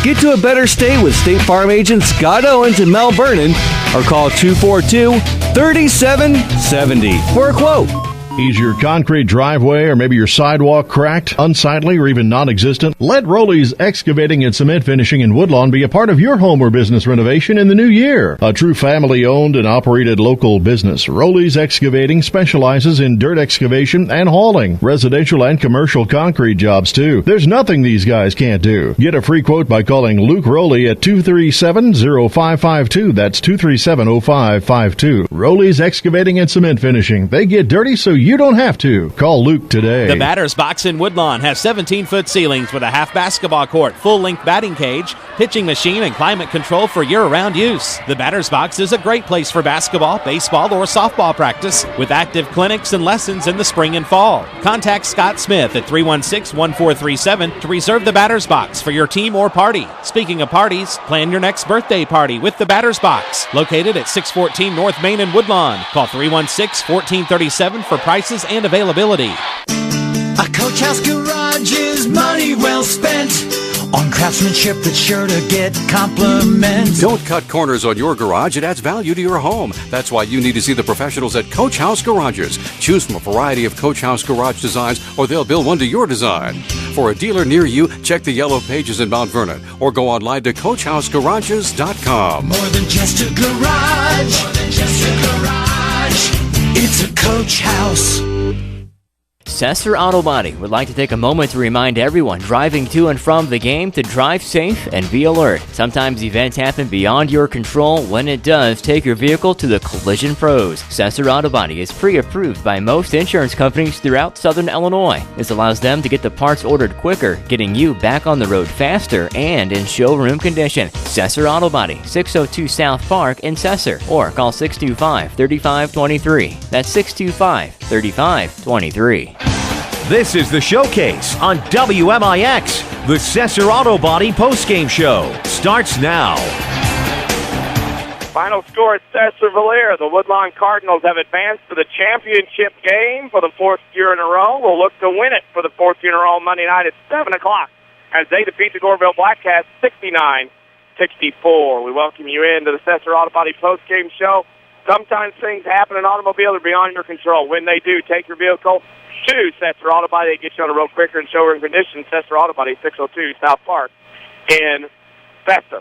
Speaker 20: Get to a better state with State Farm agents Scott Owens and Mel Vernon, or call 242-3770 for a quote.
Speaker 7: Is your concrete driveway or maybe your sidewalk cracked, unsightly, or even non-existent? Let Rowley's Excavating and Cement Finishing in Woodlawn be a part of your home or business renovation in the new year. A true family-owned and operated local business, Rowley's Excavating specializes in dirt excavation and hauling, residential and commercial concrete jobs too. There's nothing these guys can't do. Get a free quote by calling Luke Rowley at 237-0552. That's 237-0552. Rowley's Excavating and Cement Finishing. They get dirty so you don't have to. Call Luke today.
Speaker 12: The batter's box in Woodlawn has 17-foot ceilings with a half basketball court, full-length batting cage, pitching machine, and climate control for year-round use. The batter's box is a great place for basketball, baseball, or softball practice with active clinics and lessons in the spring and fall. Contact Scott Smith at 316-1437 to reserve the batter's box for your team or party. Speaking of parties, plan your next birthday party with the batter's box. Located at 614 North Main in Woodlawn. Call 316-1437 for prices and availability.
Speaker 3: A Coach House Garage is money well spent on craftsmanship that's sure to get compliments.
Speaker 4: Don't cut corners on your garage. It adds value to your home. That's why you need to see the professionals at Coach House Garages. Choose from a variety of Coach House garage designs, or they'll build one to your design. For a dealer near you, check the yellow pages in Mount Vernon, or go online to CoachHouseGarages.com.
Speaker 3: More than just a garage. More than just a garage. It's a Coach House.
Speaker 13: Sesser Auto Body would like to take a moment to remind everyone driving to and from the game to drive safe and be alert. Sometimes events happen beyond your control. When it does, take your vehicle to the collision pros. Sesser Auto Body is pre-approved by most insurance companies throughout Southern Illinois. This allows them to get the parts ordered quicker, getting you back on the road faster and in showroom condition. Sesser Auto Body, 602 South Park in Sesser, or call 625-3523. That's 625-3523.
Speaker 1: This is the Showcase on WMIX. The Sesser Auto Body postgame show starts now.
Speaker 2: Final score at Sesser-Valier. The Woodlawn Cardinals have advanced to the championship game for the fourth year in a row. Will look to win it for the fourth year in a row Monday night at 7 o'clock as they defeat the Goreville Blackcats 69-64. We welcome you into the Sesser Auto Body postgame show. Sometimes things happen in automobiles that are beyond your control. When they do, take your vehicle to Sesser Auto Body. They get you on the road quicker in showroom condition. Sesser Auto Body, 602 South Park in Sesser.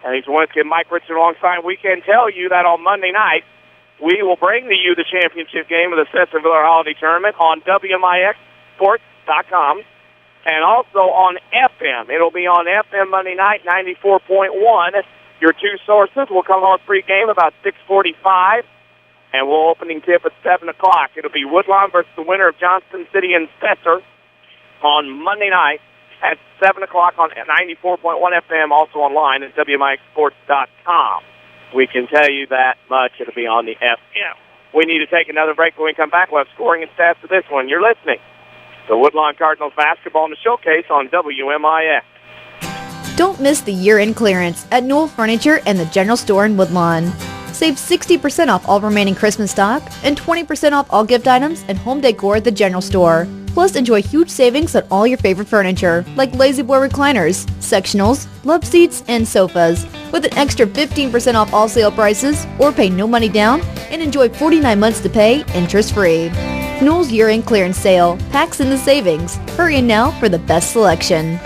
Speaker 2: And Czerwinski and Mike Richardson alongside. We can tell you that on Monday night, we will bring to you the championship game of the Sesser-Valier Holiday Tournament on WMIXsports.com and also on FM. It'll be on FM Monday night, 94.1. Your two sources will come on pregame about 6:45. And we'll opening tip at 7 o'clock. It'll be Woodlawn versus the winner of Johnston City and Sesser on Monday night at 7 o'clock on 94.1 FM, also online at WMIXsports.com. We can tell you that much. It'll be on the FM. We need to take another break. When we come back, we'll have scoring and stats for this one. You're listening to Woodlawn Cardinals basketball in the Showcase on WMIX.
Speaker 9: Don't miss the year-end clearance at Newell Furniture and the General Store in Woodlawn. Save 60% off all remaining Christmas stock and 20% off all gift items and home decor at the General Store. Plus, enjoy huge savings on all your favorite furniture, like Lazy Boy recliners, sectionals, love seats, and sofas, with an extra 15% off all sale prices, or pay no money down and enjoy 49 months to pay interest-free. Newell's year-end clearance sale packs in the savings. Hurry in now for the best selection.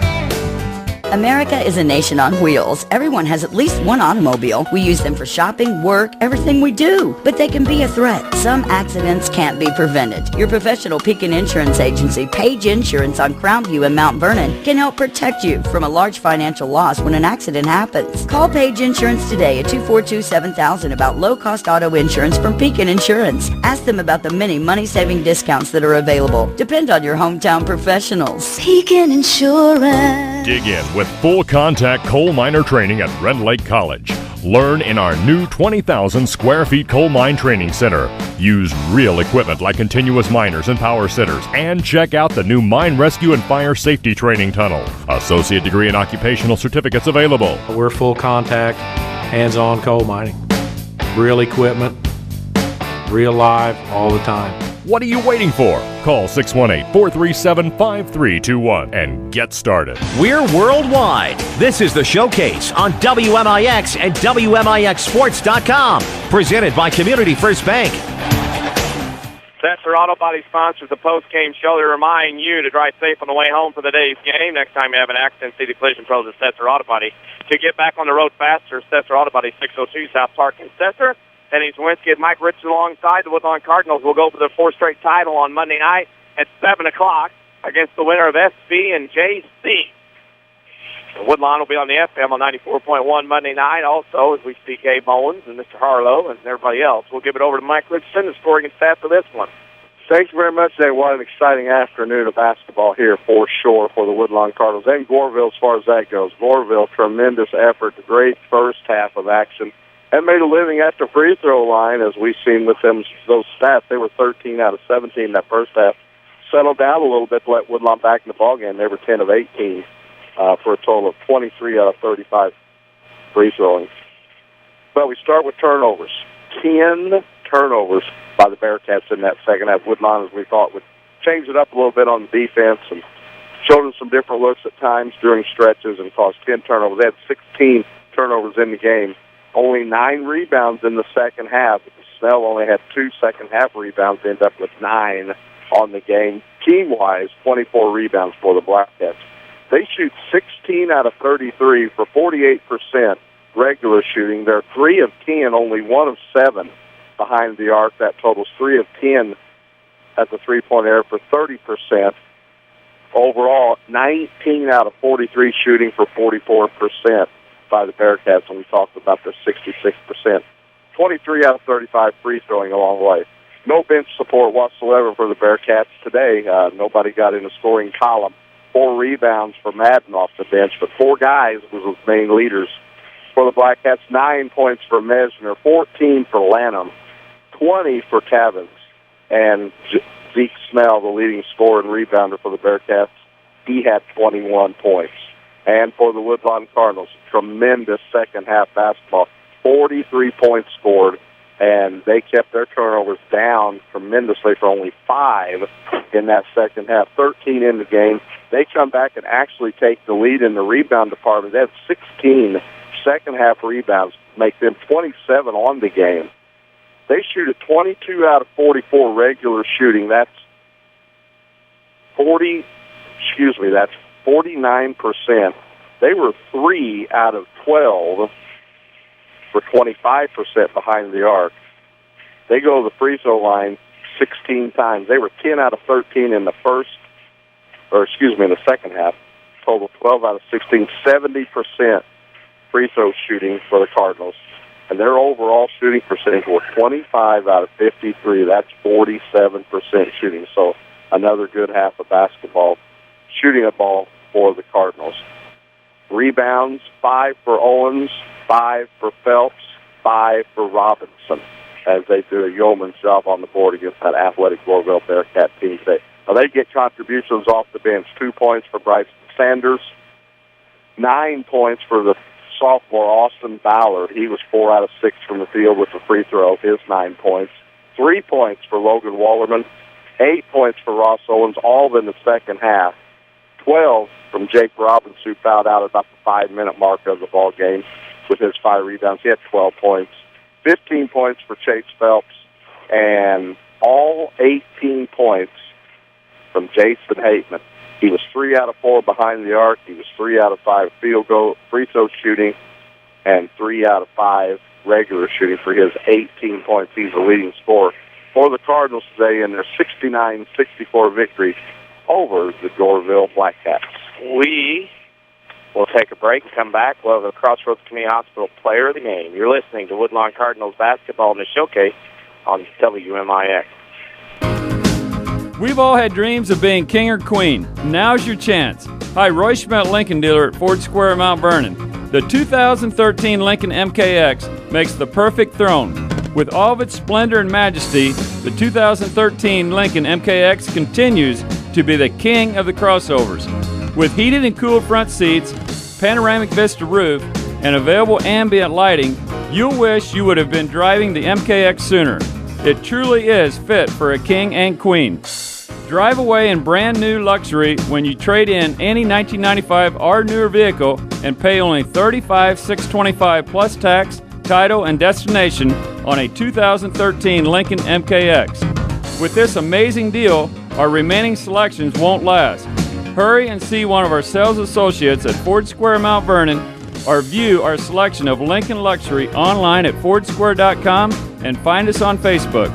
Speaker 16: America is a nation on wheels. Everyone has at least one automobile. We use them for shopping, work, everything we do. But they can be a threat. Some accidents can't be prevented. Your professional Pekin Insurance Agency, Page Insurance on Crownview in Mount Vernon, can help protect you from a large financial loss when an accident happens. Call Page Insurance today at 242-7000 about low-cost auto insurance from Pekin Insurance. Ask them about the many money-saving discounts that are available. Depend on your hometown professionals.
Speaker 21: Pekin Insurance. Dig in with full contact coal miner training at Red Lake College.
Speaker 10: Learn in our new 20,000 square feet coal mine training center. Use real equipment like continuous miners and power sitters, and check out the new mine rescue and fire safety training tunnel. Associate degree and occupational certificates available.
Speaker 21: We're full contact, hands-on coal mining. Real equipment, real live, all the time.
Speaker 10: What are you waiting for? Call 618-437-5321 and get started.
Speaker 1: We're worldwide. This is the Showcase on WMIX and WMIXsports.com. Presented by Community First Bank.
Speaker 2: Sesser Auto Body sponsors the post-game show to remind you to drive safe on the way home for the day's game. Next time you have an accident, see the collision pros at Sesser Auto Body. To get back on the road faster, Sesser Auto Body, 602 South Park in Sesser. Denny Czerwinski and Mike Richardson alongside the Woodlawn Cardinals will go for their fourth straight title on Monday night at 7 o'clock against the winner of SB and JC. The Woodlawn will be on the FM on 94.1 Monday night. Also, as we speak, Abe Owens and Mr. Harlow and everybody else. We'll give it over to Mike Richardson, the scoring and stats for this one.
Speaker 6: Thank you very much, Dave. What an exciting afternoon of basketball here for sure for the Woodlawn Cardinals and Goreville as far as that goes. Goreville, tremendous effort, great first half of action, and made a living at the free throw line, as we've seen with them. Those stats, they were 13 out of 17 that first half. Settled down a little bit to let Woodlawn back in the ballgame. They were 10 of 18 for a total of 23 out of 35 free throwing. But we start with turnovers. 10 turnovers by the Bearcats in that second half. Woodlawn, as we thought, would change it up a little bit on the defense and showed them some different looks at times during stretches and caused 10 turnovers. They had 16 turnovers in the game. Only 9 rebounds in the second half. Snell only had 2 second-half rebounds, ended up with 9 on the game. Team-wise, 24 rebounds for the Blackcats. They shoot 16 out of 33 for 48% regular shooting. They're 3 of 10, only 1 of 7 behind the arc. That totals 3 of 10 at the three-point area for 30%. Overall, 19 out of 43 shooting for 44% by the Bearcats, and we talked about their 66%. 23 out of 35 free throwing along the way. No bench support whatsoever for the Bearcats today. Nobody got in the scoring column. 4 rebounds for Madden off the bench, but 4 guys was the main leaders for the Blackcats. 9 points for Mesner, 14 for Lanham, 20 for Cavins, and Zeke Snell, the leading scorer and rebounder for the Bearcats. He had 21 points. And for the Woodlawn Cardinals, tremendous second-half basketball. 43 points scored, and they kept their turnovers down tremendously for only 5 in that second half. 13 in the game. They come back and actually take the lead in the rebound department. They had 16 second-half rebounds, make them 27 on the game. They shoot at 22 out of 44 regular shooting. That's 49%. They were 3 out of 12 for 25% behind the arc. They go to the free throw line 16 times. They were 10 out of 13 in the second half. Total 12 out of 16, 70% free throw shooting for the Cardinals. And their overall shooting percentage was 25 out of 53. That's 47% shooting. So another good half of basketball shooting a ball for the Cardinals. Rebounds, 5 for Owens, 5 for Phelps, 5 for Robinson, as they do a yeoman's job on the board against that athletic Goreville Bearcat team today. Now, they get contributions off the bench. 2 points for Bryson Sanders, 9 points for the sophomore Austin Ballard. He was 4 out of 6 from the field with the free throw, his 9 points. 3 points for Logan Wallerman, 8 points for Ross Owens, all in the second half. 12 from Jake Robbins, who fouled out at about the 5-minute mark of the ball game with his 5 rebounds. He had 12 points. 15 points for Chase Phelps, and all 18 points from Jason Hateman. He was 3 out of 4 behind the arc. He was 3 out of 5 field goal, free throw shooting, and 3 out of 5 regular shooting for his 18 points. He's the leading scorer for the Cardinals today in their 69-64 victory over the Goreville Blackcats.
Speaker 2: We will take a break and come back. We'll have the Crossroads Community Hospital Player of the Game. You're listening to Woodlawn Cardinals basketball in the Showcase on WMIX.
Speaker 15: We've all had dreams of being king or queen. Now's your chance. Hi, Roy Schmidt Lincoln Dealer at Ford Square, Mount Vernon. The 2013 Lincoln MKX makes the perfect throne. With all of its splendor and majesty, the 2013 Lincoln MKX continues to be the king of the crossovers. With heated and cooled front seats, panoramic vista roof, and available ambient lighting, you'll wish you would have been driving the MKX sooner. It truly is fit for a king and queen. Drive away in brand new luxury when you trade in any 1995 or newer vehicle and pay only $35,625 plus tax, title, and destination on a 2013 Lincoln MKX. With this amazing deal, our remaining selections won't last. Hurry and see one of our sales associates at Ford Square Mount Vernon or view our selection of Lincoln Luxury online at fordsquare.com and find us on Facebook.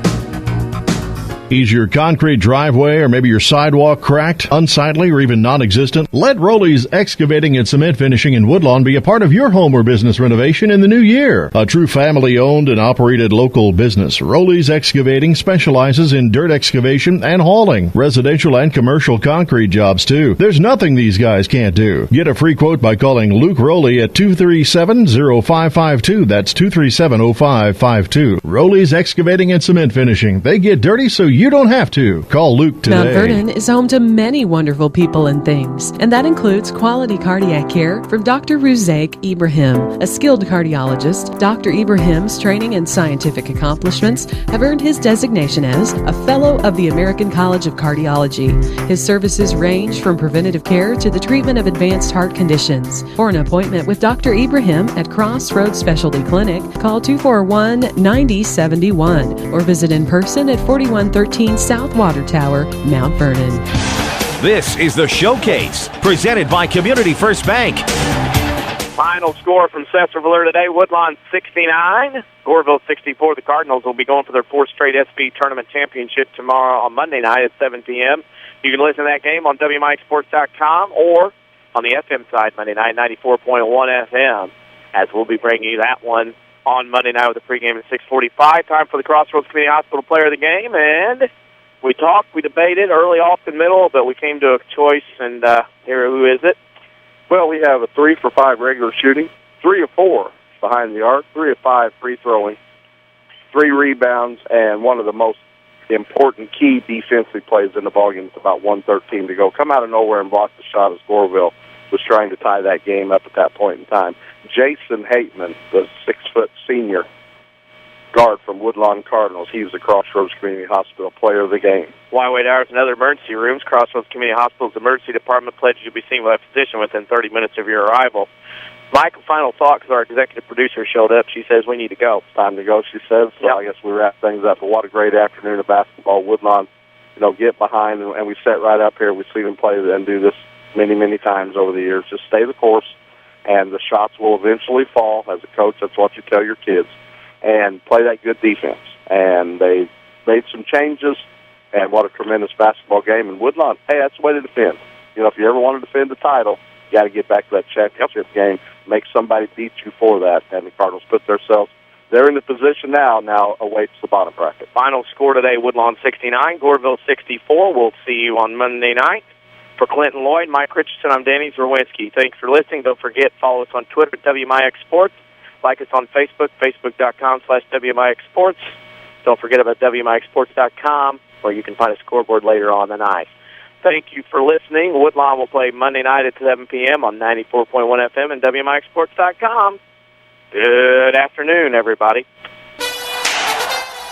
Speaker 7: Is your concrete driveway or maybe your sidewalk cracked, unsightly, or even non-existent? Let Rowley's Excavating and Cement Finishing in Woodlawn be a part of your home or business renovation in the new year. A true family-owned and operated local business, Rowley's Excavating specializes in dirt excavation and hauling, residential and commercial concrete jobs too. There's nothing these guys can't do. Get a free quote by calling Luke Rowley at 237-0552. That's 237-0552. Rowley's Excavating and Cement Finishing. They get dirty so you don't have to. Call Luke today.
Speaker 14: Mount Vernon is home to many wonderful people and things, and that includes quality cardiac care from Dr. Ruzaik Ibrahim. A skilled cardiologist, Dr. Ibrahim's training and scientific accomplishments have earned his designation as a Fellow of the American College of Cardiology. His services range from preventative care to the treatment of advanced heart conditions. For an appointment with Dr. Ibrahim at Crossroads Specialty Clinic, call 241-9071 or visit in person at 4113 South Water Tower, Mount Vernon.
Speaker 1: This is the Showcase, presented by Community First Bank.
Speaker 2: Final score from Sesser-Valier today, Woodlawn 69, Goreville 64. The Cardinals will be going for their fourth straight SP Tournament Championship tomorrow on Monday night at 7 p.m. You can listen to that game on WMIXsports.com or on the FM side, Monday night, 94.1 FM, as we'll be bringing you that one on Monday night with a pregame at 6:45. Time for the Crossroads Community Hospital player of the game, and we talked, we debated early, often, middle, but we came to a choice, and here, who is it?
Speaker 6: Well, we have a 3 for 5 regular shooting, 3 of 4 behind the arc, 3 of 5 free throwing, 3 rebounds, and one of the most important key defensive plays in the ballgame with about 1:13 to go. Come out of nowhere and block the shot as Goreville was trying to tie that game up at that point in time. Jason Hateman, the 6-foot senior guard from Woodlawn Cardinals, he was the Crossroads Community Hospital player of the game.
Speaker 2: Flyweight hours and other emergency rooms. Crossroads Community Hospital's emergency department pledges you'll be seen by a physician within 30 minutes of your arrival. Michael, final thought, because our executive producer showed up. She says we need to go.
Speaker 6: It's time to go, she says. So I guess we wrap things up. But what a great afternoon of basketball. Woodlawn, get behind, and we sat right up here. We've seen them play and do this many, many times over the years. Just stay the course, and the shots will eventually fall. As a coach, that's what you tell your kids. And play that good defense. And they made some changes, and what a tremendous basketball game. And Woodlawn, hey, that's the way to defend. If you ever want to defend the title, you got to get back to that championship game, make somebody beat you for that. And the Cardinals put themselves, they're in the position now awaits the bottom bracket.
Speaker 2: Final score today, Woodlawn 69, Goreville 64. We'll see you on Monday night. For Clinton Lloyd, Mike Richardson, I'm Danny Czerwinski. Thanks for listening. Don't forget, follow us on Twitter at WMIX Sports. Like us on Facebook, facebook.com/WMIX Sports. Don't forget about WMIXsports.com, where you can find a scoreboard later on the night. Thank you for listening. Woodlawn will play Monday night at 7 p.m. on 94.1 FM and WMIXsports.com. Good afternoon, everybody.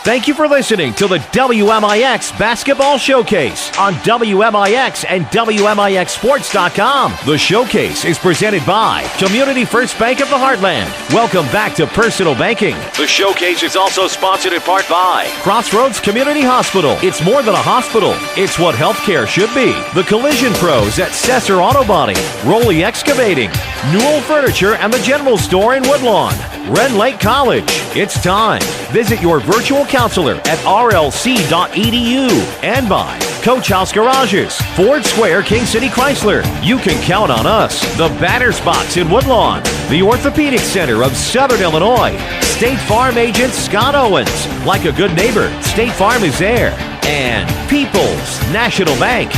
Speaker 1: Thank you for listening to the WMIX Basketball Showcase on WMIX and WMIXsports.com. The Showcase is presented by Community First Bank of the Heartland. Welcome back to Personal Banking. The Showcase is also sponsored in part by Crossroads Community Hospital. It's more than a hospital. It's what healthcare should be. The Collision Pros at Sesser Auto Body, Rowley Excavating, Newell Furniture and the General Store in Woodlawn, Ren Lake College. It's time. Visit your virtual counselor at rlc.edu and by Coach House Garages, Ford Square, King City Chrysler. You can count on us. The Batter's Box in Woodlawn, the Orthopedic Center of Southern Illinois, State Farm agent Scott Owens. Like a good neighbor, State Farm is there. And People's National Bank.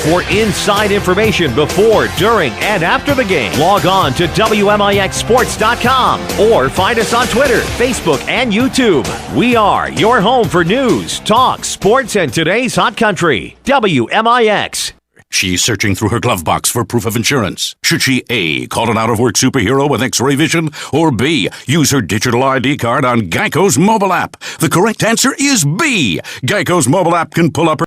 Speaker 1: For inside information before, during, and after the game, log on to WMIXsports.com or find us on Twitter, Facebook, and YouTube. We are your home for news, talk, sports, and today's hot country. WMIX.
Speaker 8: She's searching through her glove box for proof of insurance. Should she A, call an out-of-work superhero with X-ray vision, or B, use her digital ID card on Geico's mobile app? The correct answer is B. Geico's mobile app can pull up her